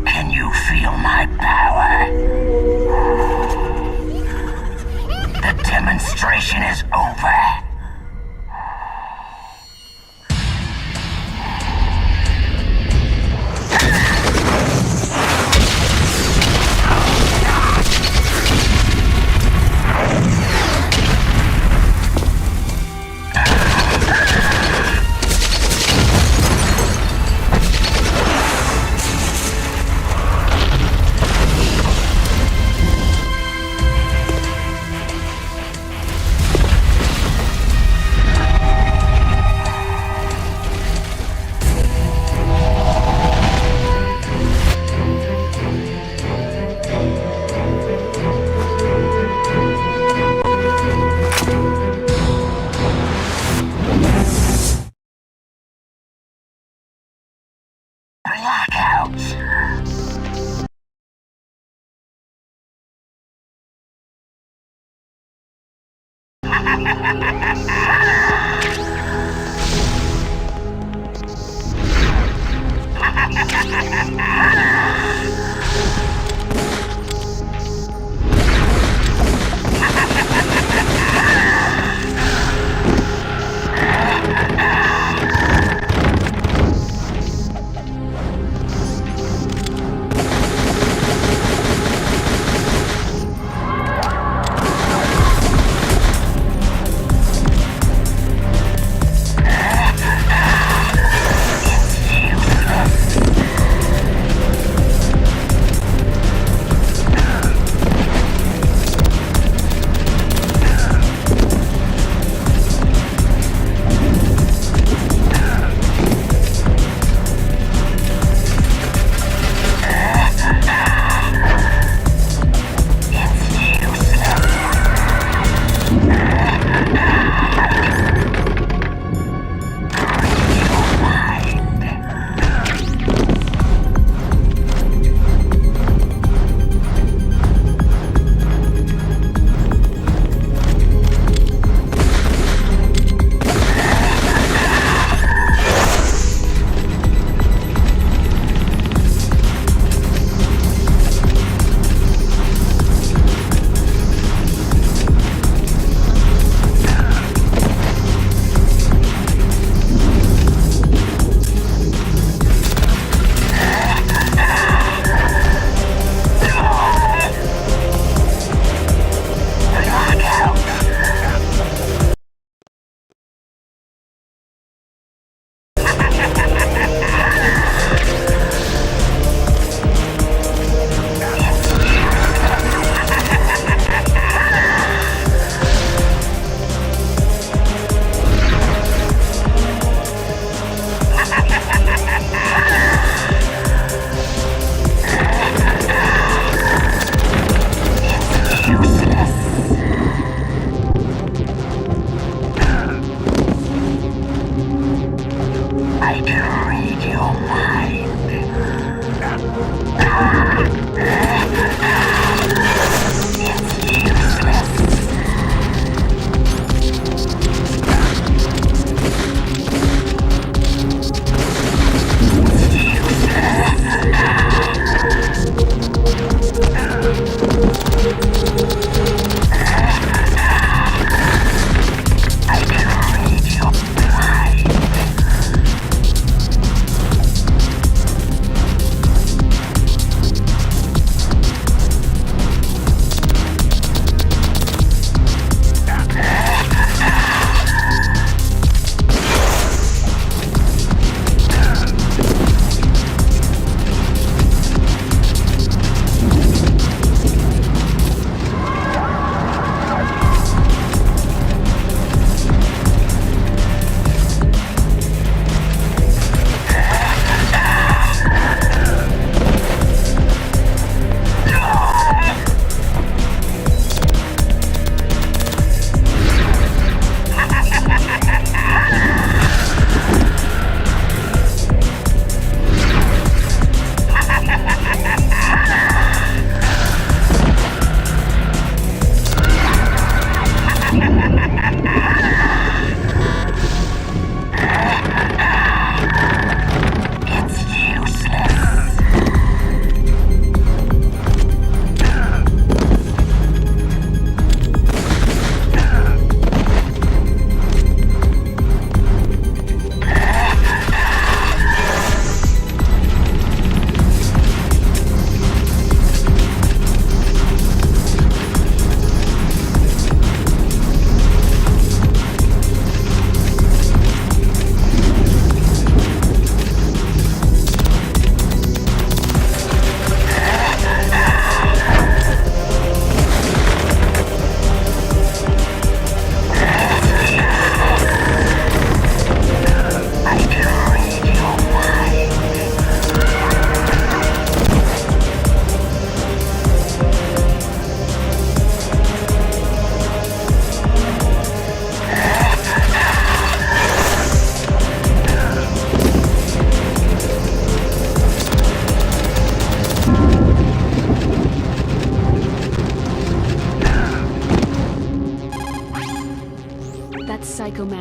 Can you feel my power? The demonstration is over.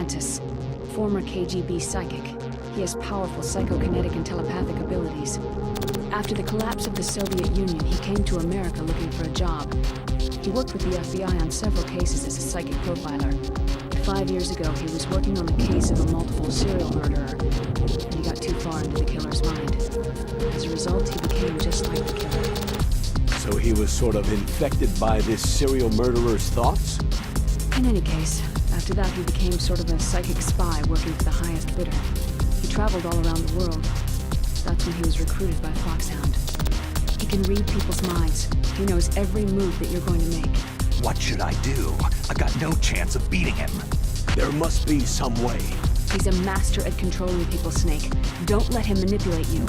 Mantis, former KGB psychic. He has powerful psychokinetic and telepathic abilities. After the collapse of the Soviet Union, he came to America looking for a job. He worked with the FBI on several cases as a psychic profiler. 5 years ago, he was working on the case of a multiple serial murderer, and he got too far into the killer's mind. As a result, he became just like the killer. So he was sort of infected by this serial murderer's thoughts? In any case, after that he became sort of a psychic spy working for the highest bidder. He traveled all around the world. That's when he was recruited by Foxhound. He can read people's minds. He knows every move that you're going to make. What should I do? I've got no chance of beating him. There must be some way. He's a master at controlling people, Snake. Don't let him manipulate you.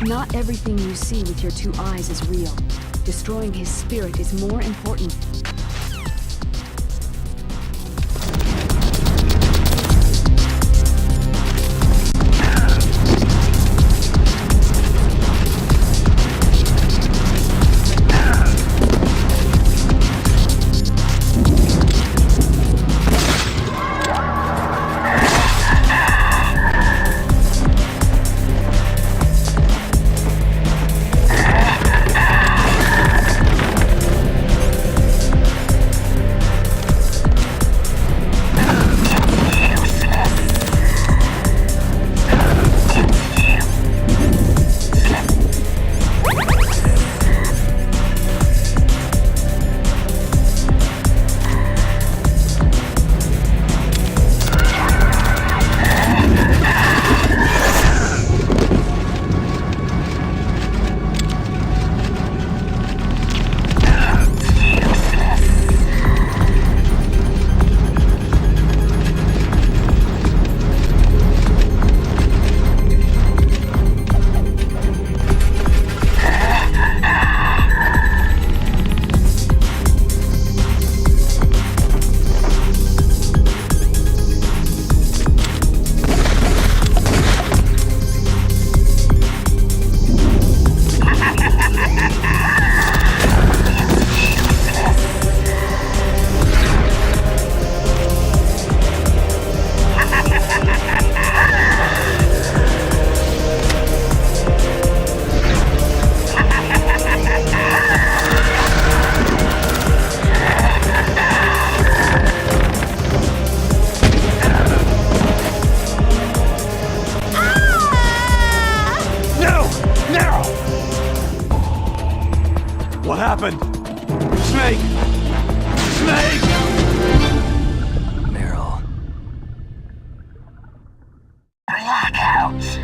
Not everything you see with your 2 eyes is real. Destroying his spirit is more important. What happened? Snake! Snake! Meryl. Blackouts.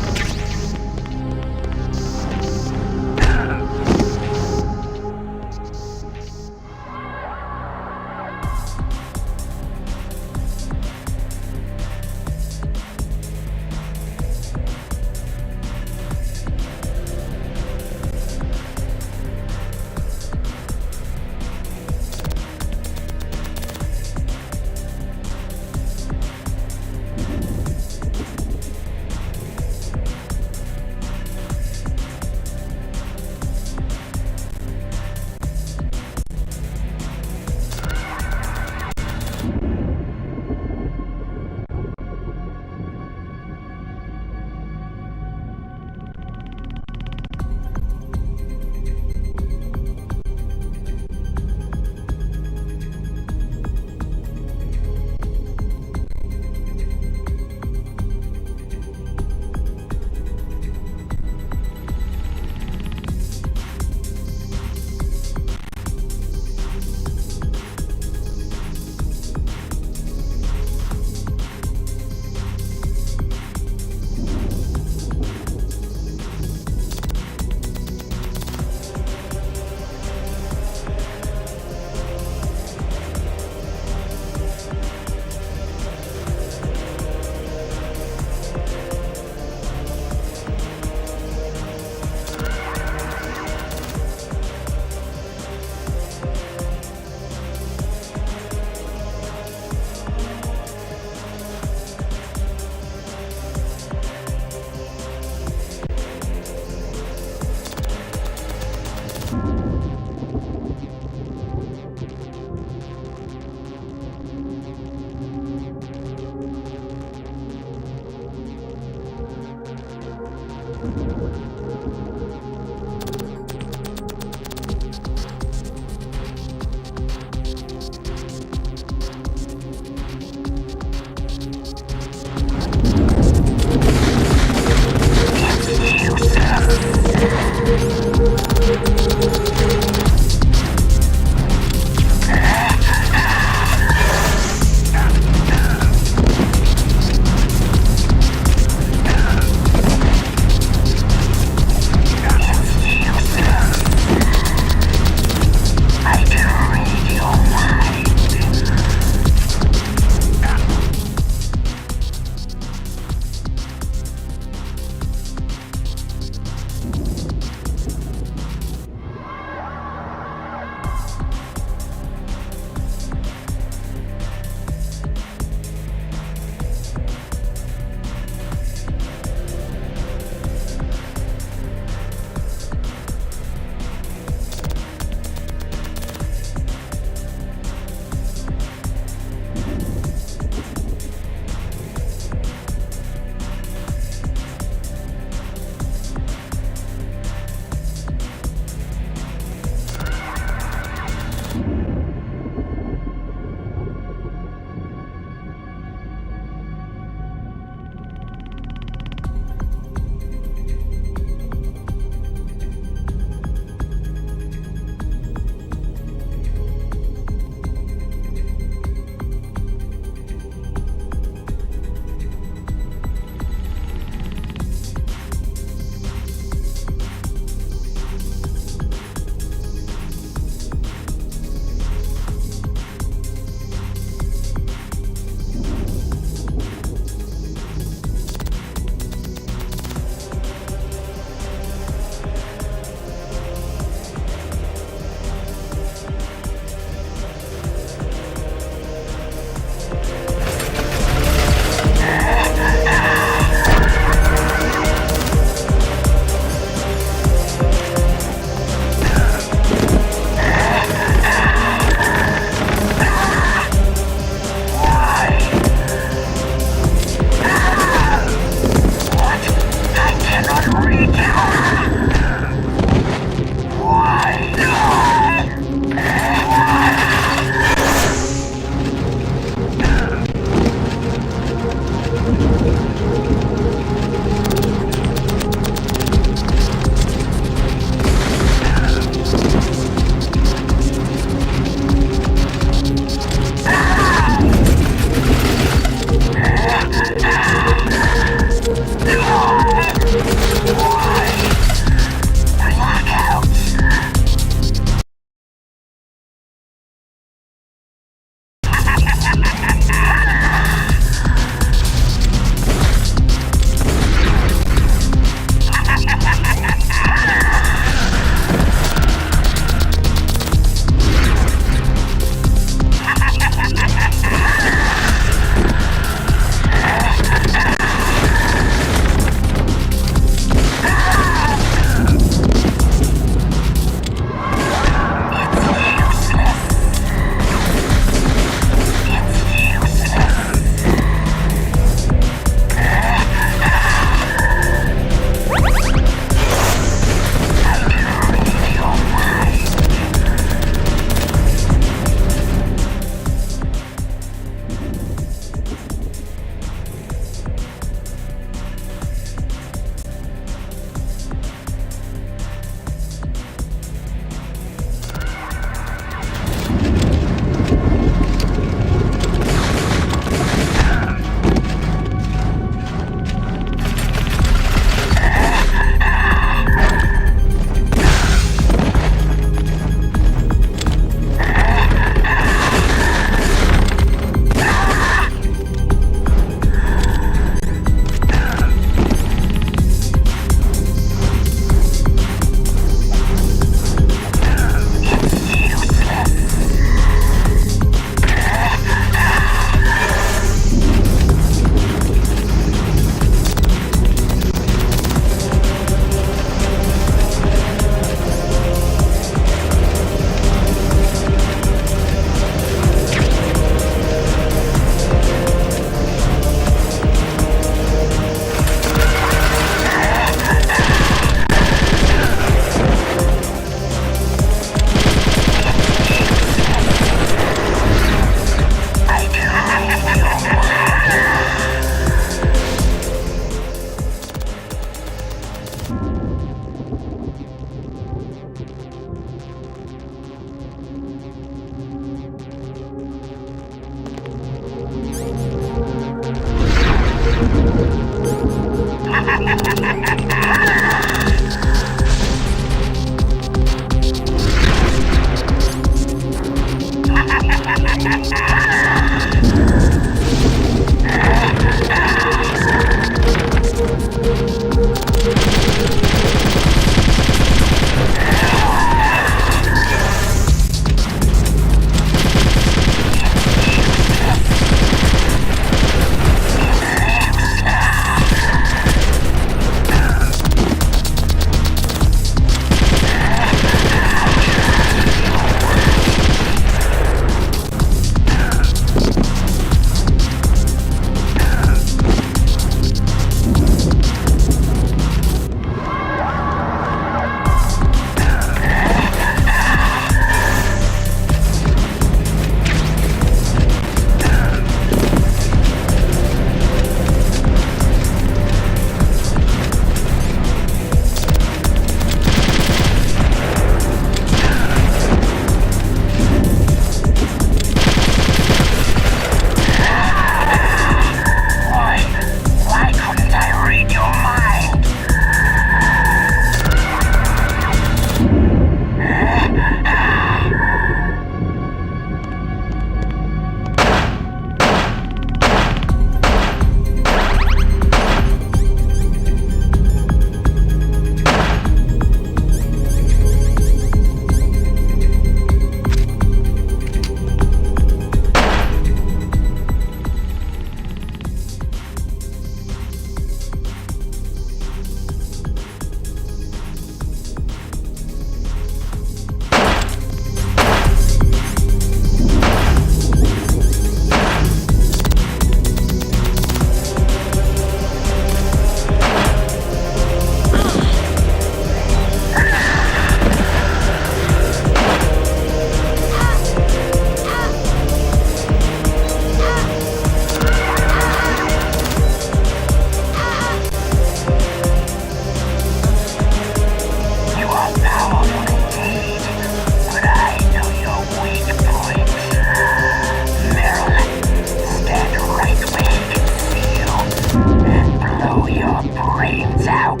brains out.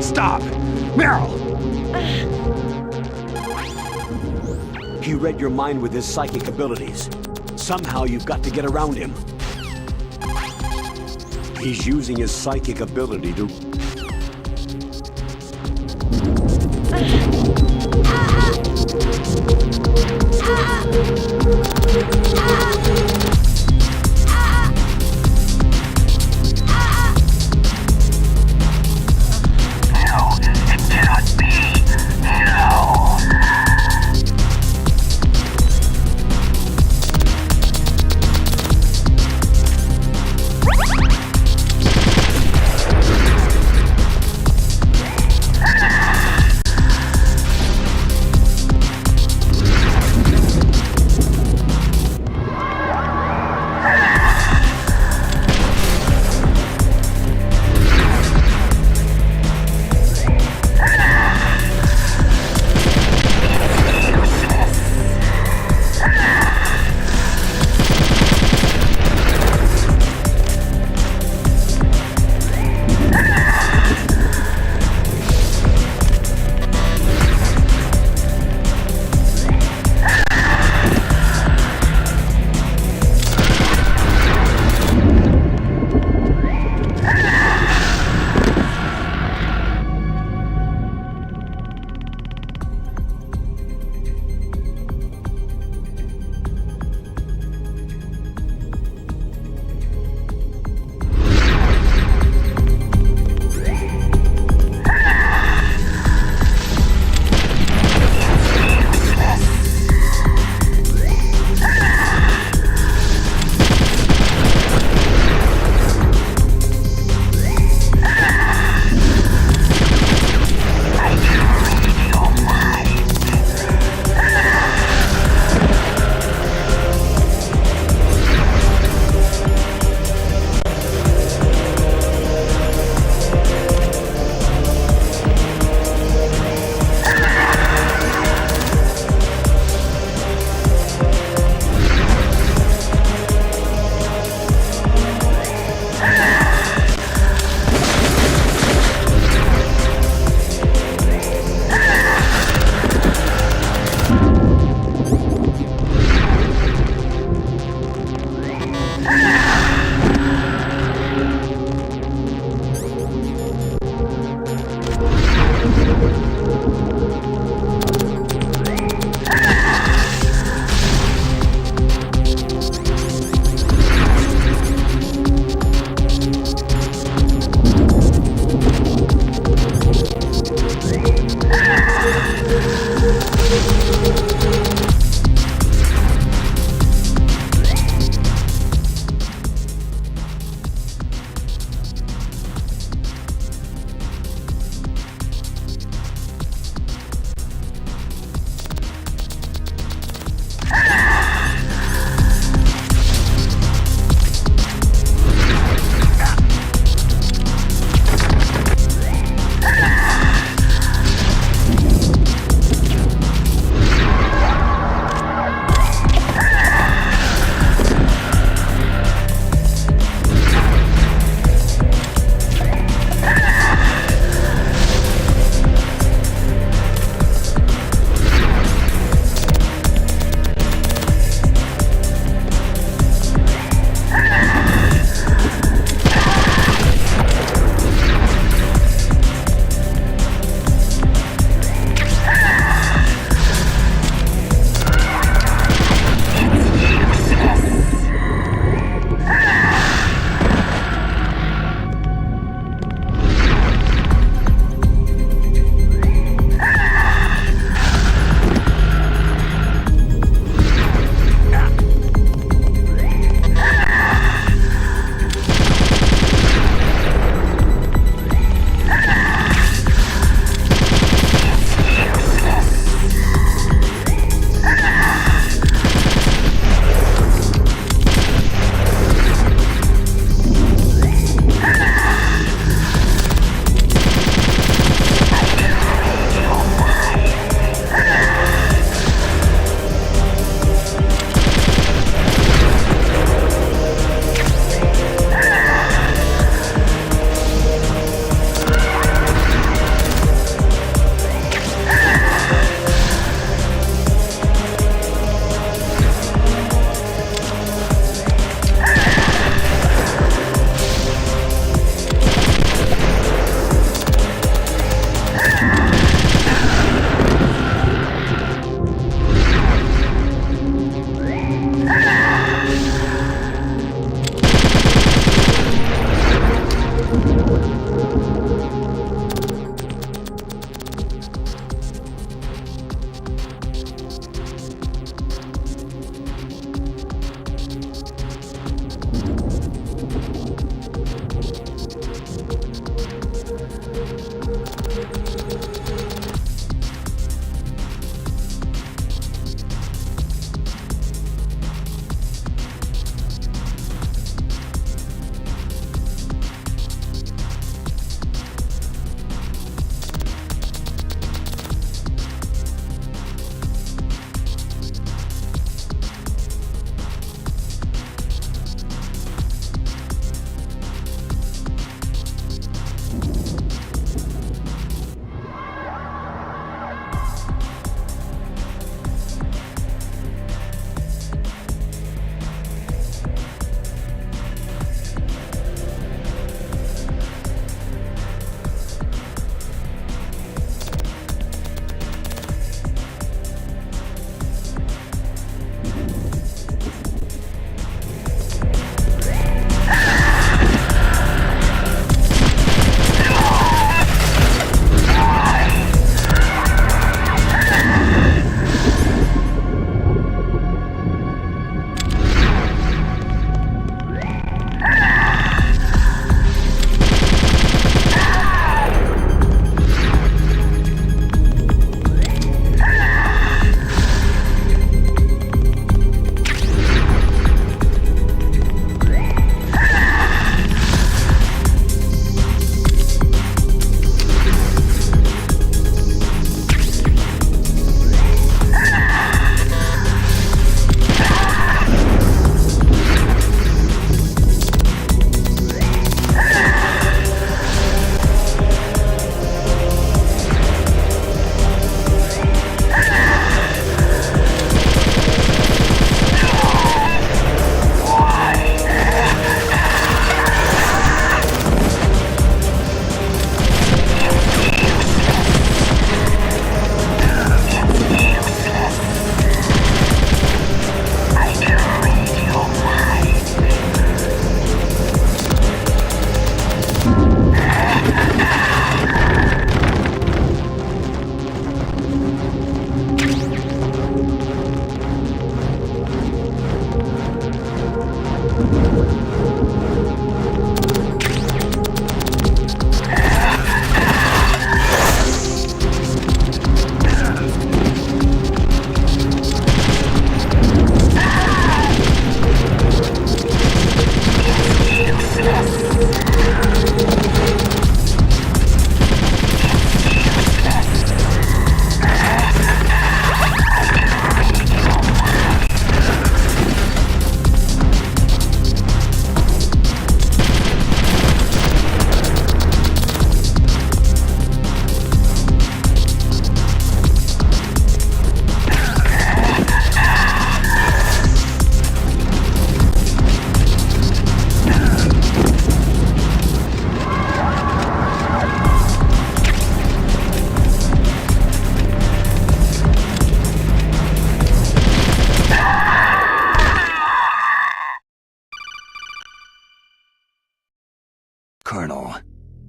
Stop! Meryl! He read your mind with his psychic abilities. Somehow you've got to get around him. He's using his psychic ability to...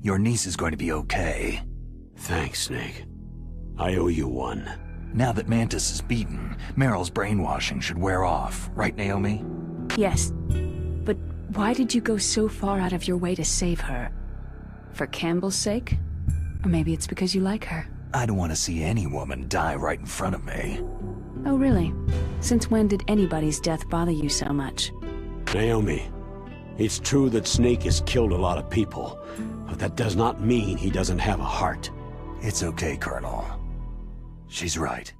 Your niece is going to be okay. Thanks, Snake. I owe you one. Now that Mantis is beaten, Meryl's brainwashing should wear off, right, Naomi? Yes. But why did you go so far out of your way to save her? For Campbell's sake? Or maybe it's because you like her. I don't want to see any woman die right in front of me. Oh, really? Since when did anybody's death bother you so much? Naomi, it's true that Snake has killed a lot of people, but that does not mean he doesn't have a heart. It's okay, Colonel. She's right.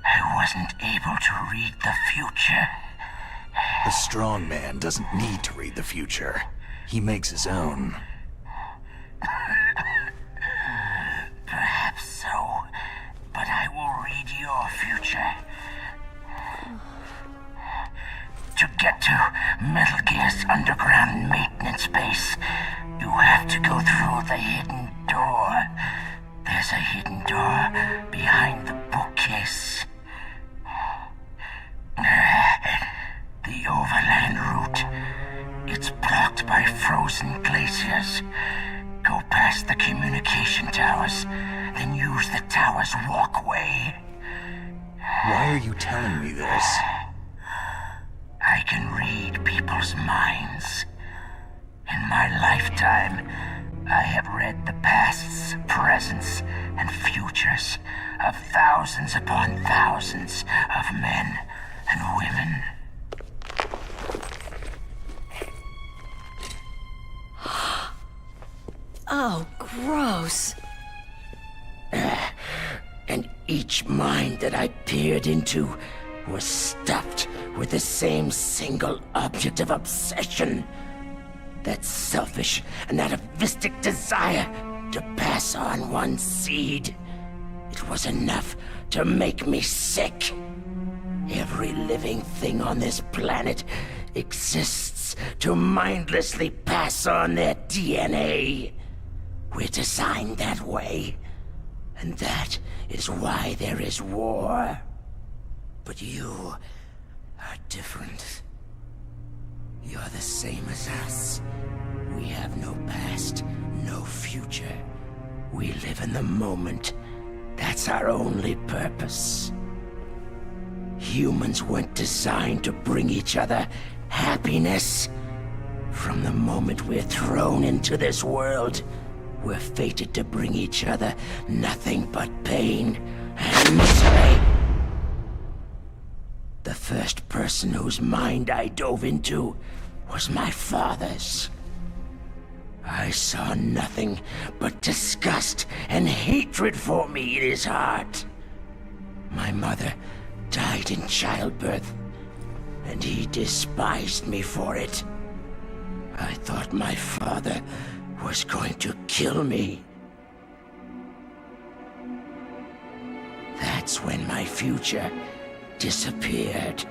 I wasn't able to read the future. A strong man doesn't need to read the future. He makes his own. Perhaps so, but I will read your future. To get to Metal Gear's underground maintenance base, you have to go through the hidden door. There's a hidden door behind the bookcase. The overland route. It's blocked by frozen glaciers. Go past the communication towers, then use the tower's walkway. Why are you telling me this? I can read people's minds. In my lifetime, I have read the pasts, presents, and futures of thousands upon thousands of men and women. Oh, gross. And each mind that I peered into was stuffed with the same single object of obsession. That selfish and atavistic desire to pass on one seed. It was enough to make me sick. Every living thing on this planet exists to mindlessly pass on their DNA. We're designed that way. And that is why there is war. But you are different. You're the same as us. We have no past, no future. We live in the moment. That's our only purpose. Humans weren't designed to bring each other happiness. From the moment we're thrown into this world, we're fated to bring each other nothing but pain and misery. The first person whose mind I dove into was my father's. I saw nothing but disgust and hatred for me in his heart. My mother died in childbirth, and he despised me for it. I thought my father was going to kill me. That's when my future disappeared.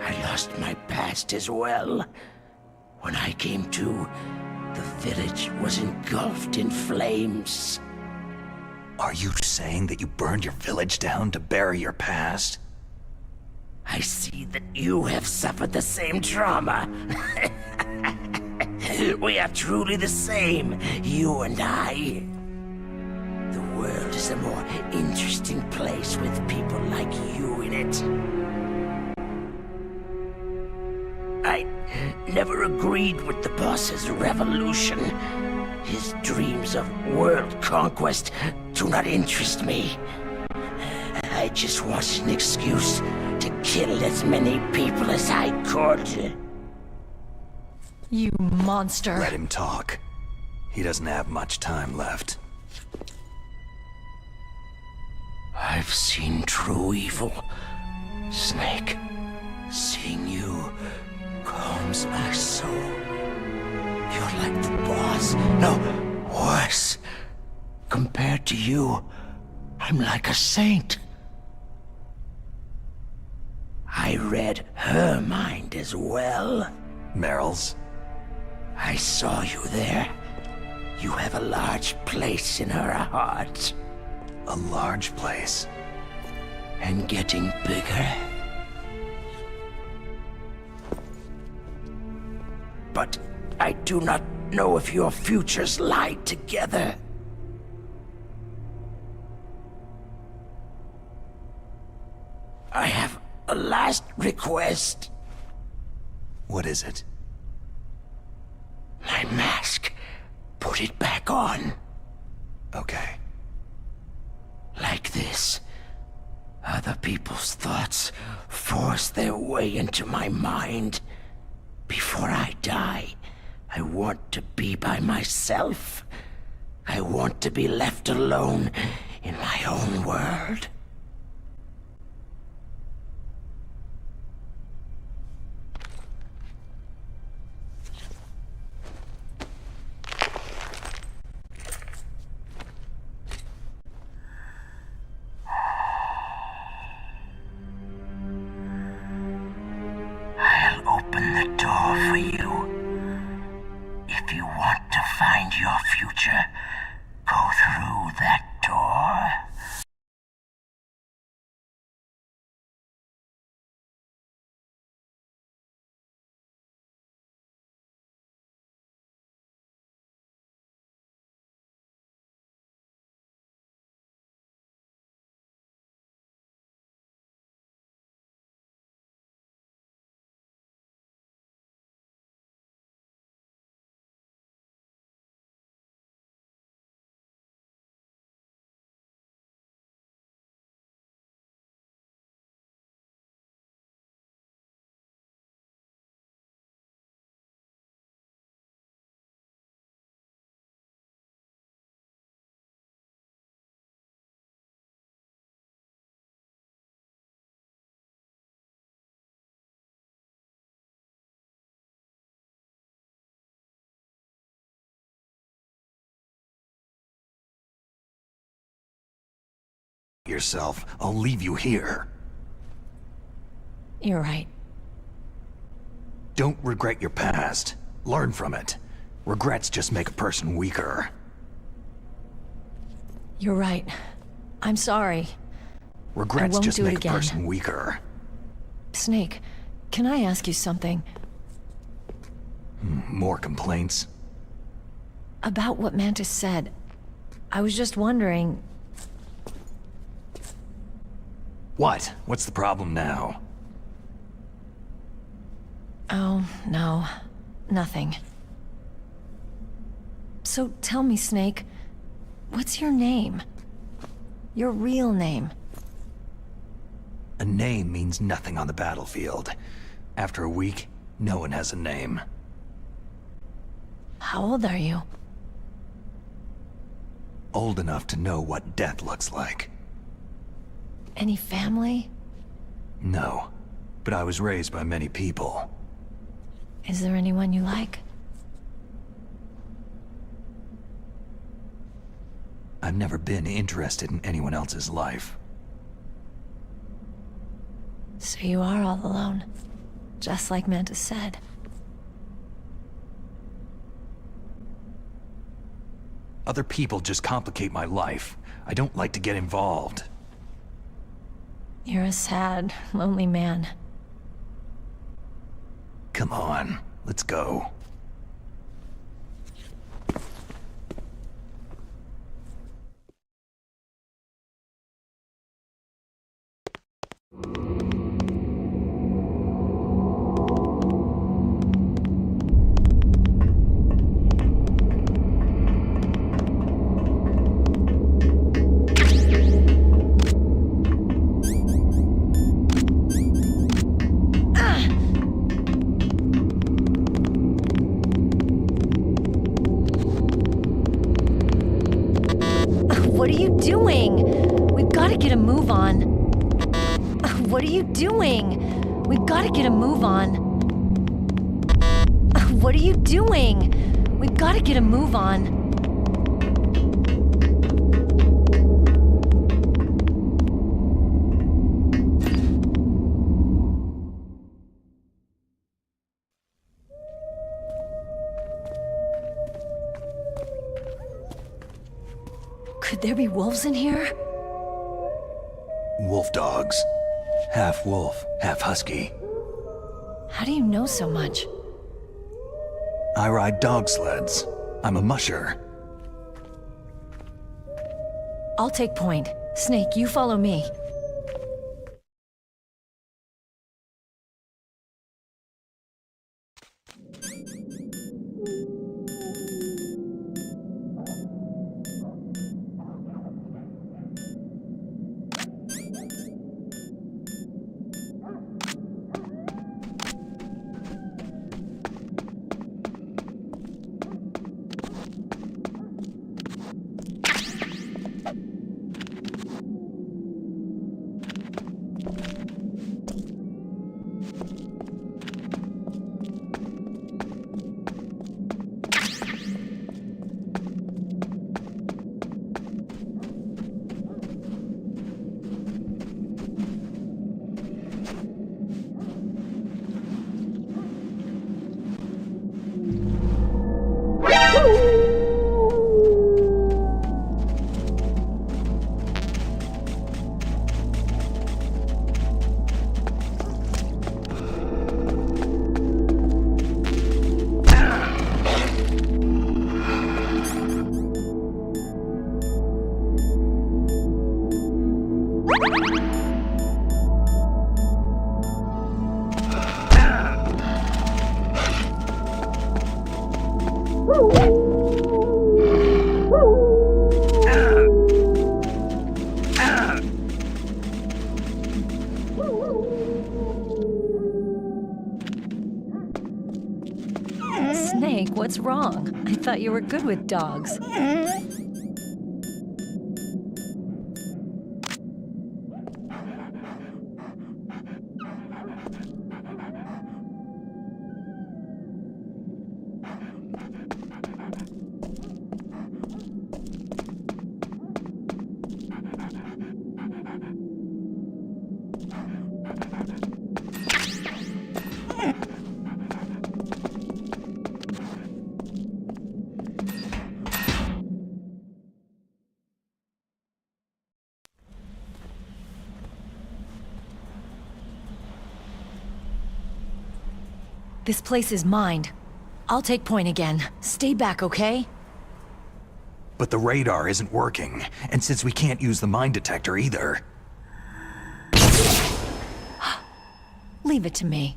I lost my past as well. When I came to, the village was engulfed in flames. Are you saying that you burned your village down to bury your past? I see that you have suffered the same trauma. We are truly the same, you and I. The world is a more interesting place with people like you in it. I never agreed with the boss's revolution. His dreams of world conquest do not interest me. I just wanted an excuse to kill as many people as I could. You monster. Let him talk. He doesn't have much time left. I've seen true evil, Snake. Seeing you calms my soul. You're like the boss. No, worse. Compared to you, I'm like a saint. I read her mind as well. Meryl's? I saw you there. You have a large place in her heart. A large place? And getting bigger. But I do not know if your futures lie together. I have a last request. What is it? My mask. Put it back on. Okay. Like this. Other people's thoughts force their way into my mind. Before I die, I want to be by myself. I want to be left alone in my own world. I'll open the door for you. If you want to find your future, go through that door. Yourself, I'll leave you here. You're right. Don't regret your past. Learn from it. Regrets just make a person weaker. You're right. I'm sorry. Regrets won't just do it make a again. person weaker. Snake, can I ask you something? More complaints? About what Mantis said. I was just wondering... What? What's the problem now? Oh, no. Nothing. So tell me, Snake, what's your name? Your real name? A name means nothing on the battlefield. After a week, no one has a name. How old are you? Old enough to know what death looks like. Any family? No, but I was raised by many people. Is there anyone you like? I've never been interested in anyone else's life. So you are all alone, just like Mantis said. Other people just complicate my life. I don't like to get involved. You're a sad, lonely man. Come on, let's go. What are you doing? We've got to get a move on. What are you doing? We've got to get a move on. What are you doing? We've got to get a move on. there be wolves in here? Wolf dogs. Half wolf, half husky. How do you know so much? I ride dog sleds. I'm a musher. I'll take point. Snake, you follow me. Snake, what's wrong? I thought you were good with dogs. This place is mine. I'll take point again. Stay back, okay? But the radar isn't working, and since we can't use the mine detector either... Leave it to me.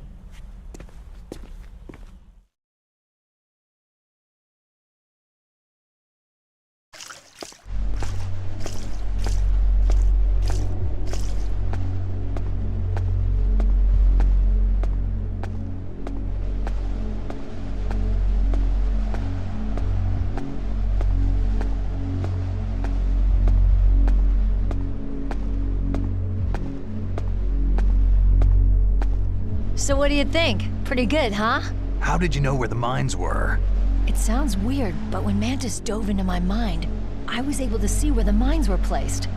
So what do you think? Pretty good, huh? How did you know where the mines were? It sounds weird, but when Mantis dove into my mind, I was able to see where the mines were placed.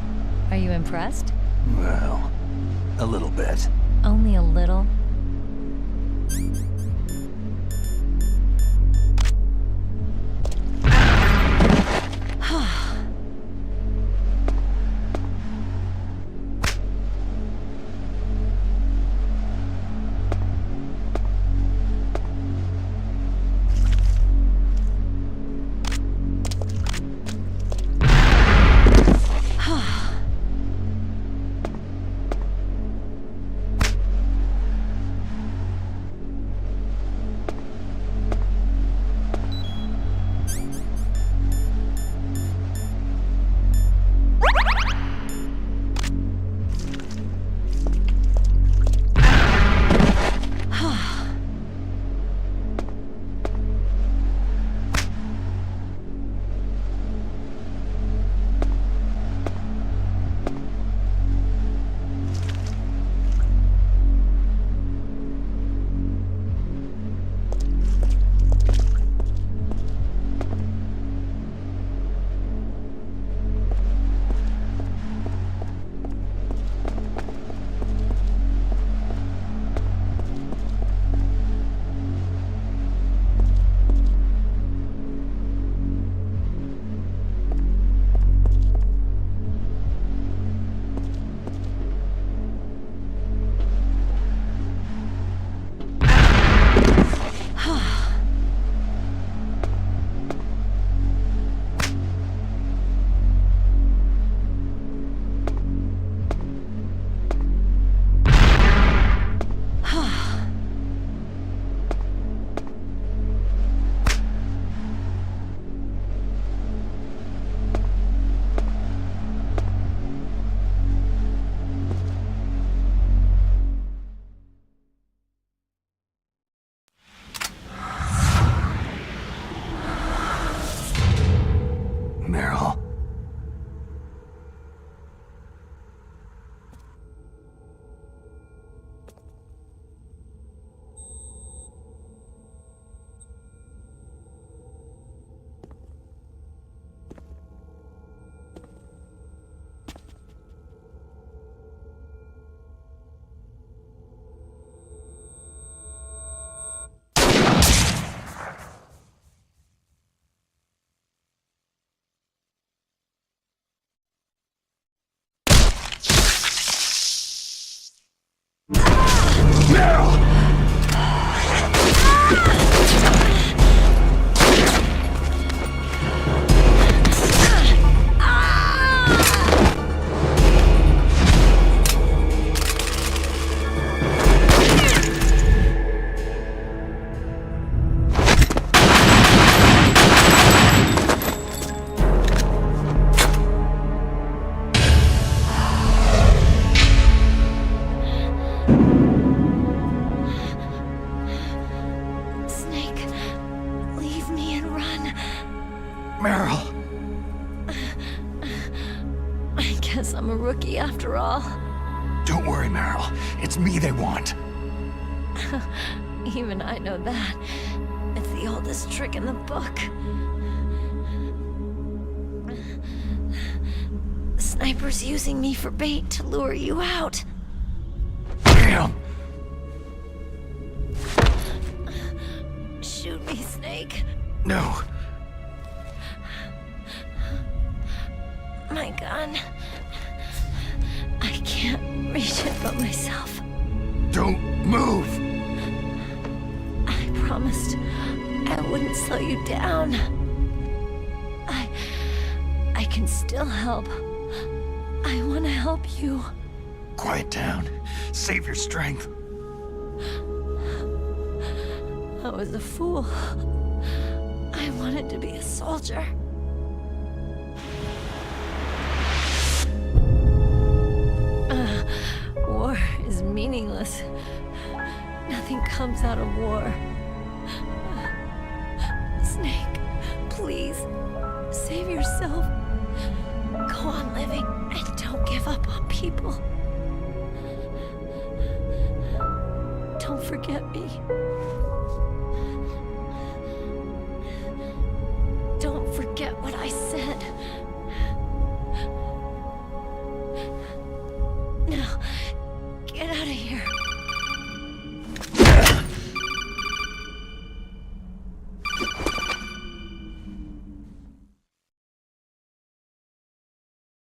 Are you impressed? Well, a little bit. Only a little? Snake, leave me and run. Meryl! I guess I'm a rookie after all. Don't worry, Meryl. It's me they want. Even I know that. It's the oldest trick in the book. The sniper's using me for bait to lure you out. Damn! Shoot me, Snake. No. My gun. I can't reach it by myself. Don't move! I promised I wouldn't slow you down. I can still help. I want to help you. Quiet down. Save your strength. I was a fool. I wanted to be a soldier. War is meaningless. Nothing comes out of war. Snake, please, save yourself. Go on living and don't give up on people. Don't forget me. Don't forget what I said. Now, get out of here.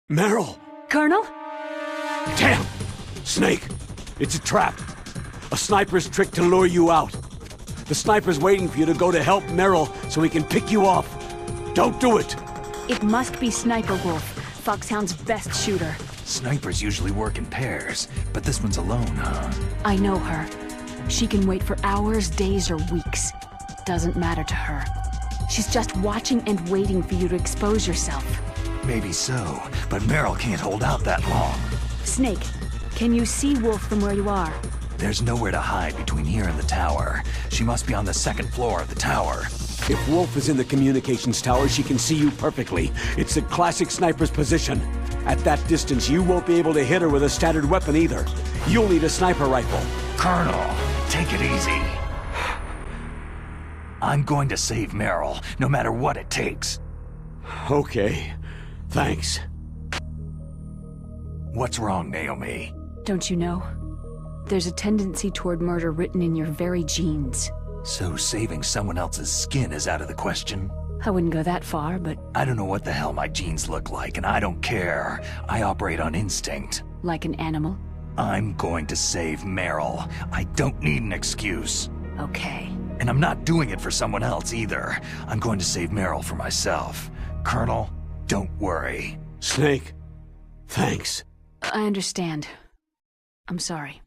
Meryl! Colonel? Damn! Snake! It's a trap. A sniper's trick to lure you out. The sniper's waiting for you to go to help Meryl so he can pick you off. Don't do it! It must be Sniper Wolf, Foxhound's best shooter. Snipers usually work in pairs, but this one's alone, huh? I know her. She can wait for hours, days, or weeks. Doesn't matter to her. She's just watching and waiting for you to expose yourself. Maybe so, but Meryl can't hold out that long. Snake, can you see Wolf from where you are? There's nowhere to hide between here and the tower. She must be on the second floor of the tower. If Wolf is in the communications tower, she can see you perfectly. It's a classic sniper's position. At that distance, you won't be able to hit her with a standard weapon either. You'll need a sniper rifle. Colonel, take it easy. I'm going to save Meryl, no matter what it takes. Okay. Thanks. What's wrong, Naomi? Don't you know? There's a tendency toward murder written in your very genes. So saving someone else's skin is out of the question? I wouldn't go that far, but... I don't know what the hell my genes look like, and I don't care. I operate on instinct. Like an animal? I'm going to save Meryl. I don't need an excuse. Okay. And I'm not doing it for someone else either. I'm going to save Meryl for myself. Colonel, don't worry. Snake, thanks. I understand. I'm sorry.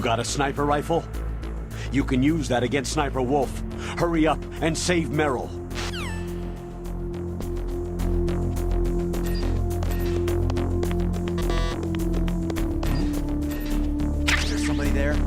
You got a sniper rifle? You can use that against Sniper Wolf. Hurry up and save Meryl. Is there somebody there?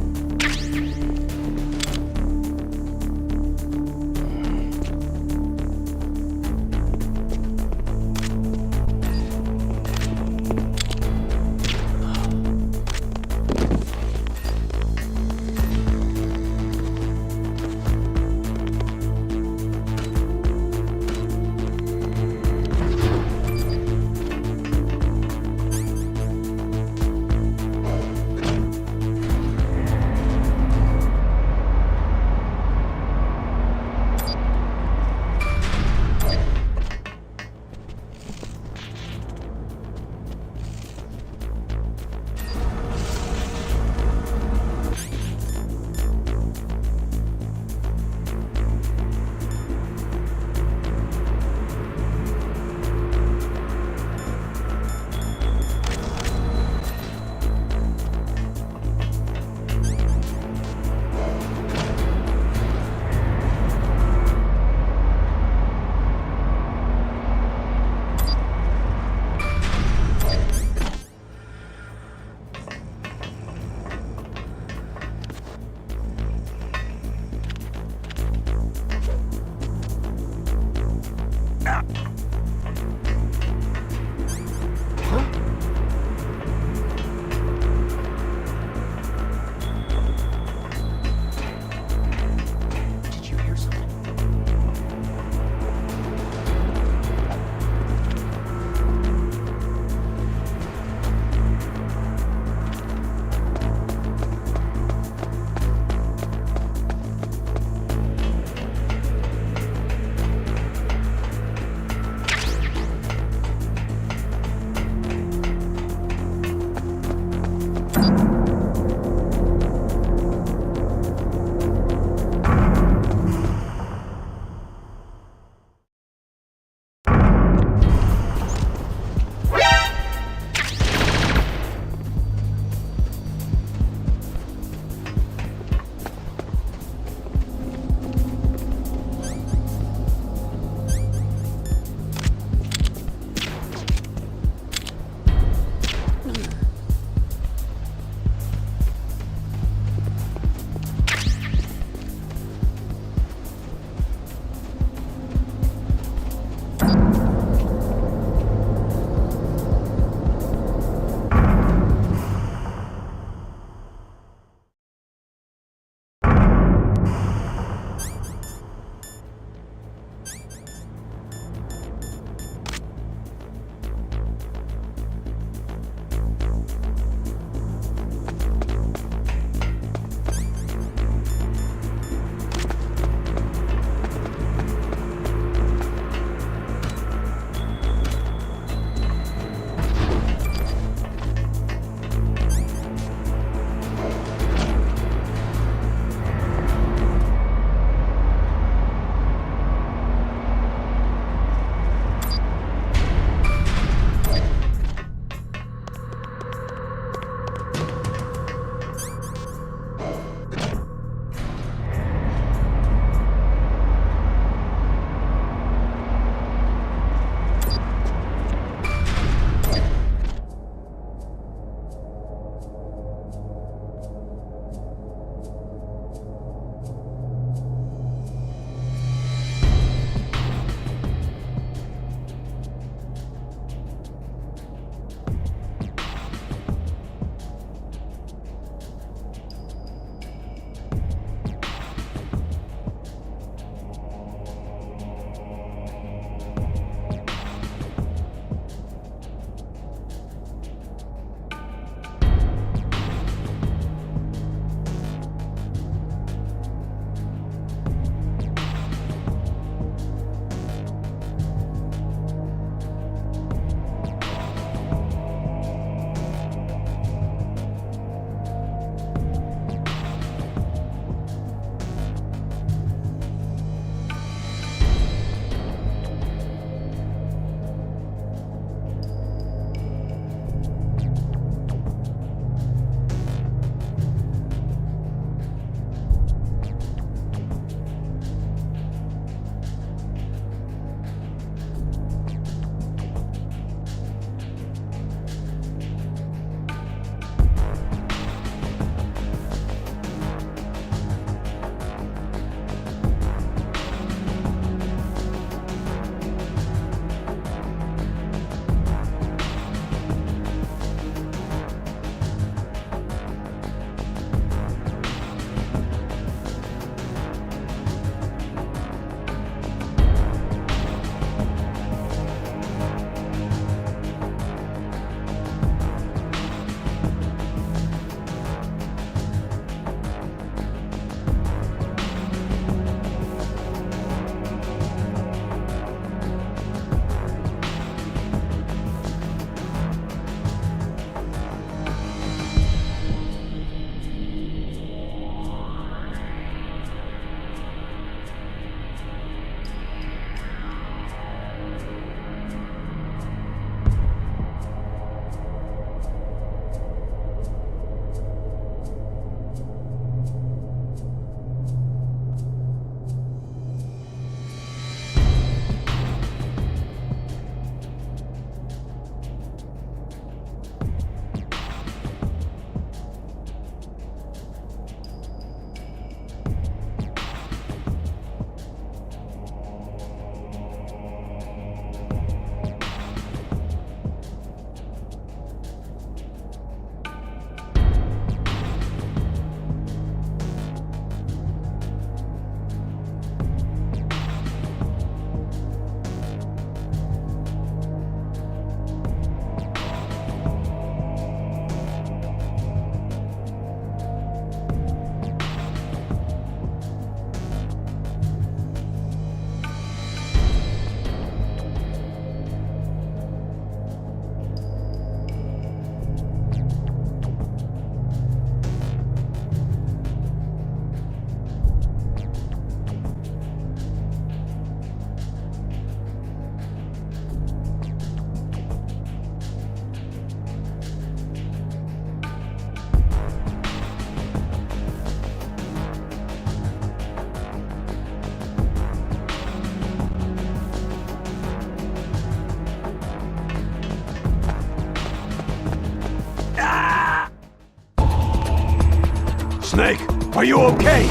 Snake, are you okay?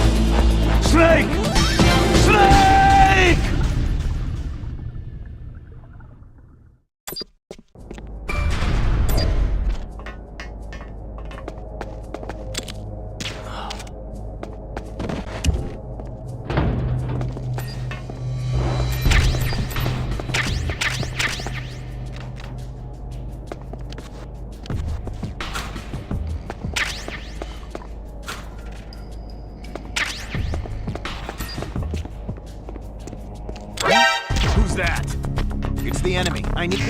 Snake! Snake! Who's that? It's the enemy. I need...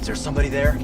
Is there somebody there?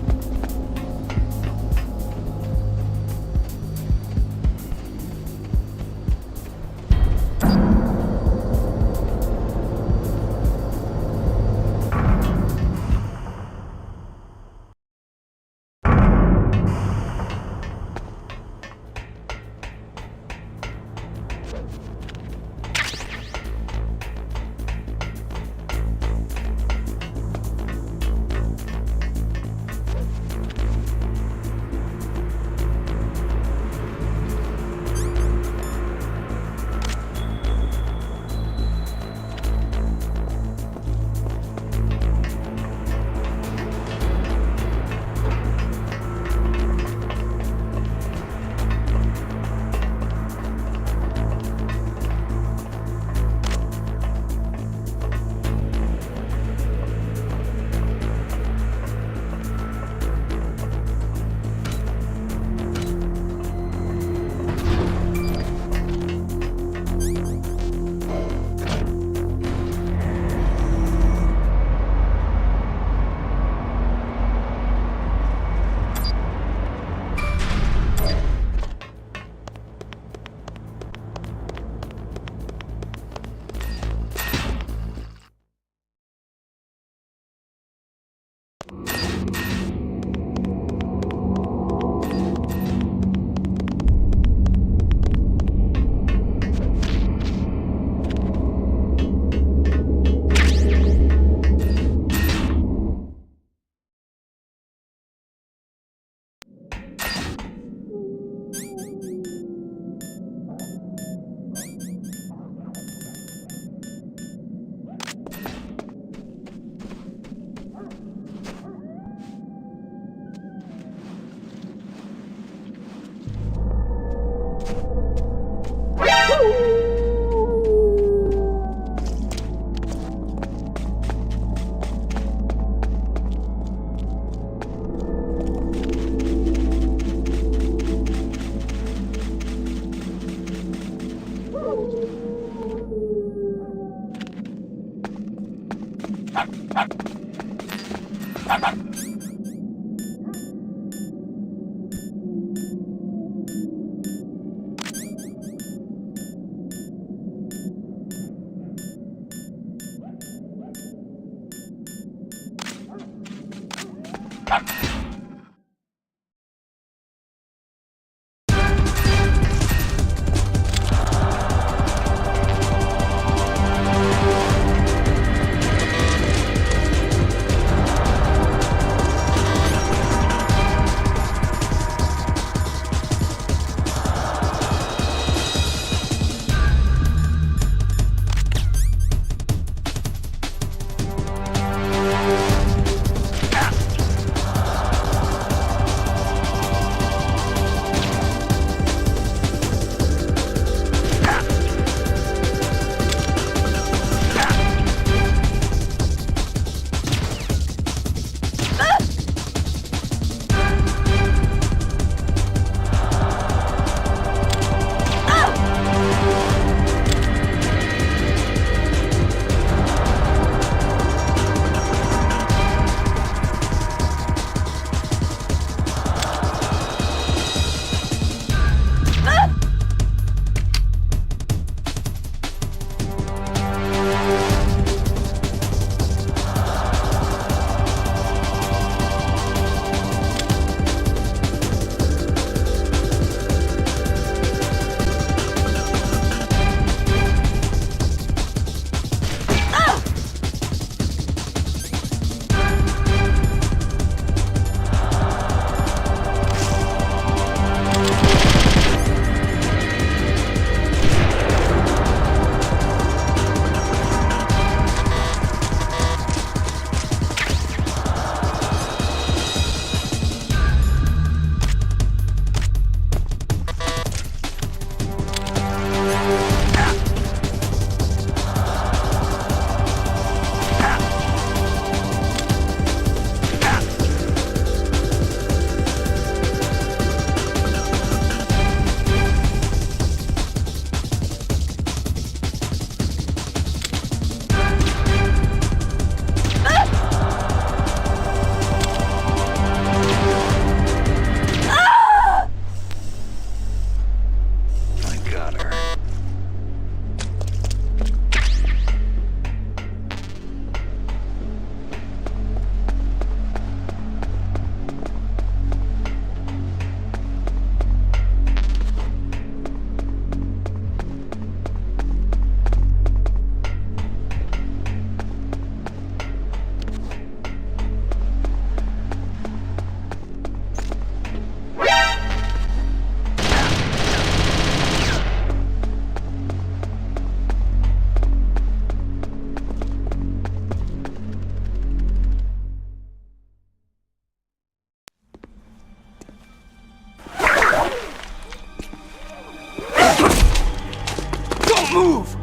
Move!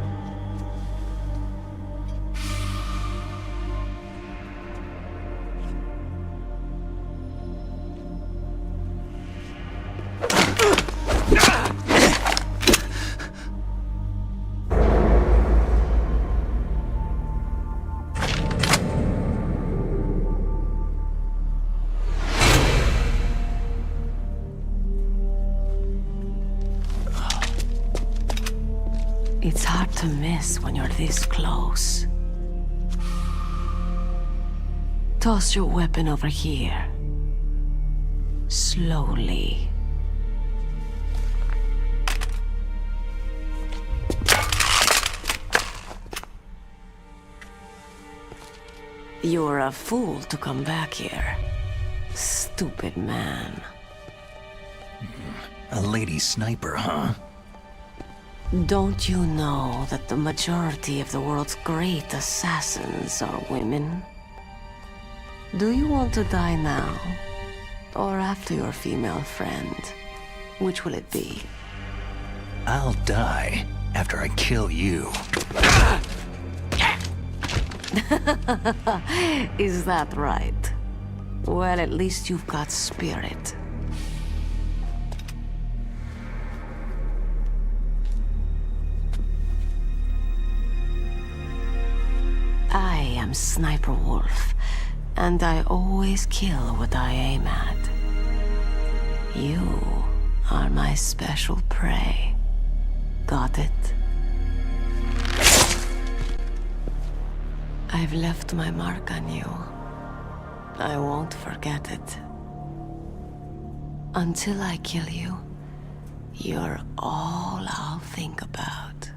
It's hard to miss when you're this close. Toss your weapon over here. Slowly. You're a fool to come back here. Stupid man. A lady sniper, huh? Don't you know that the majority of the world's great assassins are women? Do you want to die now? Or after your female friend? Which will it be? I'll die after I kill you. Is that right? Well, at least you've got spirit. I am Sniper Wolf, and I always kill what I aim at. You are my special prey. Got it? I've left my mark on you. I won't forget it. Until I kill you, you're all I'll think about.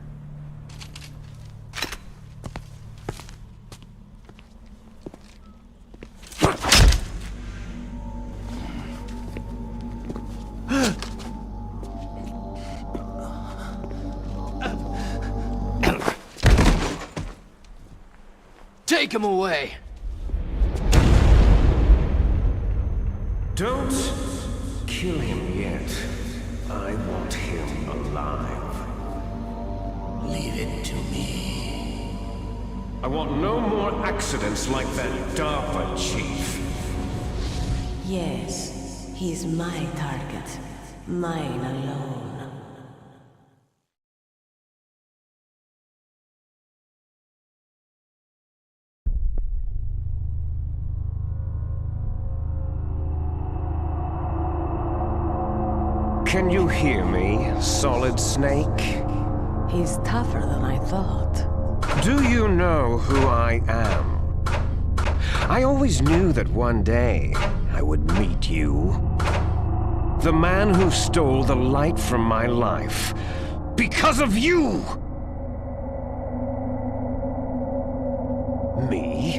Take him away! Don't kill him yet. I want him alive. Leave it to me. I want no more accidents like that DARPA chief. Yes, he's my target. Mine alone. Can you hear me, Solid Snake? He's tougher than I thought. Do you know who I am? I always knew that one day I would meet you. The man who stole the light from my life. Because of you! Me?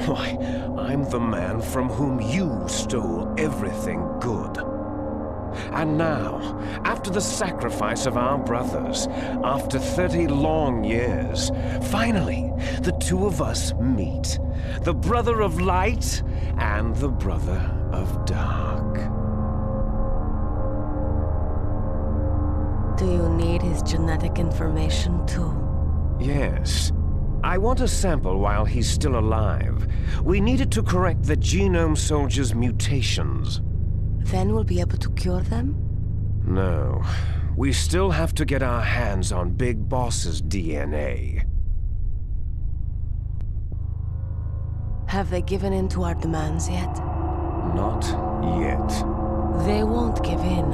Why, I'm the man from whom you stole everything good. And now, after the sacrifice of our brothers, after 30 long years, finally, the two of us meet. The brother of light and the brother of dark. Do you need his genetic information too? Yes. I want a sample while he's still alive. We need it to correct the Genome Soldier's mutations. Then we'll be able to cure them? No. We still have to get our hands on Big Boss's DNA. Have they given in to our demands yet? Not yet. They won't give in.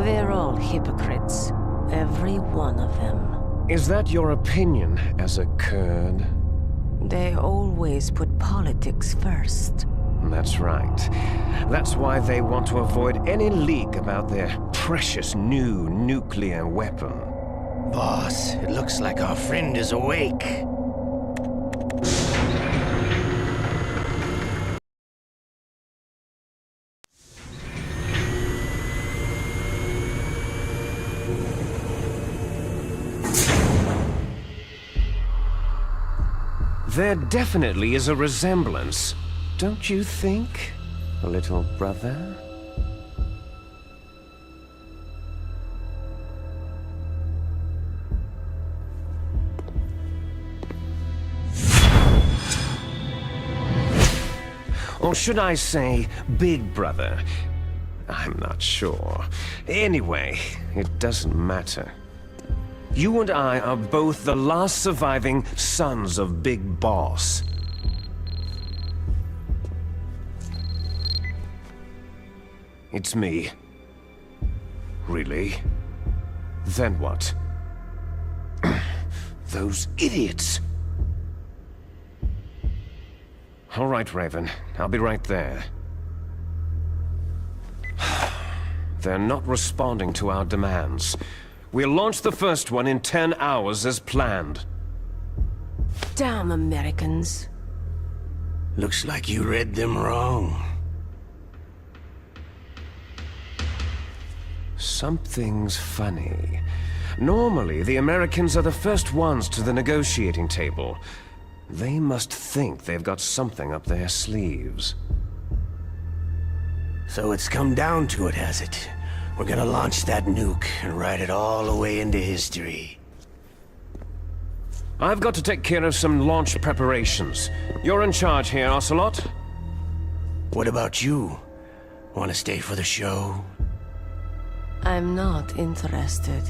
They're all hypocrites. Every one of them. Is that your opinion as a Kurd? They always put politics first. That's right. That's why they want to avoid any leak about their precious new nuclear weapon. Boss, it looks like our friend is awake. There definitely is a resemblance. Don't you think, little brother? Or should I say, big brother? I'm not sure. Anyway, it doesn't matter. You and I are both the last surviving sons of Big Boss. It's me. Really? Then what? Those idiots! All right, Raven. I'll be right there. They're not responding to our demands. We'll launch the first one in 10 hours as planned. Damn Americans. Looks like you read them wrong. Something's funny. Normally, the Americans are the first ones to the negotiating table. They must think they've got something up their sleeves. So it's come down to it, has it? We're gonna launch that nuke and write it all away into history. I've got to take care of some launch preparations. You're in charge here, Ocelot. What about you? Want to stay for the show? I'm not interested.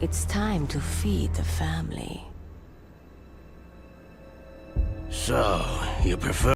It's time to feed the family. So, you prefer